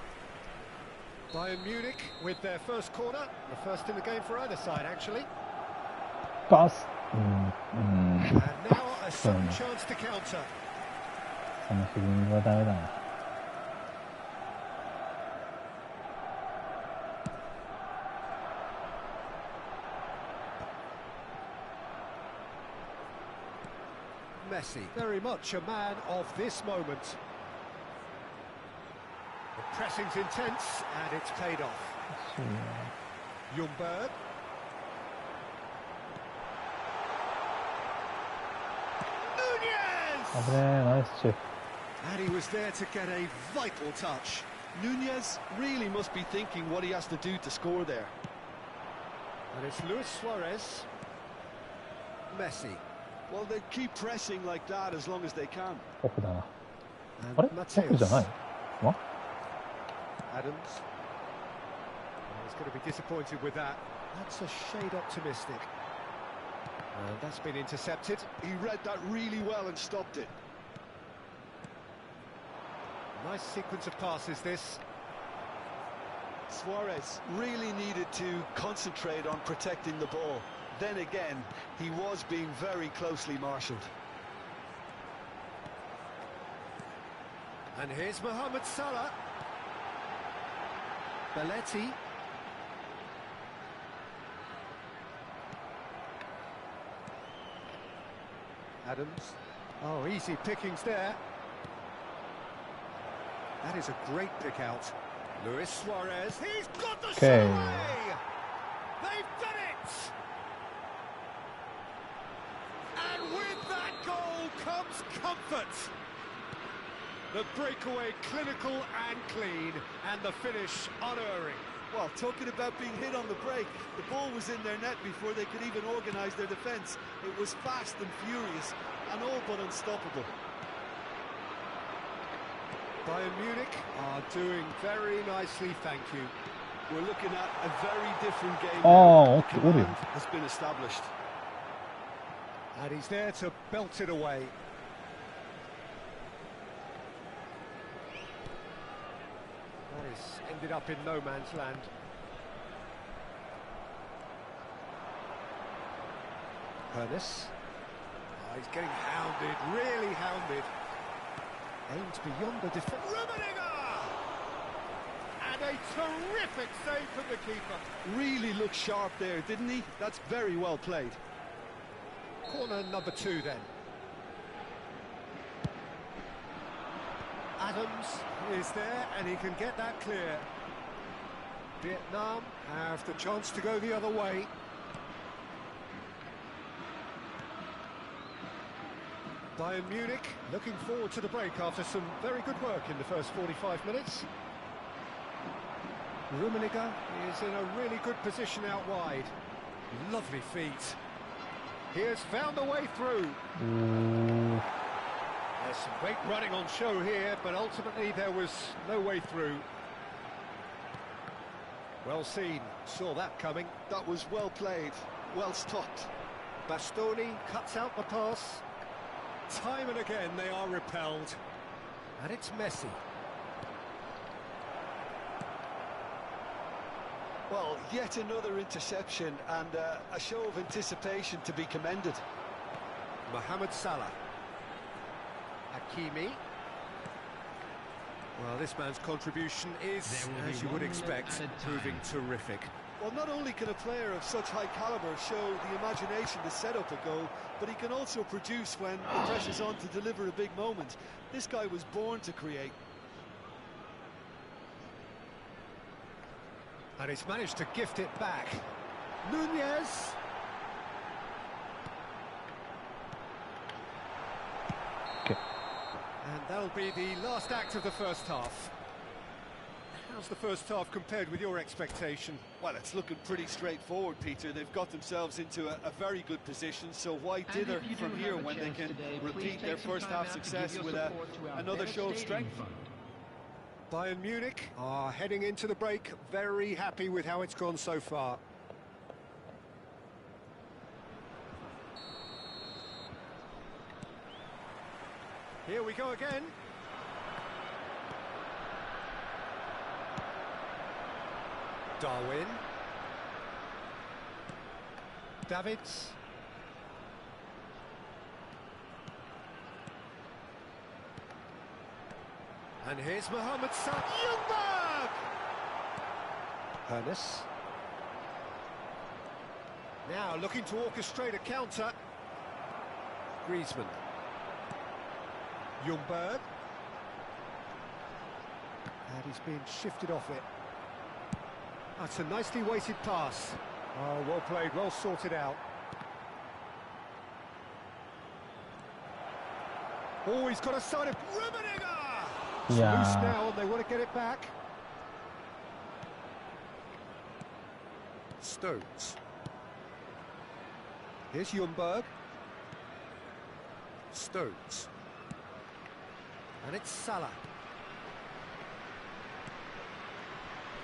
S2: Bayern Munich with their first corner. The first in the game for either side, actually.
S1: パス。
S2: And now a sudden chance to counter.
S1: そのヘディングはダメだな。
S2: Messi, very much a man of this moment. The pressing's intense, and it's paid off.
S1: そうね
S2: Ljungberg. Nunez!
S1: 危ねえ、ナイスチェフ。
S2: And he was there to get a vital touch.
S3: Nunez really must be thinking what he has to do to score there.
S2: And it's Luis Suarez. Messi.
S3: Well, they keep pressing like that as long as they can.
S1: オフだな。
S2: And
S1: あれオフじゃない
S2: Mateus.
S1: の
S2: Adams. He's going to be disappointed with that. That's a shade optimistic. And that's been intercepted.
S3: He read that really well and stopped it.
S2: Nice sequence of passes, this.
S3: Suarez really needed to concentrate on protecting the ball. Then again, he was being very closely marshalled.
S2: And here's Mohamed Salah. Belletti. Adams. Oh, easy pickings there. That is a great pick out. Luis Suarez, he's got the shot away! They've done it! And with that goal comes comfort. The breakaway clinical and clean, and the finish unerring.
S5: Well, talking about being hit on the break, the ball was in their net before they could even organise their defence. It was fast and furious, and all but unstoppable.
S2: Bayern Munich are doing very nicely, thank you.
S5: We're looking at a very different game
S1: Oh,
S5: now.
S1: okay.
S5: Command has been established.
S2: And he's there to belt it away. That is ended up in no man's land. Pernis. Oh, he's getting hounded, really hounded. Aimed beyond the defence. Rummenigge! And a terrific save from the keeper.
S5: Really looked sharp there, didn't he? That's very well played.
S2: Corner number 2 then. Adams is there and he can get that clear. Vietnam have the chance to go the other way. Bayern Munich looking forward to the break after some very good work in the first 45 minutes. Rummenigge is in a really good position out wide. Lovely feet. He has found a way through. There's some great running on show here, but ultimately there was no way through. Well seen, saw that coming.
S5: That was well played, well stopped.
S2: Bastoni cuts out the pass. Time and again they are repelled. And it's Messi.
S3: Well, yet another interception and a show of anticipation to be commended.
S2: Mohamed Salah. Hakimi. Well, this man's contribution is, as you would expect, proving terrific.
S5: Well, not only can a player of such high caliber show the imagination to set up a goal, but he can also produce when the pressure's on to deliver a big moment. This guy was born to create.
S2: And he's managed to gift it back. Nunez.
S1: Okay.
S2: And that'll be the last act of the first half. How's the first half compared with your expectation?
S5: Well, it's looking pretty straightforward, Peter. They've got themselves into a very good position, so why dither from here when they can repeat their first half success with another show of strength?
S2: Bayern Munich are heading into the break very happy with how it's gone so far. Here we go again. Darwin. Davids. And here's Mohamed Salah. Ljungberg! Pernis. Now looking to orchestrate a counter. Griezmann. Ljungberg. And he's being shifted off it. That's a nicely weighted pass. Oh, well played, well sorted out. Oh, he's got a side of Rummenigge!
S1: Yeah.
S2: Loose now, and they want to get it back. Stones. Here's Ljungberg. Stones. And it's Salah.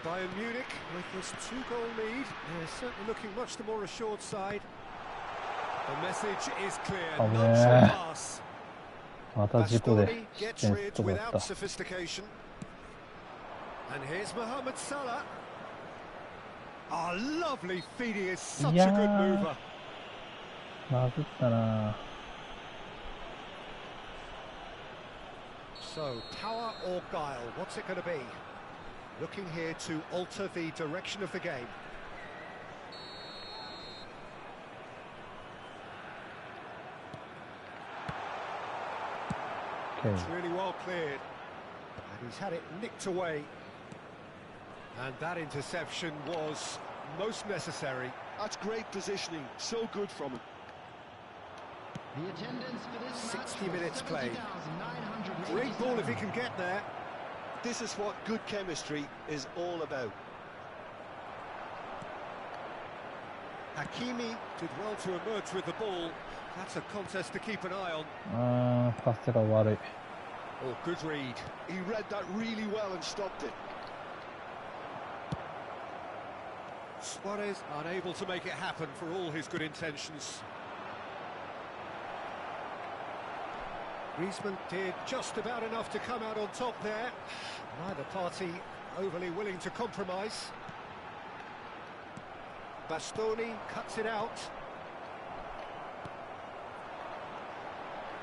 S2: Bayern Munich with this 2-goal lead. They're certainly looking much the more assured side. The message is clear.
S1: Oh,
S2: None
S1: yeah.
S2: shall pass.
S1: また事故で
S2: Bastoni
S1: 失
S2: gets
S1: 点
S2: rid
S1: とかだっ
S2: without
S1: た。
S2: sophistication. And here's Mohamed Salah. Oh, lovely feet. He is such a good mover.
S1: まずったな。
S2: So, power or guile, what's it going to be? Looking here to alter the direction of the game. It's really well cleared. And he's had it nicked away. And that interception was most necessary.
S3: That's great positioning. So good from him.
S4: The attendance for this
S2: 60 minutes played. Great ball if he can get there.
S3: This is what good chemistry is all about.
S2: Hakimi did well to emerge with the ball. That's a contest to keep an eye on.
S1: パスが悪い。
S2: Oh, good read.
S3: He read that really well and stopped it.
S2: Suarez unable to make it happen for all his good intentions. Griezmann did just about enough to come out on top there. Neither party overly willing to compromise. Bastoni cuts it out.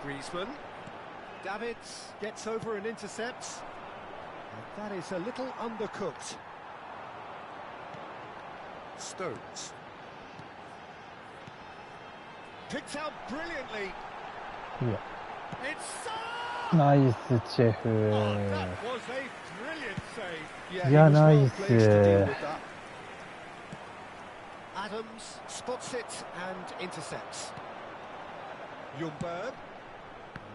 S2: Griezmann. Davids gets over and intercepts. And that is a little undercooked. Stones. Picked out brilliantly.
S1: いや、
S2: It's
S1: ナイスチェフ。
S2: that was a brilliant save.
S3: Yeah,
S1: Yeah,
S3: he was well
S1: nice,
S3: placed to deal with that.
S2: Adams spots it and intercepts. Ljungberg.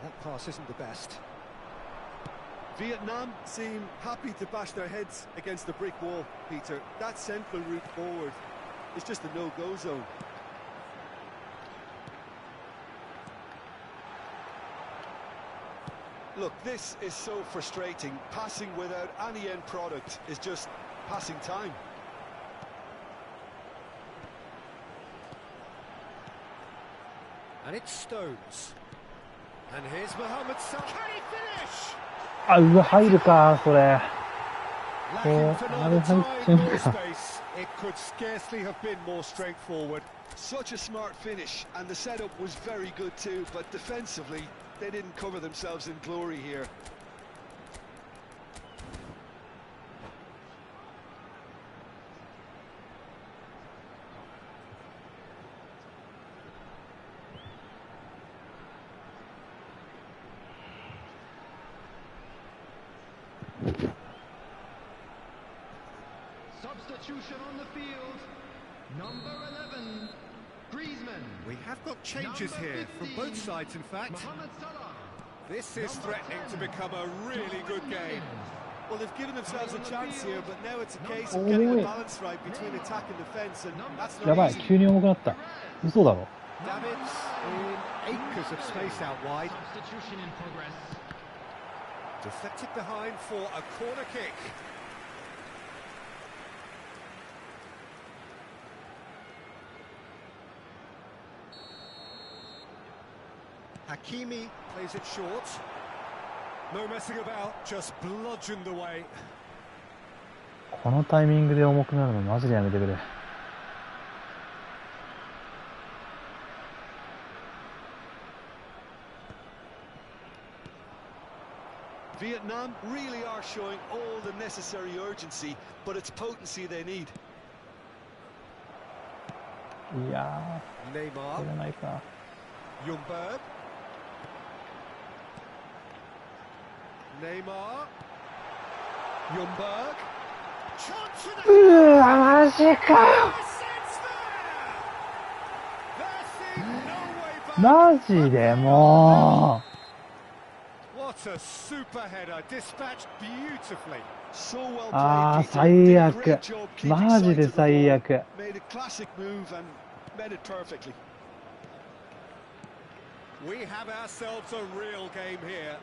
S2: That pass isn't the best.
S3: Vietnam seem happy to bash their heads against the brick wall, Peter. That central route forward is just a no-go zone. Look, this is so frustrating. Passing without any end product is just passing time.
S2: And it's Stones. And here's Mohamed Salah. Can he finish?
S1: あ、うわ、入るか、それ。
S2: Lacking
S1: Oh,
S2: phenomenal
S1: I
S2: time
S1: hope
S2: or
S1: so.
S2: space. It could scarcely have been more straightforward.
S3: Such a smart finish, and the setup was very good too, but defensively, they didn't cover themselves in glory here.
S4: Substitution on the field. Number 11, Griezmann.
S2: We have got changes
S4: Number
S2: here from
S4: 15,
S2: both sides, in fact.
S4: Mohamed Salah.
S2: This is threatening to become a really good game.
S3: Well, they've given themselves a chance here, but now it's a case
S1: Oh,
S3: of getting the
S1: wait.
S3: balance right between attack and defence, and that's
S1: やば
S3: not
S1: い、
S3: easy.
S1: 急に重くなった。嘘だろ。
S2: Davids in acres of space out wide.
S4: Substitution in progress.
S2: Deflected behind for a corner kick. Hakimi plays it short. No messing about, just bludgeoned away.
S1: このタイミングで重くなるのマジでやめてくれ。
S3: Vietnam really are showing all the necessary urgency, but it's potency they need.
S1: いやー、こ
S2: Neymar,
S1: れないか。
S2: Ljungberg. Neymar. Ljungberg. Chance for the
S1: うわ、マジかよ。
S2: There seemed no way back.
S1: マジでも
S2: What a super header, dispatched beautifully.
S3: So well
S1: う。あー、
S3: played, Peter.
S1: 最
S3: Did a
S1: 悪
S3: great job。keeping
S1: マジ
S3: sight
S1: で
S3: of the
S1: 最
S3: ball.
S1: 悪。
S3: Made a classic move and made it perfectly.
S2: We have ourselves a real game here.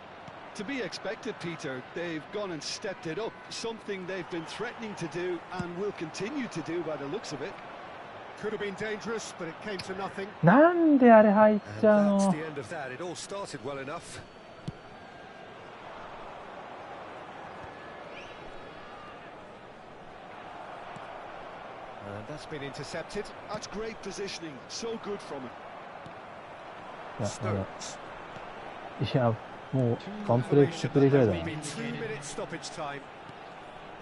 S3: To be expected, Peter. They've gone and stepped it up, something they've been threatening to do and will continue to do by the looks of it.
S2: Could have been dangerous, but it came to nothing.
S1: なんであれ入っ
S2: And
S1: ちゃう
S2: that's
S1: の。
S2: the end of that. It all started well enough. And that's been intercepted.
S3: That's great positioning. So good from him.
S1: いや、
S2: Stones.
S1: いや、もうワンプレー、ツープレーぐらいだな。
S2: Been 2 minutes stoppage time.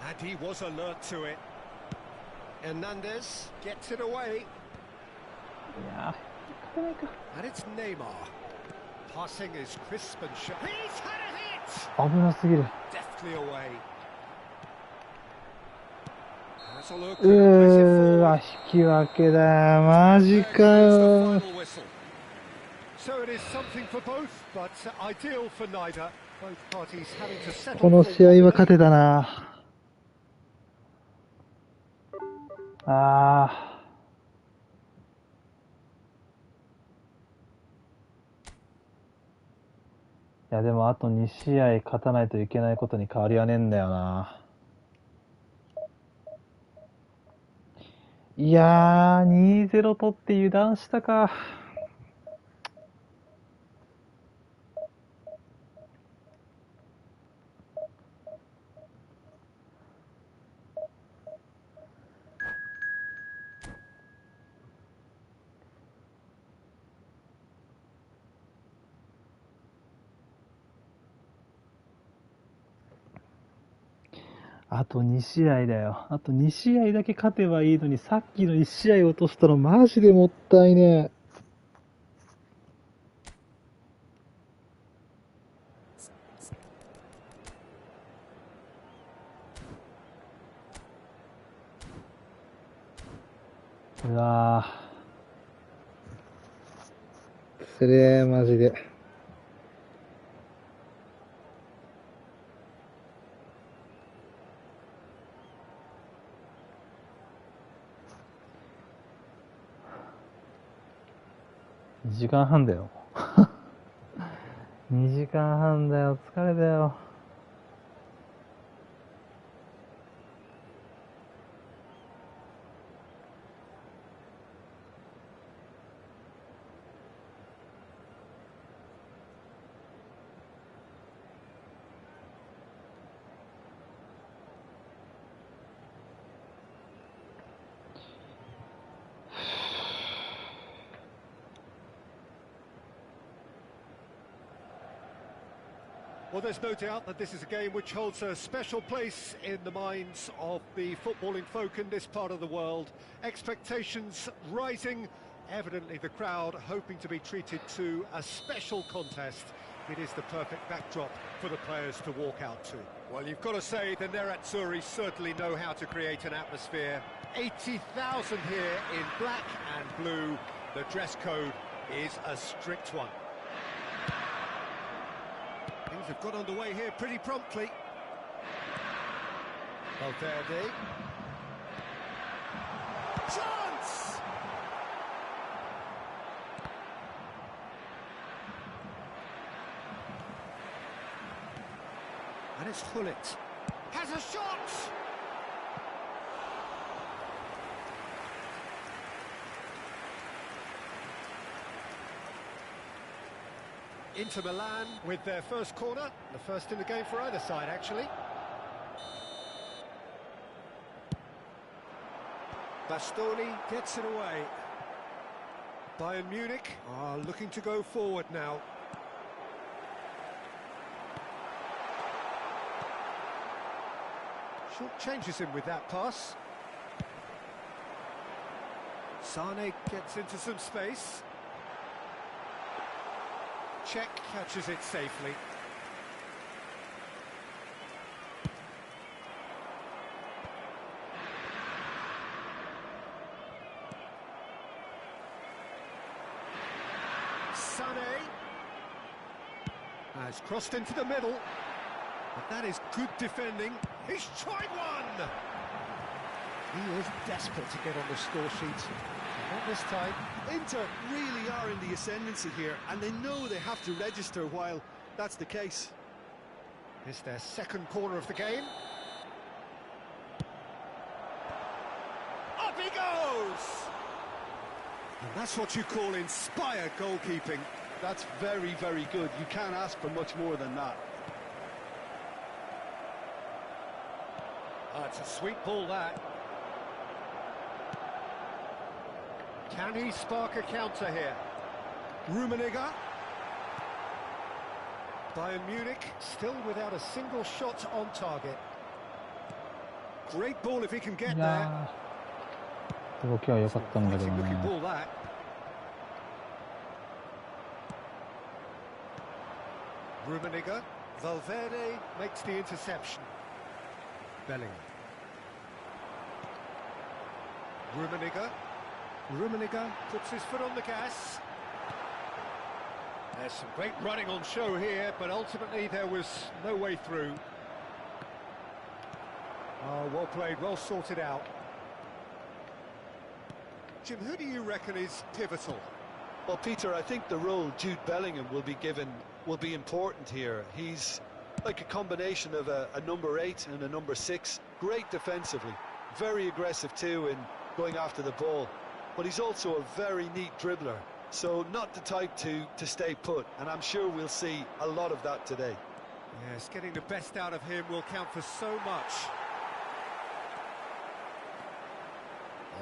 S2: And he was alert to it. Hernandez gets it away.
S1: いやー、勝てないか。
S2: And it's Neymar. Passing is crisp and sharp. He's had a hit.
S1: 危なすぎる。
S2: Deftly away. Has a look.
S1: 引き分けだよ。マジかよ。
S2: So it is something for both, but ideal for neither. Both parties having to settle.
S1: この試合は勝てたな。いやでもあと2試合勝たないといけないことに変わりはねえんだよな。いやー 2-0 取って油断したか。あと2試合だよ。あと2試合だけ勝てばいいのに、さっきの1試合落としたのマジでもったいねえ。うわぁ。つれえ、マジで。2時間半だよ。2時間半だよ。疲れたよ。
S2: Well, there's no doubt that this is a game which holds a special place in the minds of the footballing folk in this part of the world. Expectations rising, evidently the crowd hoping to be treated to a special contest. It is the perfect backdrop for the players to walk out to. Well, you've got to say the Nerazzurri certainly know how to create an atmosphere. 80,000 here in black and blue. The dress code is a strict one. Things have got underway here pretty promptly. Valverde. Chance! And it's Hullet. Has a shot! Inter Milan with their first corner, the first in the game for either side, actually. Bastoni gets it away. Bayern Munich are looking to go forward now. Short changes him with that pass. Sane gets into some space. Czech catches it safely. Sane has crossed into the middle, but that is good defending. He's tried one! He is desperate to get on the score sheet. Not this time.
S3: Inter really are in the ascendancy here, and they know they have to register while that's the case.
S2: It's their second corner of the game. Up he goes! And that's what you call inspired goalkeeping.
S3: That's very, very good. You can't ask for much more than that.
S2: It's a sweet ball, that. Can he spark a counter here? Rummenigge. Bayern Munich still without a single shot on target. Great ball if he can get there.
S1: 動きは良かったんだけど
S2: Looking
S1: ね。
S2: ball that. Rummenigge. Valverde makes the interception. Bellingham. Rummenigge puts his foot on the gas. There's some great running on show here, but ultimately there was no way through. Oh, well played, well sorted out. Jim, who do you reckon is pivotal?
S3: Well, Peter, I think the role Jude Bellingham will be given will be important here. He's like a combination of a number 8 and a number 6. Great defensively, very aggressive too in going after the ball. But he's also a very neat dribbler, so not the type to stay put. And I'm sure we'll see a lot of that today.
S2: Yes, getting the best out of him will count for so much.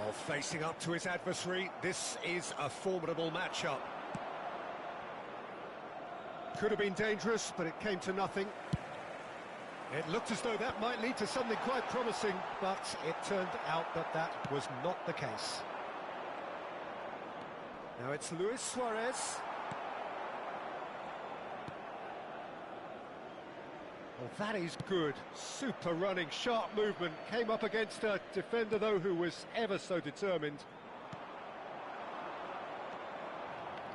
S2: Oh, facing up to his adversary, this is a formidable matchup. Could have been dangerous, but it came to nothing. It looked as though that might lead to something quite promising, but it turned out that that was not the case. Now it's Luis Suarez. Well, that is good. Super running, sharp movement. Came up against a defender, though, who was ever so determined.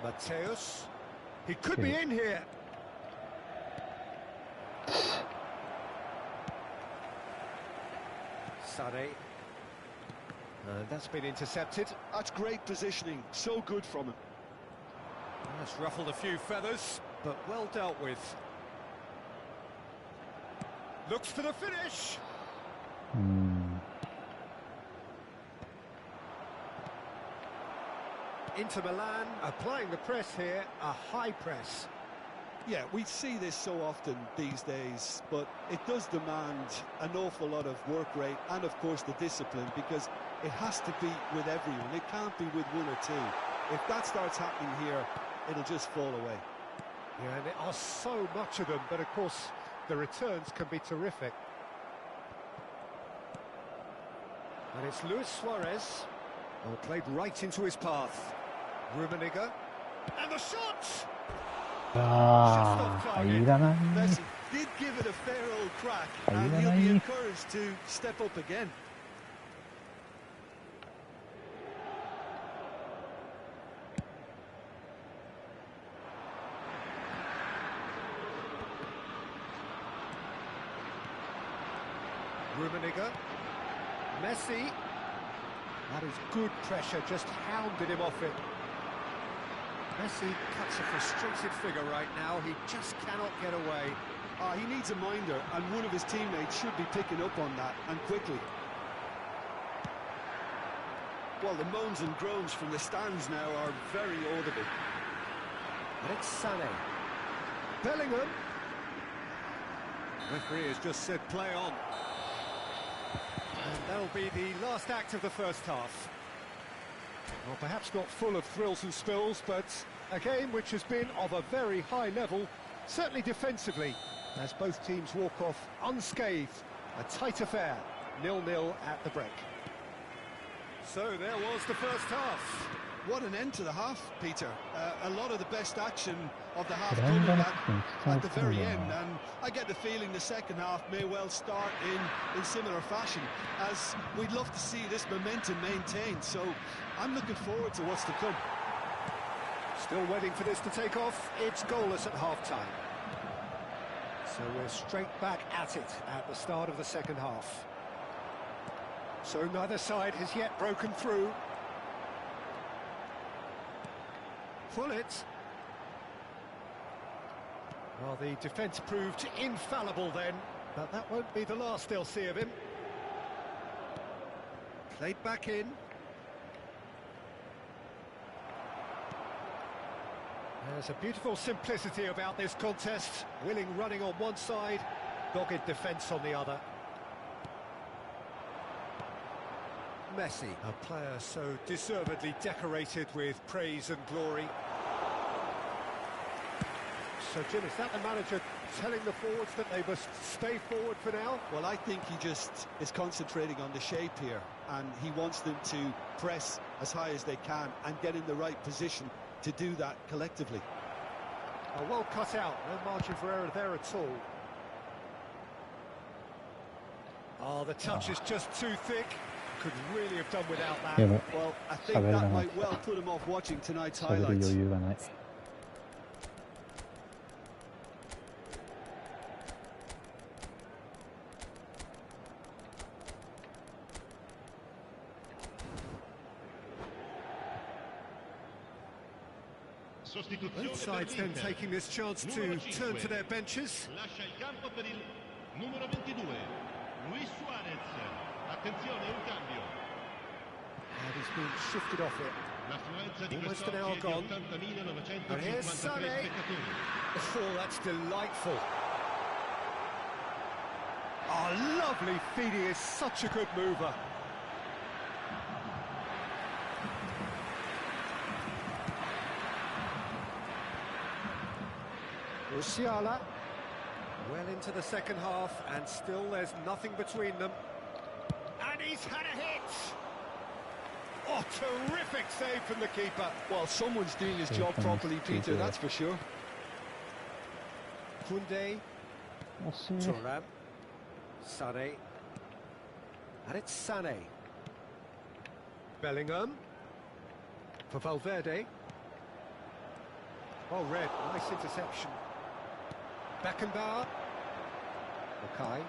S2: Mateus. He could be in here. Sade. That's been intercepted.
S3: That's great positioning. So good from him.
S2: That's ruffled a few feathers, but well dealt with. Looks for the finish. Inter Milan applying the press here, a high press.
S3: Yeah, we see this so often these days, but it does demand an awful lot of work rate and, of course, the discipline, because it has to be with everyone. It can't be with one or two. If that starts happening here, it'll just fall away.
S2: Yeah, and there are so much of them, but of course the returns can be terrific. And it's Luis Suarez. Oh, played right into his path. Rummenigge. And the shot!
S3: Messi did give it a fair old crack, and he'll be encouraged to step up again.
S2: Rummenigge. Messi. That is good pressure, just hounded him off it. Messi cuts a frustrated figure right now. He just cannot get away.
S3: He needs a minder, and one of his teammates should be picking up on that, and quickly. Well, the moans and groans from the stands now are very audible.
S2: And it's Sané. Bellingham. Referee has just said play on. And that'll be the last act of the first half. Well, perhaps not full of thrills and spills, but a game which has been of a very high level, certainly defensively, as both teams walk off unscathed. A tight affair, 0-0 at the break. So there was the first half.
S3: What an end to the half, Peter. A lot of the best action of the half coming at the very end, and I get the feeling the second half may well start in similar fashion, as we'd love to see this momentum maintained. So I'm looking forward to what's to come.
S2: Still waiting for this to take off. It's goalless at half-time. So we're straight back at it at the start of the second half. So neither side has yet broken through. Pull it. Well, the defence proved infallible then, but that won't be the last they'll see of him. Played back in. There's a beautiful simplicity about this contest. Willing running on one side, dogged defence on the other. Messi, a player so deservedly decorated with praise and glory. So, Jim, is that the manager telling the forwards that they must stay forward for now?
S3: Well, I think he just is concentrating on the shape here, and he wants them to press as high as they can and get in the right position to do that collectively.
S2: Oh, well cut out, no margin for error there at all. Oh, the touch is just too thick. Could really have done without that.
S1: でも
S5: Well, I think
S1: 喋れな
S5: that
S1: かっ
S5: might
S1: た。
S5: well put him off watching tonight's
S1: 喋る余
S5: highlights.
S1: 裕がない。
S2: Both sides then taking this chance to turn to their benches.
S4: Lascia il campo per il numero 22, Luis Suarez. Attenzione, un cambio.
S2: And he's been shifted off it.
S4: L'affluenza di
S2: Almost
S4: quest'oggi
S2: an hour
S4: è di
S2: gone.
S4: 80.953
S2: And here's Sané.
S4: spettatori.
S2: Oh, that's delightful. Oh, lovely feed. He is such a good mover. Musiala, well into the second half, and still there's nothing between them. And he's had a hit! Oh, terrific save from the keeper.
S3: Well, someone's doing his job properly, Peter, that's for sure.
S2: Koundé,
S1: 惜しい。
S2: Thuram, Sané, and it's Sané. Bellingham, for Valverde. Well read, nice interception. Beckenbauer, Mackay.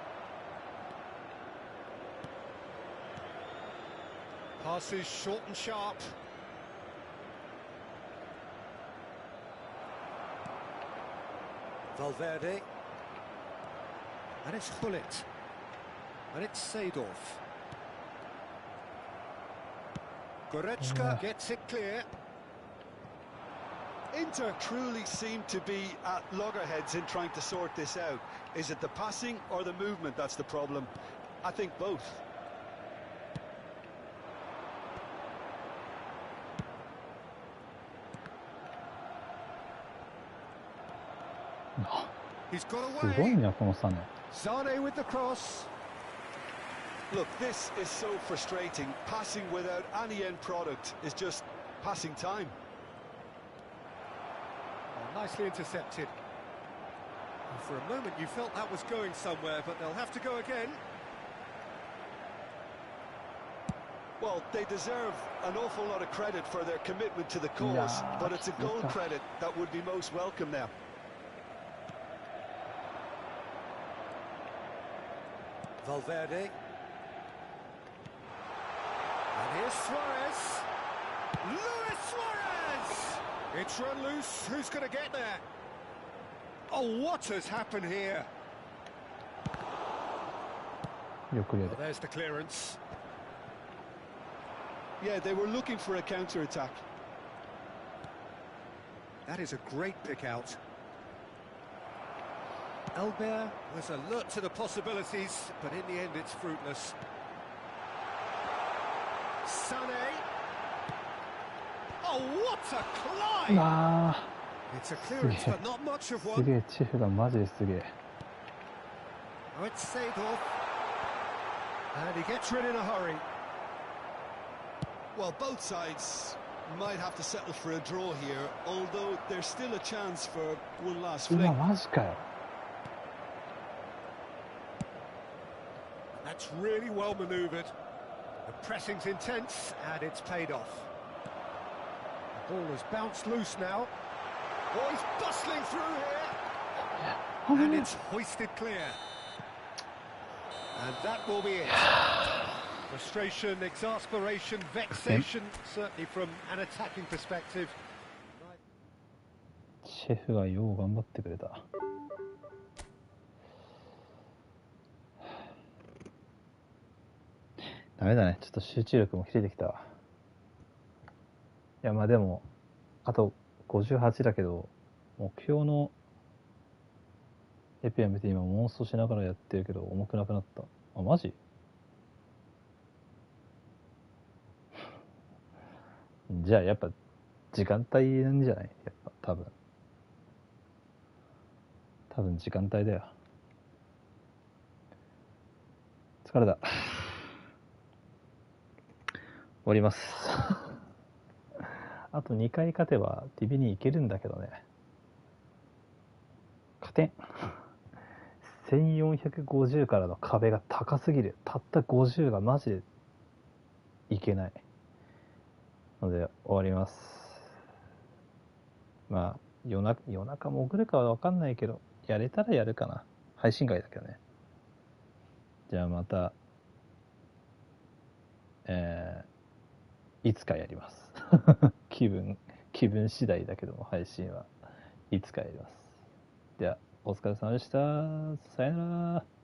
S2: Passes short and sharp. Valverde. And it's Hullet. And it's Seedorf. Goretzka gets it clear.
S5: Inter truly seem to be at loggerheads in trying to sort this out. Is it the passing or the movement that's the problem? I think both.
S2: He's got
S1: すごい
S2: away.
S1: な、このサネ。
S2: Sané with the cross.
S5: Look, this is so frustrating. Passing without any end product is just passing time.
S2: Oh, nicely intercepted. And for a moment you felt that was going somewhere, but they'll have to go again.
S5: Well, they deserve an awful lot of credit for their commitment to the cause,
S1: Yeah,
S5: but it's a goal
S1: yeah.
S5: credit that would be most welcome now.
S2: Valverde. And here's Suarez. Luis Suarez! It's run loose. Who's going to get there? Oh, what has happened here?
S1: よくや
S2: Well,
S1: る。
S2: there's the clearance.
S5: Yeah, they were looking for a counter-attack.
S2: That is a great pick out. Albert was alert to the possibilities, but in the end it's fruitless. Sané. Oh, what a
S1: う
S2: climb!
S1: わ
S2: It's a clearance,
S1: Yeah.
S2: but not much of
S1: ー、す
S2: one.
S1: げえ、チェフがマジですげえ。
S2: Oh, it's Seedorf. And he gets rid in a hurry.
S5: Well, both sides might have to settle for a draw here, although there's still a chance for one last
S1: うわ、
S5: fling.
S1: マジかよ。
S2: That's really well manoeuvred. The pressing's intense, and it's paid off. The ball has bounced loose now. Oh, he's bustling through here. And it's hoisted clear. And that will be it. Frustration, exasperation, vexation, certainly from an attacking perspective.
S1: シェフがよう頑張ってくれた。ダメだね。ちょっと集中力も切れてきたわ。いや、まあでも、あと58だけど、目標のエピア見て今妄想しながらやってるけど、重くなくなった。あ、マジ？じゃあやっぱ時間帯なんじゃない？やっぱ多分時間帯だよ。疲れた。終わります。あと2回勝てば TV に行けるんだけどね。点。1450からの壁が高すぎる。たった50がマジでいけないので終わります。まあ夜中潜るかは分かんないけど、やれたらやるかな。配信外だけどね。じゃあまたいつかやります気分次第だけども、配信はいつかやります。ではお疲れ様でした。さよなら。